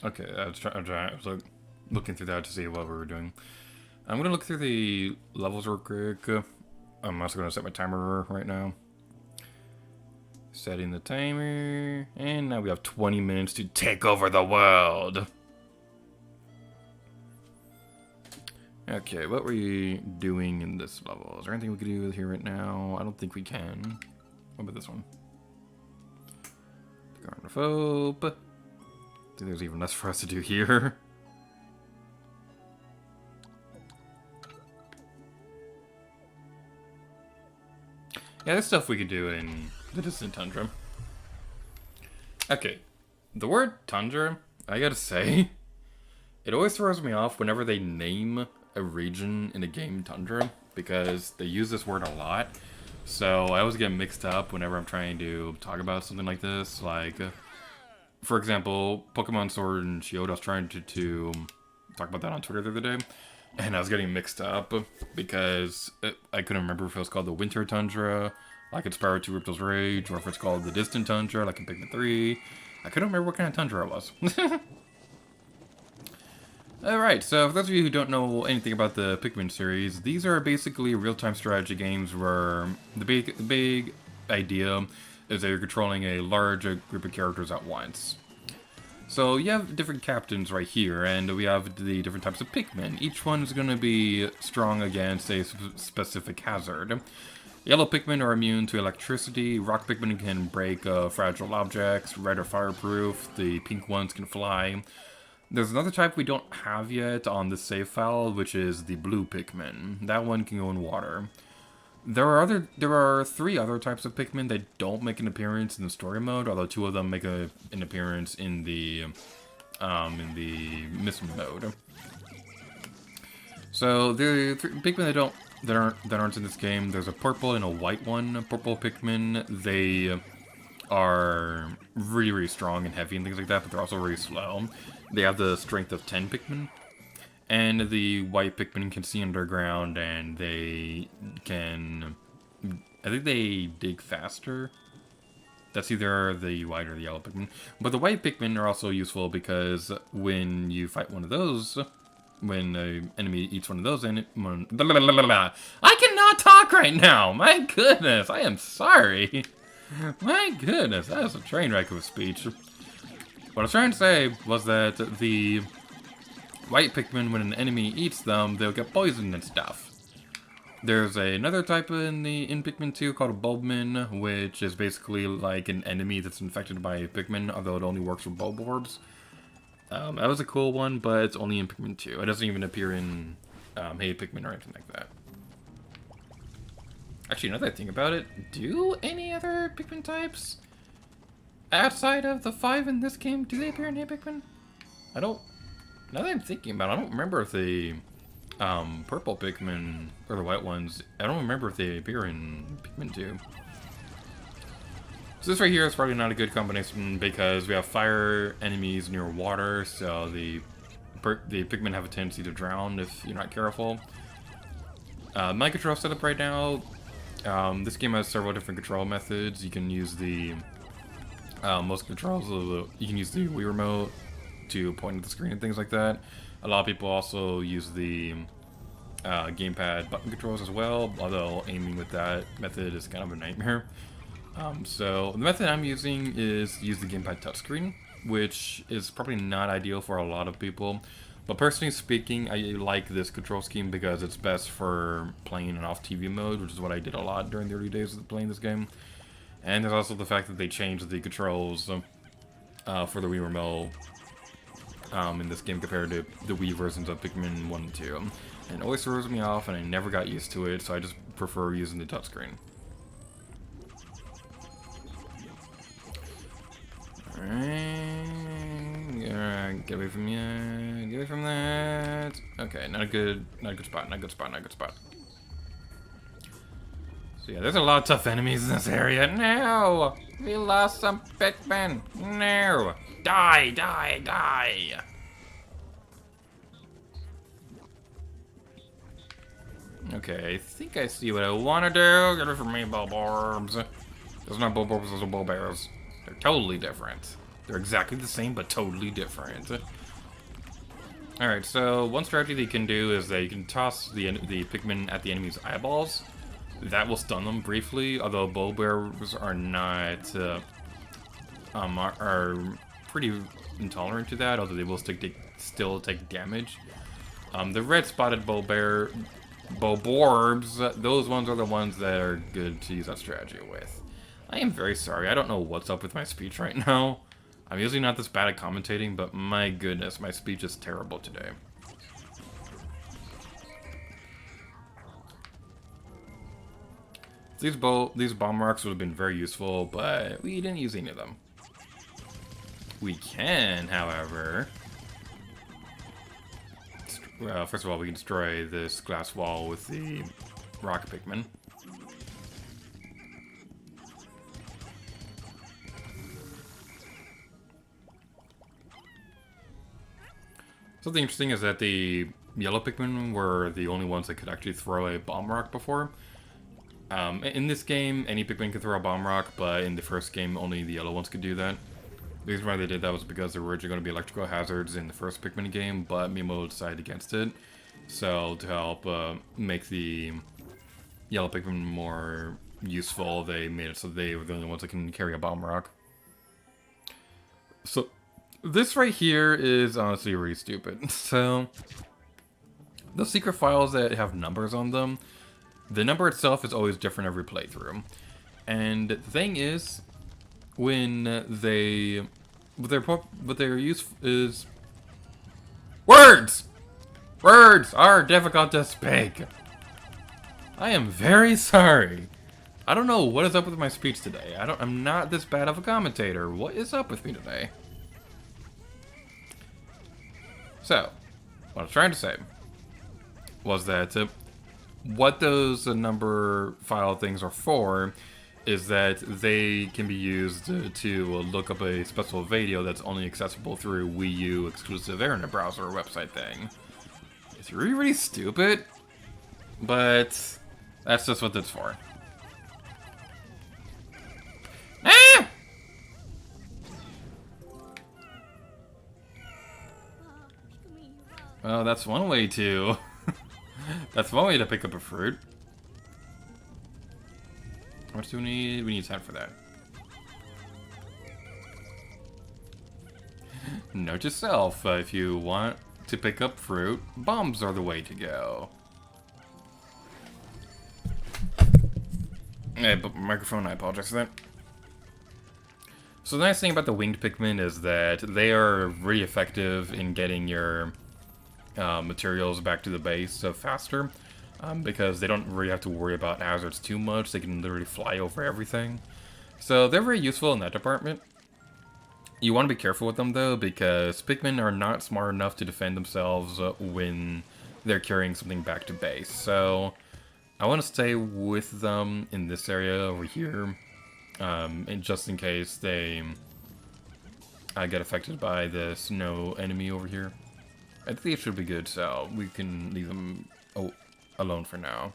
Okay, I was looking through that to see what we were doing. I'm gonna look through the levels real quick. I'm also gonna set my timer right now. Setting the timer, and now we have 20 minutes to take over the world. Okay, what were you doing in this level? Is there anything we can do here right now? I don't think we can. What about this one? Garnophobe. I think there's even less for us to do here. Yeah, there's stuff we could do in the distant tundra. Okay, the word tundra, I gotta say, it always throws me off whenever they name a region in a game tundra, because they use this word a lot. So I always get mixed up whenever I'm trying to talk about something like this. Like, for example, Pokemon Sword and Shield, I was trying to talk about that on Twitter the other day, and I was getting mixed up because I couldn't remember if it was called the Winter Tundra, like Inspired to Ripto's Rage, or if it's called the Distant Tundra, like in Pikmin 3. I couldn't remember what kind of tundra it was. Alright, so for those of you who don't know anything about the Pikmin series, these are basically real-time strategy games where the big idea is that you're controlling a large group of characters at once. So you have different captains right here, and we have the different types of Pikmin. Each one is going to be strong against a specific hazard. Yellow Pikmin are immune to electricity, rock Pikmin can break fragile objects, red are fireproof, the pink ones can fly. There's another type we don't have yet on the save file, which is the blue Pikmin. That one can go in water. There are 3 other types of Pikmin that don't make an appearance in the story mode, although 2 of them make an appearance in the mission mode. So the Pikmin that aren't in this game, there's a purple and a white one. Purple Pikmin, they are really, really strong and heavy and things like that, but they're also really slow. They have the strength of 10 Pikmin. And the white Pikmin can see underground, and they can... I think they dig faster. That's either the white or the yellow Pikmin. But the white Pikmin are also useful because when you fight one of those... When an enemy eats one of those... I cannot talk right now! My goodness, I am sorry. My goodness, that is a train wreck of a speech. What I was trying to say was that the... white Pikmin, when an enemy eats them, they'll get poisoned and stuff. There's another type in Pikmin 2 called a Bulbmin, which is basically like an enemy that's infected by a Pikmin, although it only works with bulb orbs. That was a cool one, but it's only in Pikmin 2. It doesn't even appear in Hey Pikmin or anything like that. Actually, now that I think about it, do any other Pikmin types outside of the 5 in this game, do they appear in Hey Pikmin? I don't... Now that I'm thinking about it, I don't remember if the purple Pikmin, or the white ones, I don't remember if they appear in Pikmin 2. So this right here is probably not a good combination because we have fire enemies near water, so the Pikmin have a tendency to drown if you're not careful. My control setup right now, this game has several different control methods. You can use the, most controls, you can use the Wii Remote to point at the screen and things like that. A lot of people also use the gamepad button controls as well, although aiming with that method is kind of a nightmare. So the method I'm using is use the gamepad touchscreen, which is probably not ideal for a lot of people. But personally speaking, I like this control scheme because it's best for playing in off-TV mode, which is what I did a lot during the early days of playing this game. And there's also the fact that they changed the controls for the Wii Remote in this game compared to the Wii versions of Pikmin 1 and 2. And it always throws me off, and I never got used to it, so I just prefer using the touchscreen. Alright, get away from you, get away from that. Okay, not a good spot, not a good spot, not a good spot. So yeah, there's a lot of tough enemies in this area. No! We lost some Pikmin! No! Die, die, die! Okay, I think I see what I want to do. Get away from me, Bulborbs. Those are not Bulborbs, those are Bulbears. They're totally different. They're exactly the same, but totally different. Alright, so one strategy that you can do is that you can toss the Pikmin at the enemy's eyeballs. That will stun them briefly, although Bulbears are not... are pretty intolerant to that, although they will still take damage. The red-spotted Bulborbs, those ones are the ones that are good to use that strategy with. I am very sorry, I don't know what's up with my speech right now. I'm usually not this bad at commentating, but my goodness, my speech is terrible today. These bomb rocks would have been very useful, but we didn't use any of them. We can, however... first of all, we can destroy this glass wall with the rock Pikmin. Something interesting is that the yellow Pikmin were the only ones that could actually throw a bomb rock before. In this game, any Pikmin can throw a bomb rock, but in the first game, only the yellow ones could do that. The reason why they did that was because there were originally going to be electrical hazards in the first Pikmin game, but Miyamoto decided against it. So to help make the yellow Pikmin more useful, they made it so they were the only ones that can carry a bomb rock. So this right here is honestly really stupid. So the secret files that have numbers on them, the number itself is always different every playthrough. And the thing is, when what their use is words. Words are difficult to speak. I am very sorry. I don't know what is up with my speech today. I'm not this bad of a commentator. What is up with me today? So, what I was trying to say was that what those number file things are for is that they can be used to look up a special video that's only accessible through Wii U exclusive internet browser website thing. It's really, really stupid, but that's just what it's for. Ah! Well, that's one way to... that's one way to pick up a fruit. How much do we need? We need 10 for that. Note to self, if you want to pick up fruit, bombs are the way to go. Hey, but microphone, I apologize for that. So the nice thing about the winged Pikmin is that they are really effective in getting your materials back to the base faster. Because they don't really have to worry about hazards too much. They can literally fly over everything. So they're very useful in that department. You want to be careful with them though, because Pikmin are not smart enough to defend themselves when they're carrying something back to base. So I want to stay with them in this area over here, and just in case they get affected by the snow enemy over here. I think it should be good, so we can leave them alone for now.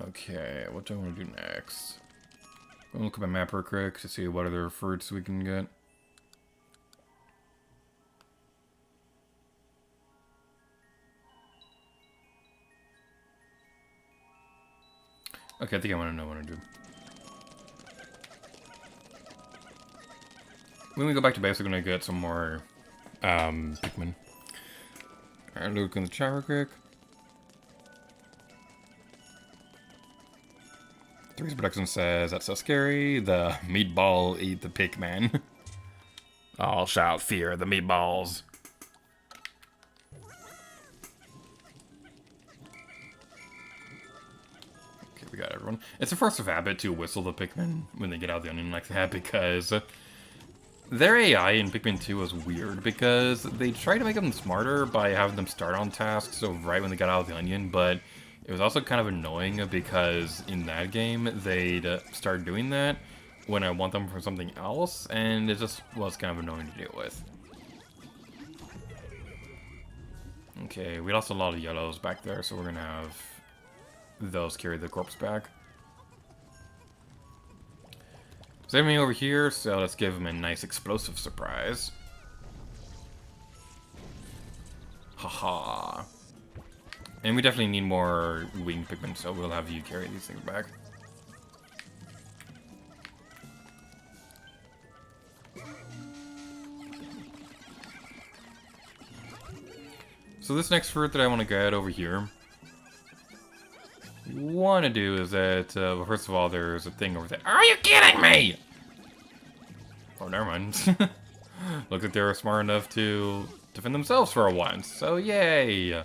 Okay, what do I want to do next? I'm gonna look at my map real quick to see what other fruits we can get. Okay, I think I want to know what to do. When we go back to base, we're gonna get some more Pikmin. Alright, look in the chat real quick. Three's Production says, that's so scary. The meatball eat the Pikmin. All shall fear the meatballs. Okay, we got everyone. It's a force of habit to whistle the Pikmin when they get out of the onion like that, because their AI in Pikmin 2 was weird, because they tried to make them smarter by having them start on tasks so right when they got out of the onion, but it was also kind of annoying because in that game, they'd start doing that when I want them for something else, and it just was kind of annoying to deal with. Okay, we lost a lot of yellows back there, so we're gonna have those carry the corpse back. There's enemy over here, so let's give him a nice explosive surprise. Haha. And we definitely need more winged Pikmin, so we'll have you carry these things back. So this next fruit that I want to get over here, what we want to do is that, well, first of all, there's a thing over there. Are you kidding me? Oh, never mind. Looks like they're smart enough to defend themselves for once, so yay!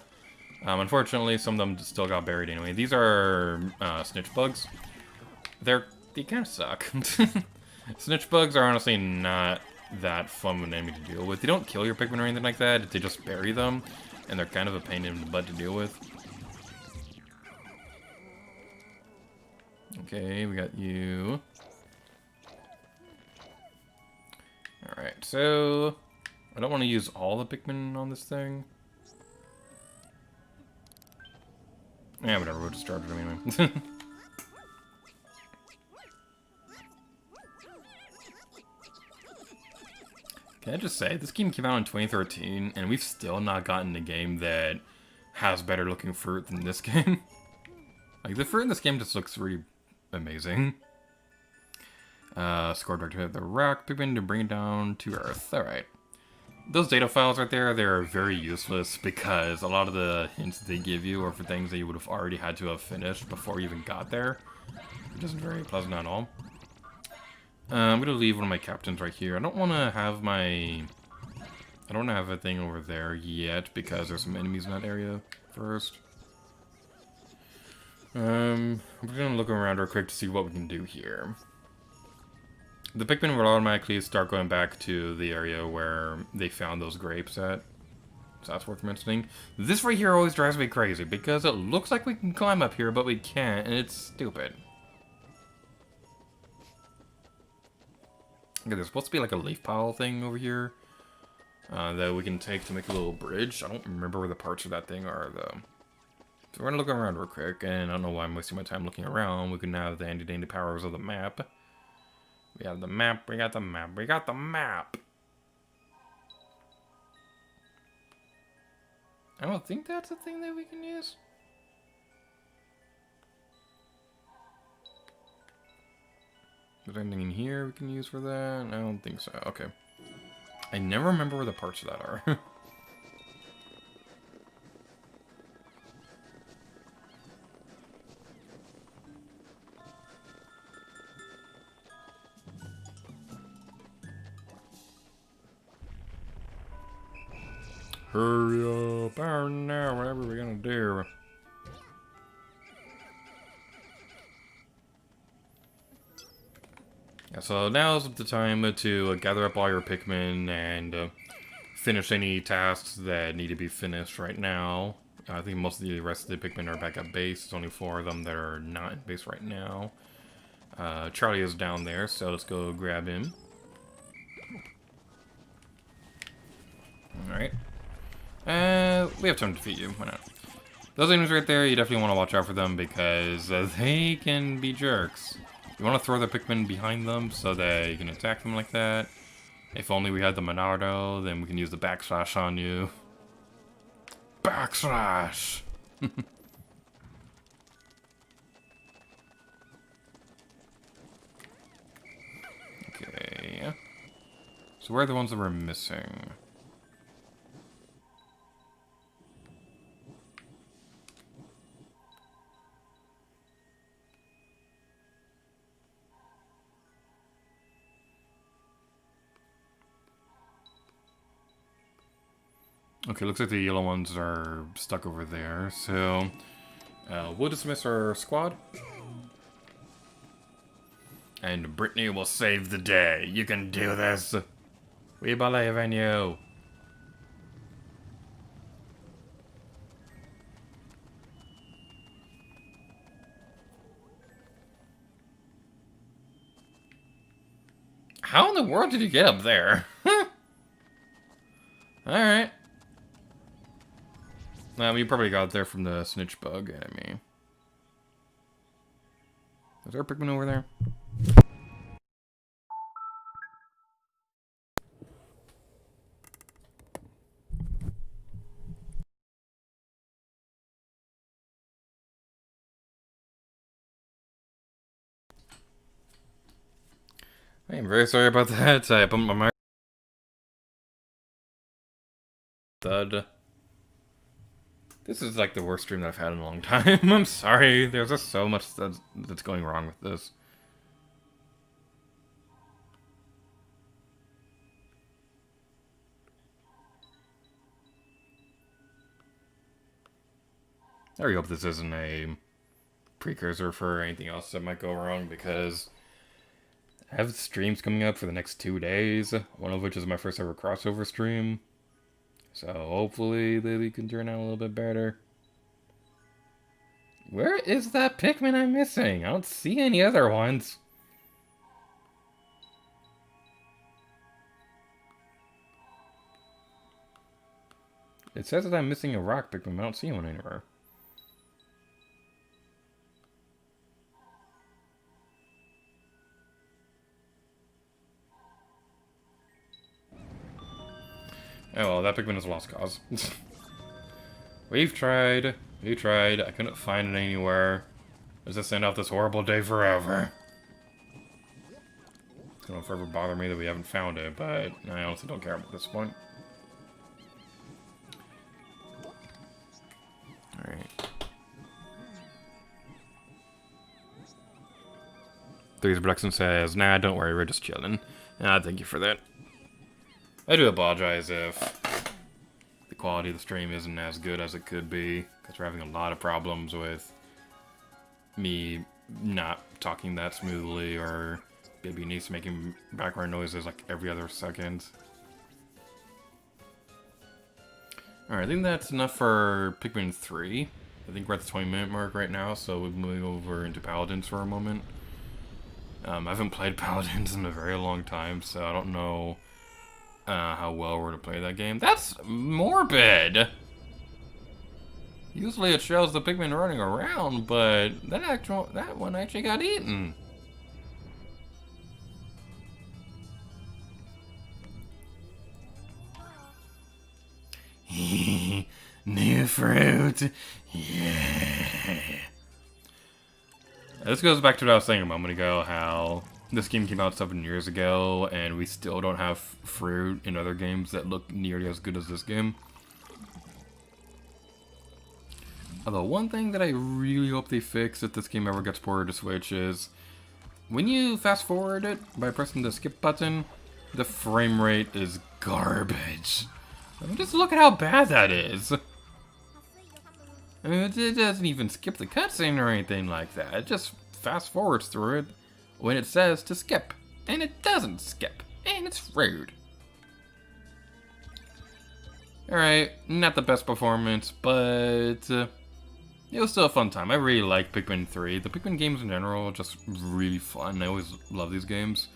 Unfortunately, some of them still got buried anyway. These are snitch bugs. They kind of suck. Snitch bugs are honestly not that fun of an enemy to deal with. They don't kill your Pikmin or anything like that. They just bury them, and they're kind of a pain in the butt to deal with. Okay, we got you. Alright, so I don't want to use all the Pikmin on this thing. Yeah, whatever, we'll just charge it anyway. Can I just say, this game came out in 2013, and we've still not gotten a game that has better looking fruit than this game. Like, the fruit in this game just looks really amazing. Score director of the rock Pikmin to bring it down to Earth. Alright. Those data files right there, they're very useless because a lot of the hints they give you are for things that you would have already had to have finished before you even got there. Which isn't very pleasant at all. I'm gonna leave one of my captains right here. I don't want to have my... I don't want to have a thing over there yet because there's some enemies in that area first. I'm gonna look around real quick to see what we can do here. The Pikmin will automatically start going back to the area where they found those grapes at. So that's worth mentioning. This right here always drives me crazy because it looks like we can climb up here, but we can't, and it's stupid. Okay, there's supposed to be like a leaf pile thing over here that we can take to make a little bridge. I don't remember where the parts of that thing are, though. So we're gonna look around real quick, and I don't know why I'm wasting my time looking around. We can have the handy-dandy powers of the map. We have the map, we got the map, we got the map! I don't think that's a thing that we can use. Is there anything in here we can use for that? I don't think so. Okay. I never remember where the parts of that are. Hurry up, now, whatever we're gonna do. Yeah, so now's the time to gather up all your Pikmin and finish any tasks that need to be finished right now. I think most of the rest of the Pikmin are back at base. There's only 4 of them that are not in base right now. Charlie is down there, so let's go grab him. Alright. We have time to defeat you. Why not? Those enemies right there, you definitely want to watch out for them because they can be jerks. You want to throw the Pikmin behind them so that you can attack them like that. If only we had the Monardo, then we can use the backslash on you. Backslash! Okay. So where are the ones that we're missing? Okay, looks like the yellow ones are stuck over there, so we'll dismiss our squad. And Brittany will save the day. You can do this. We believe in you. How in the world did you get up there? Alright. You probably got there from the snitch bug enemy. Is there a Pikmin over there? I am very sorry about that. I bumped my mic. Thud. This is like the worst stream that I've had in a long time. I'm sorry. There's just so much that's going wrong with this. I really hope this isn't a precursor for anything else that might go wrong because I have streams coming up for the next 2 days, one of which is my first ever crossover stream. So hopefully they can turn out a little bit better. Where is that Pikmin I'm missing? I don't see any other ones. It says that I'm missing a rock Pikmin, but I don't see one anywhere. Oh well, that Pikmin is a lost cause. We've tried. We tried. I couldn't find it anywhere. Let's just end off this horrible day forever. It's gonna forever bother me that we haven't found it, but I honestly don't care at this point. Alright. Three's Production says, nah, don't worry, we're just chilling. Thank you for that. I do apologize if the quality of the stream isn't as good as it could be, because we're having a lot of problems with me not talking that smoothly, or baby niece making background noises like every other second. Alright, I think that's enough for Pikmin 3. I think we're at the 20-minute mark right now, so we'll move over into Paladins for a moment. I haven't played Paladins in a very long time, so I don't know how well we're to play that game. That's morbid! Usually it shows the Pikmin running around, but that one actually got eaten. New fruit! Yeah! This goes back to what I was saying a moment ago, how this game came out 7 years ago, and we still don't have fruit in other games that look nearly as good as this game. Although, one thing that I really hope they fix if this game ever gets ported to Switch is, when you fast forward it by pressing the skip button, the frame rate is garbage. I mean, just look at how bad that is. I mean, it doesn't even skip the cutscene or anything like that. It just fast forwards through it when it says to skip. And it doesn't skip. And it's rude. Alright, not the best performance, but it was still a fun time. I really like Pikmin 3. The Pikmin games in general are just really fun. I always love these games.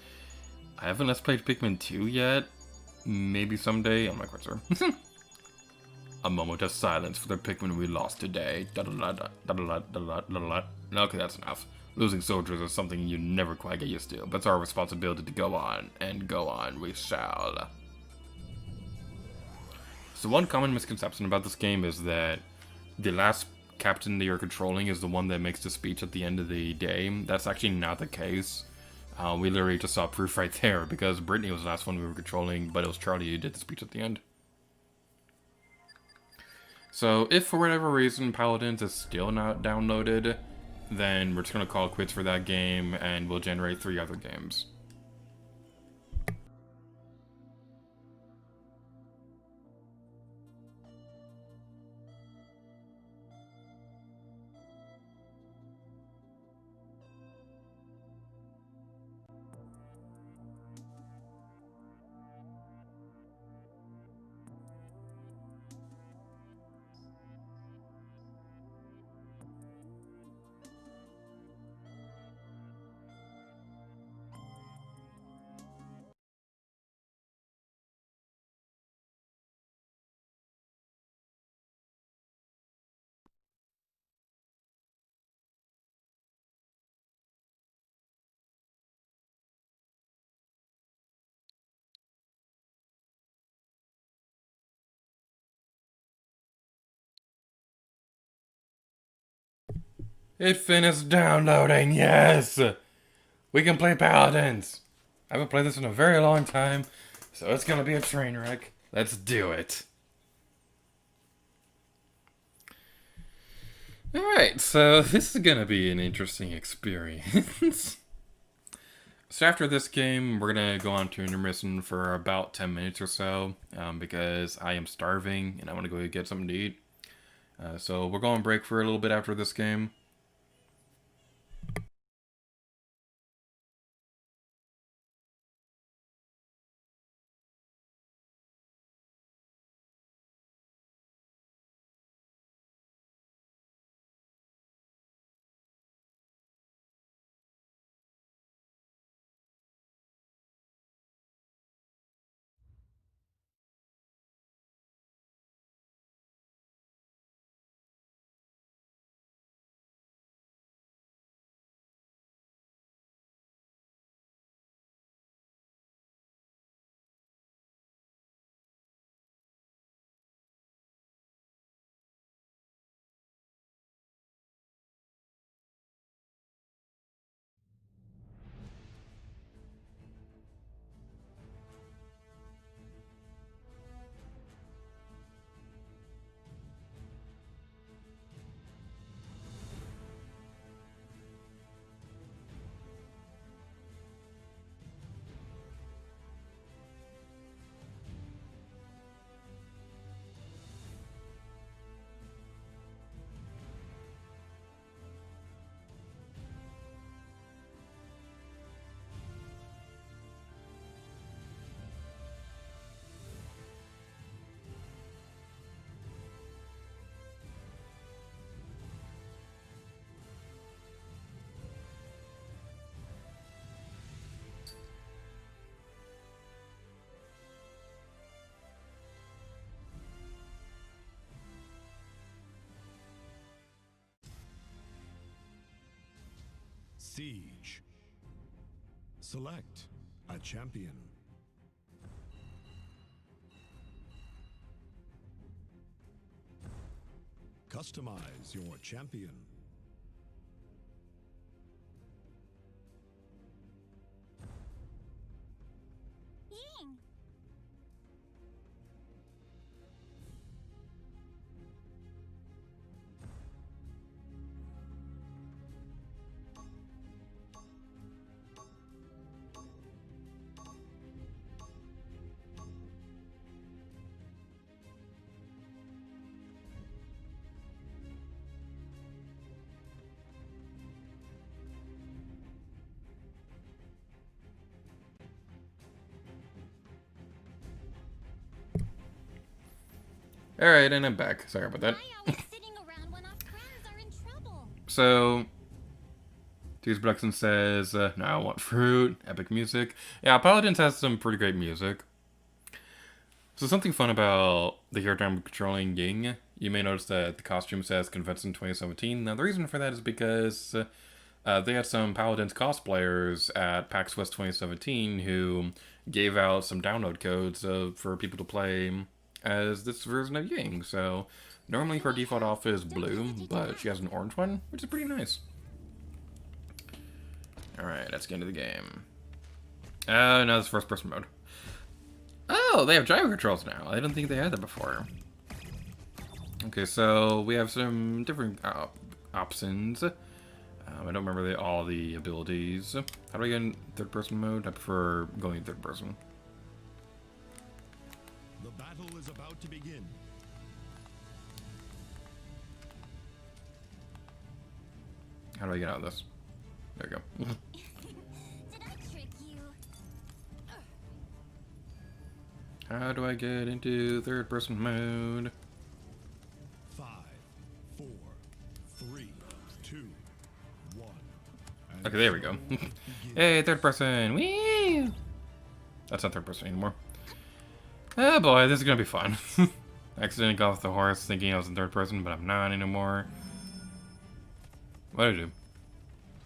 I haven't Let's Played Pikmin 2 yet. Maybe someday. I'm not quite sure. A moment of silence for the Pikmin we lost today. Okay, that's enough. Losing soldiers is something you never quite get used to, but it's our responsibility to go on, and go on we shall. So one common misconception about this game is that the last captain that you're controlling is the one that makes the speech at the end of the day. That's actually not the case. We literally just saw proof right there, because Brittany was the last one we were controlling, but it was Charlie who did the speech at the end. So, if for whatever reason Paladins is still not downloaded, then we're just going to call it quits for that game, and we'll generate 3 other games. It finished downloading, yes! We can play Paladins! I haven't played this in a very long time, so it's gonna be a train wreck. Let's do it. Alright, so this is gonna be an interesting experience. So after this game, we're gonna go on to intermission for about 10 minutes or so, because I am starving and I want to go get something to eat. So we're going on break for a little bit after this game. Siege. Select a champion. Customize your champion. Ying! Alright, and I'm back. Sorry about that. Why always sitting around when our friends are in trouble? So, Tears Production says, now I want fruit, epic music. Yeah, Paladins has some pretty great music. So something fun about the character I'm controlling, Ying. You may notice that the costume says Convention 2017. Now the reason for that is because they had some Paladins cosplayers at PAX West 2017 who gave out some download codes for people to play as this version of Ying. So normally her default outfit is blue, but she has an orange one, which is pretty nice. Alright, let's get into the game. Now this first person mode. Oh, they have gyro controls now. I didn't think they had that before. Okay, so we have some different options. I don't remember all the abilities. How do I get in third person mode? I prefer going in third person. The battle is about to begin. How do I get out of this? There we go. Did I trick you? How do I get into third person mode? 5, 4, 3, 2, 1. Okay, there we go. Hey, third person! Whee! That's not third person anymore. Oh boy, this is gonna be fun. I accidentally got off the horse thinking I was in third person, but I'm not anymore. What did I do?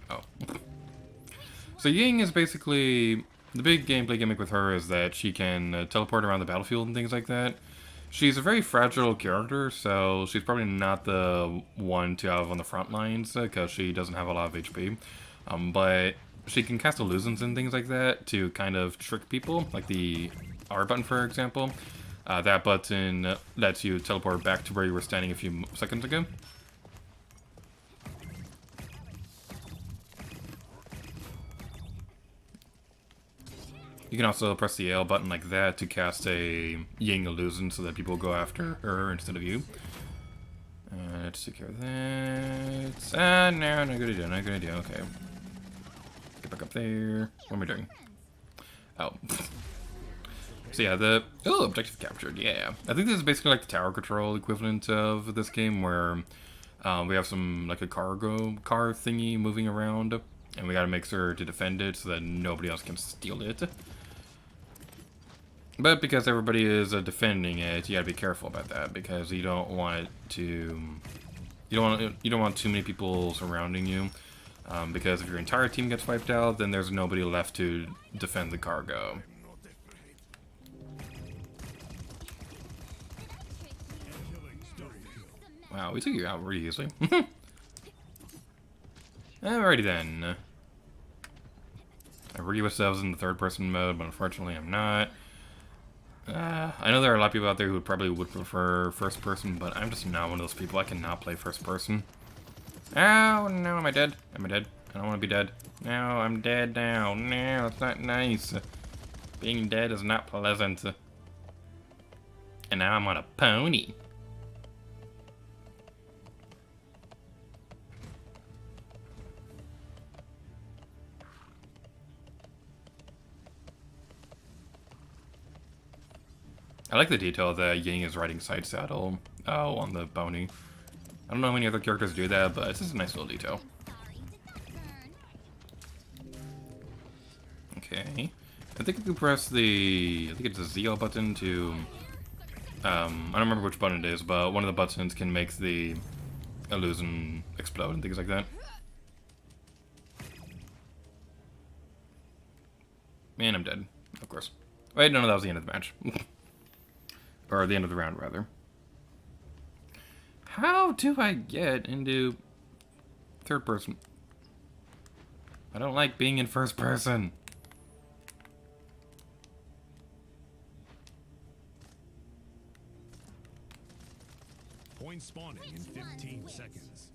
Oh. So Ying is basically... The big gameplay gimmick with her is that she can teleport around the battlefield and things like that. She's a very fragile character, so she's probably not the one to have on the front lines, because she doesn't have a lot of HP. But she can cast illusions and things like that to kind of trick people, like the R button, for example. That button lets you teleport back to where you were standing a few seconds ago. You can also press the L button like that to cast a Ying illusion so that people go after her instead of you. Let's take care of that. No, not good idea, not good idea. Okay. Get back up there. What am I doing? Oh. So yeah, objective captured, yeah. I think this is basically like the tower control equivalent of this game where we have some, like a car thingy moving around, and we gotta make sure to defend it so that nobody else can steal it. But because everybody is defending it, you gotta be careful about that because you don't want it to... You don't want too many people surrounding you. Because if your entire team gets wiped out, then there's nobody left to defend the cargo. Wow, we took you out really easily. Alrighty then. I really wish I was in the third person mode, but unfortunately I'm not. I know there are a lot of people out there who probably would prefer first person, but I'm just not one of those people. I cannot play first person. Oh, no, am I dead? Am I dead? I don't want to be dead. No, I'm dead now. No, it's not nice. Being dead is not pleasant. And now I'm on a pony. I like the detail that Ying is riding side saddle on the pony. I don't know how many other characters do that, but it's just a nice little detail. Okay. I think if you press the... I think it's the ZL button to... I don't remember which button it is, but one of the buttons can make the illusion explode and things like that. And I'm dead, of course. Wait, no, that was the end of the match. Or the end of the round, rather. How do I get into third person? I don't like being in first person. Point spawning in 15 seconds.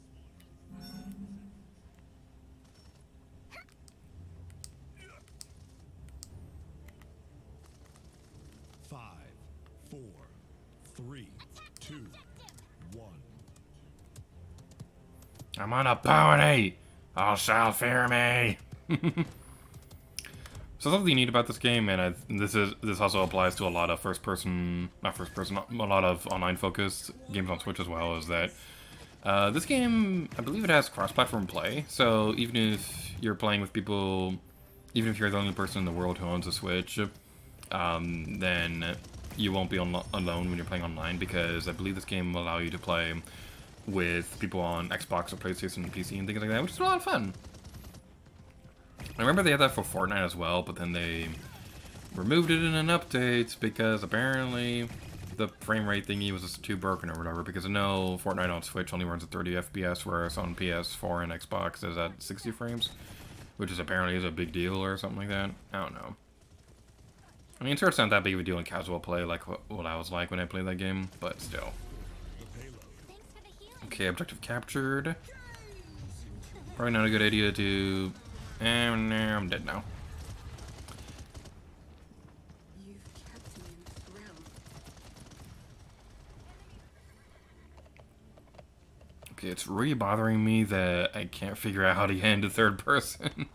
Five, 4, 3, 2, 1. I'm on a bounty! All shall fear me! So something neat about this game, and this also applies to a lot of a lot of online-focused games on Switch as well, is that this game, I believe it has cross-platform play, so even if you're playing with people, even if you're the only person in the world who owns a Switch, then you won't be alone when you're playing online, because I believe this game will allow you to play with people on Xbox or PlayStation and PC and things like that, which is a lot of fun. I remember they had that for Fortnite as well, but then they removed it in an update because apparently the frame rate thingy was just too broken or whatever, because I know Fortnite on Switch only runs at 30 FPS, whereas on PS4 and Xbox is at 60 frames, which is apparently is a big deal or something like that. I don't know. I mean, sure, it's not that big of a deal in casual play like what I was like when I played that game, but still. Okay, objective captured. Probably not a good idea to... And I'm dead now. Okay, it's really bothering me that I can't figure out how to get into third person.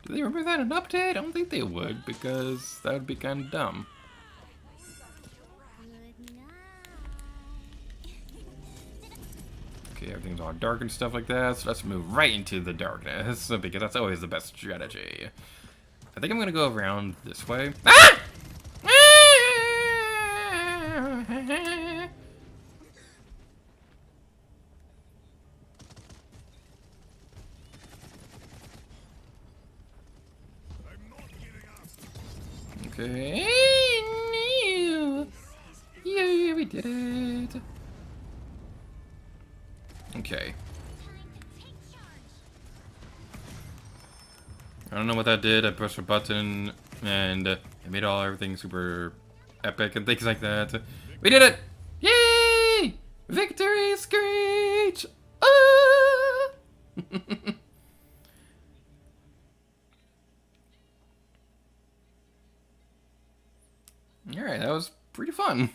Do they remember that in an update? I don't think they would, because that would be kind of dumb. Okay, everything's all dark and stuff like that, so let's move right into the darkness, because that's always the best strategy. I think I'm gonna go around this way. Ah! Okay, no. Yeah, we did it. Okay. I don't know what that did. I pushed a button and it made everything super epic and things like that. We did it! Yay! Victory screech! Ah! Alright, that was pretty fun.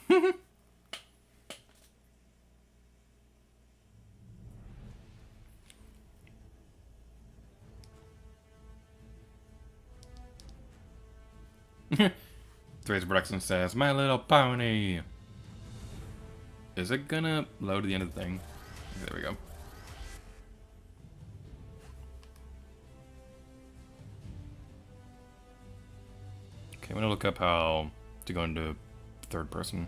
Threads Production says, My Little Pony. Is it gonna load to the end of the thing? There we go. Okay, I'm gonna look up how to go into third person.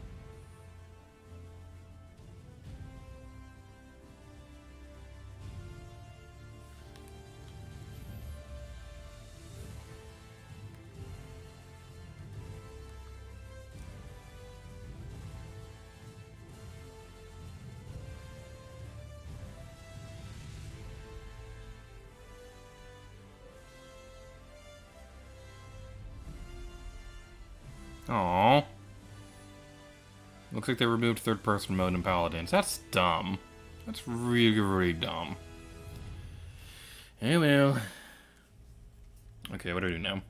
Aww. Looks like they removed third-person mode in Paladins. That's dumb. That's really, really dumb. Hey, well. Okay, what do I do now?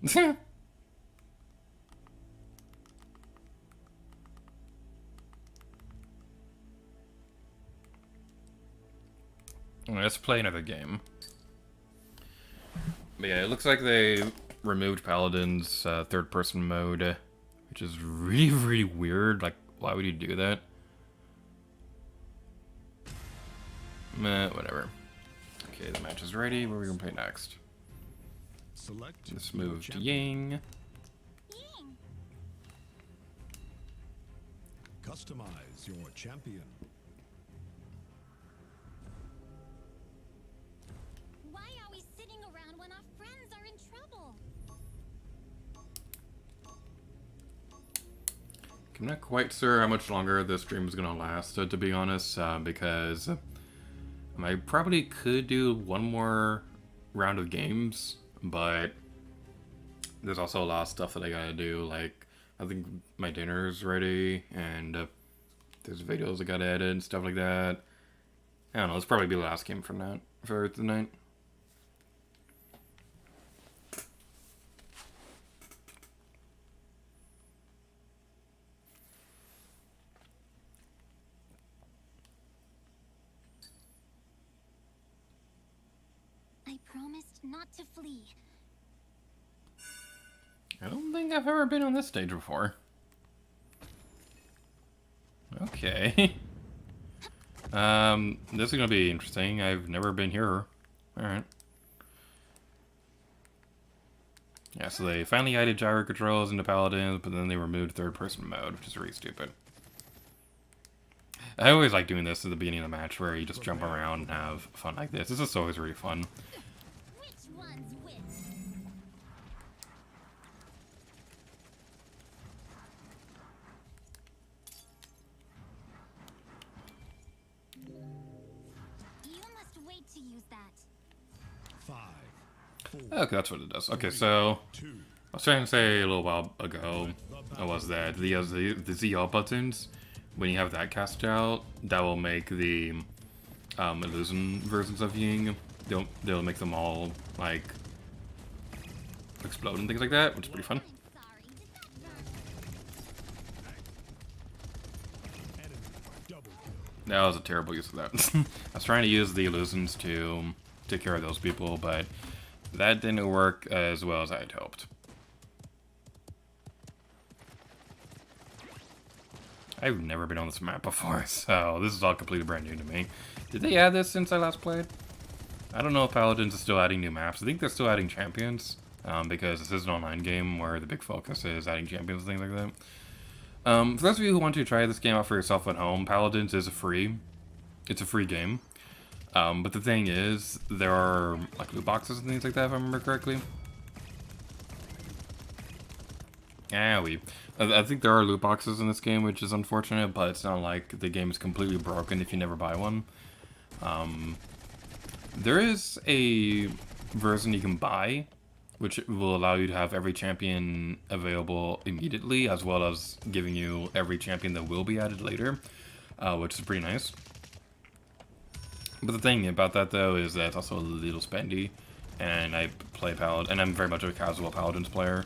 Let's play another game. But yeah, it looks like they removed Paladins third-person mode, which is really, really weird. Like, why would you do that? Meh, whatever. Okay, the match is ready. What are we gonna play next? Select. Let's move to Ying. Customize your champion. Why are we sitting around when our friends are in trouble? I'm not quite sure how much longer this stream is gonna last, to be honest, because I probably could do one more round of games, but there's also a lot of stuff that I gotta do. Like, I think my dinner's ready, and there's videos I gotta edit and stuff like that. I don't know, it's probably be the last game for tonight. I promised not to flee. I don't think I've ever been on this stage before. Okay. This is gonna be interesting. I've never been here. Alright. Yeah, so they finally added gyro controls into Paladins, but then they removed third-person mode, which is really stupid. I always like doing this at the beginning of the match, where you just jump around and have fun like this. This is always really fun. Which one's which? You must wait to use that. 5, 4, Okay, that's what it does. Okay, so 2, I was trying to say a little while ago, was that the ZL buttons, when you have that cast out, that will make the illusion versions of Ying, they'll make them all like explode and things like that, which is pretty fun. I'm sorry. Did that enemy double kill. That was a terrible use of that. I was trying to use the illusions to take care of those people, but that didn't work as well as I had hoped. I've never been on this map before, so this is all completely brand new to me. Did they add this since I last played? I don't know if Paladins is still adding new maps. I think they're still adding champions, because this is an online game where the big focus is adding champions and things like that. For those of you who want to try this game out for yourself at home, Paladins is it's a free game. But the thing is, there are like loot boxes and things like that, if I remember correctly. I think there are loot boxes in this game, which is unfortunate, but it's not like the game is completely broken if you never buy one. There is a version you can buy, which will allow you to have every champion available immediately, as well as giving you every champion that will be added later, which is pretty nice. But the thing about that, though, is that it's also a little spendy, and I play Paladin, and I'm very much a casual Paladins player,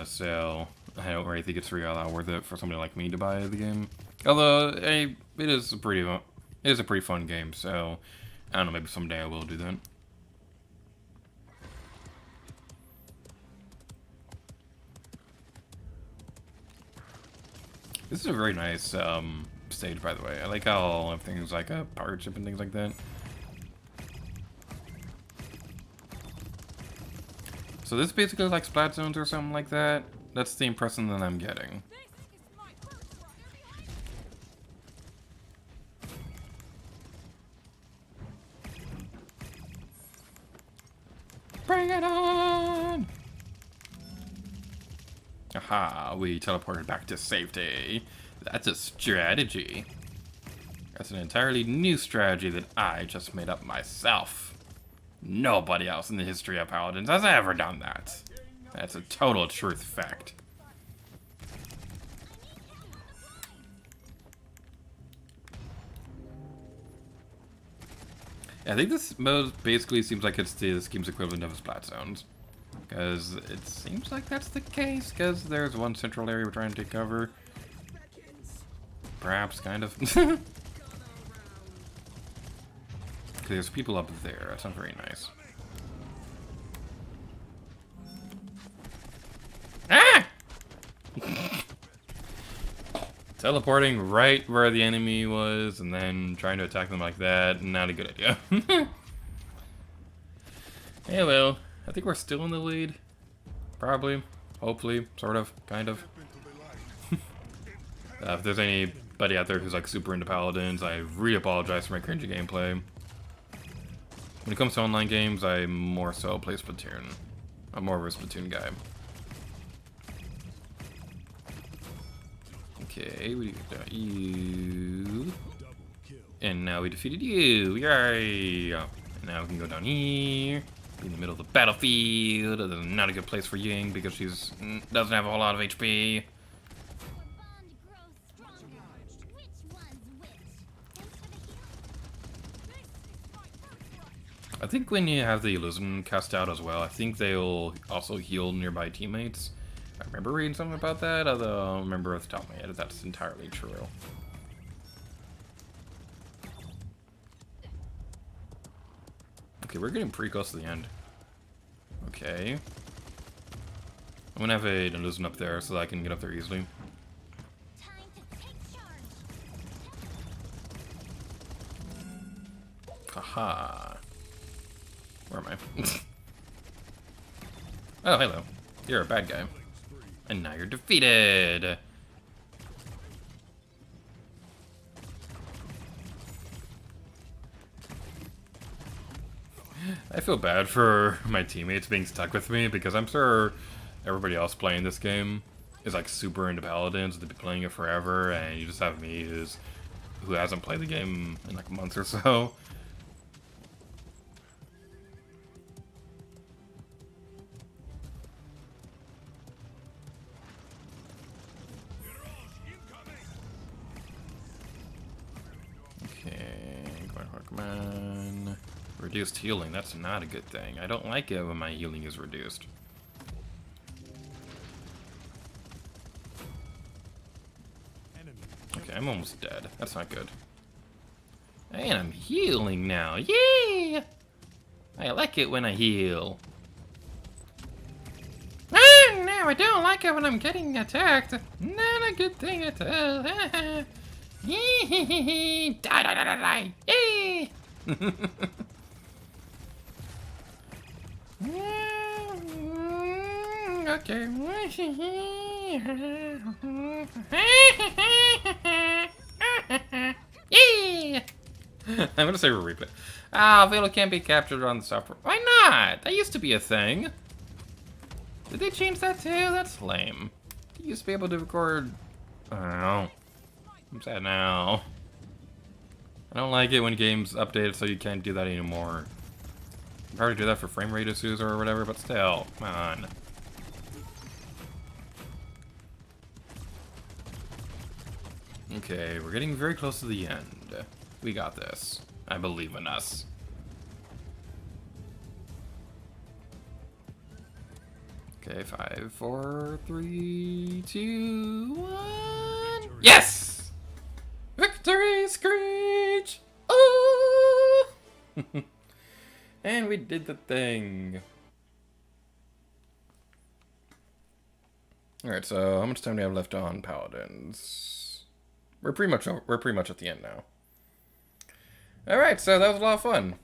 so I don't really think it's really all that worth it for somebody like me to buy the game. Although, it is a pretty fun game, so I don't know, maybe someday I will do that. This is a very nice stage, by the way. I like how everything's like a pirate ship and things like that. So this is basically like Splatoon or something like that. That's the impression that I'm getting. Bring it on! Aha, we teleported back to safety. That's a strategy. That's an entirely new strategy that I just made up myself. Nobody else in the history of Paladins has ever done that. That's a total truth fact. I think this mode basically seems like it's this game's equivalent of Splatoon. Because it seems like that's the case, because there's one central area we're trying to take cover. Perhaps, kind of. There's people up there, that's not very nice. Ah! Teleporting right where the enemy was, and then trying to attack them like that, not a good idea. Hey, well, I think we're still in the lead. Probably, hopefully, sort of, kind of. If there's anybody out there who's like super into Paladins, I really apologize for my cringy gameplay. When it comes to online games, I more so play Splatoon. I'm more of a Splatoon guy. Okay, we got you. And now we defeated you. Yay! Now we can go down here. Be in the middle of the battlefield. This is not a good place for Ying because she's doesn't have a whole lot of HP. I think when you have the illusion cast out as well, I think they'll also heal nearby teammates. I remember reading something about that, although I don't remember off the top of my head if that's entirely true. Okay, we're getting pretty close to the end. Okay. I'm gonna have an illusion up there so that I can get up there easily. Haha. Where am I? Oh, hello. You're a bad guy. And now you're defeated! I feel bad for my teammates being stuck with me because I'm sure everybody else playing this game is like super into Paladins. They've been playing it forever, and you just have me who hasn't played the game in like months or so. Come on. Reduced healing, that's not a good thing. I don't like it when my healing is reduced. Okay, I'm almost dead. That's not good. And I'm healing now. Yay! I like it when I heal. Ah, no, I don't like it when I'm getting attacked. Not a good thing at all. Die, die, die, die, die. Yay! Okay. Yeah! I'm gonna say replay. Ah, Velo can't be captured on the software. Why not? That used to be a thing. Did they change that too? That's lame. You used to be able to record. I don't know. I'm sad now. I don't like it when games update so you can't do that anymore. You probably do that for frame rate issues or whatever, but still, come on. Okay, we're getting very close to the end. We got this. I believe in us. Okay, 5, 4, 3, 2, 1. Yes! Victory screech! Oh! And we did the thing. All right, so how much time do we have left on Paladins? We're pretty much at the end now. All right, so that was a lot of fun.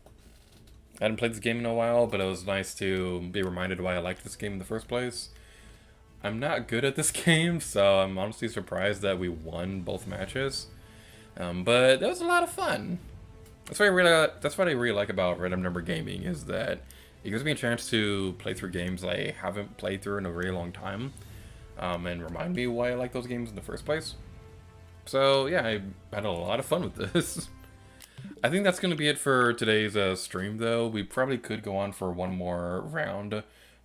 I hadn't played this game in a while, but it was nice to be reminded why I liked this game in the first place. I'm not good at this game, so I'm honestly surprised that we won both matches. But that was a lot of fun. That's what I really like about Random Number Gaming, is that it gives me a chance to play through games I haven't played through in a very long time, and remind me why I like those games in the first place. So yeah, I had a lot of fun with this. I think that's going to be it for today's stream, though. We probably could go on for one more round,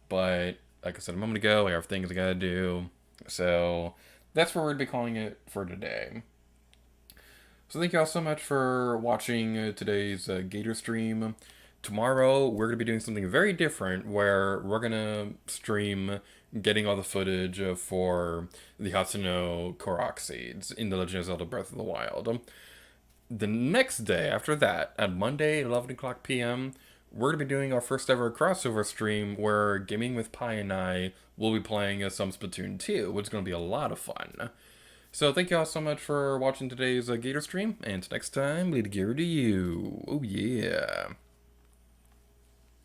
but like I said a moment ago, I have things I gotta do. So that's where we're going to be calling it for today. So thank you all so much for watching today's Gator stream. Tomorrow, we're going to be doing something very different, where we're going to stream getting all the footage for the Hatsuno Korok seeds in The Legend of Zelda Breath of the Wild. The next day after that, at Monday, 11 o'clock p.m., we're going to be doing our first ever crossover stream where Gaming with Pi and I will be playing some Splatoon 2, which is going to be a lot of fun. So thank you all so much for watching today's Gator stream, and next time, lead gear to you. Oh yeah.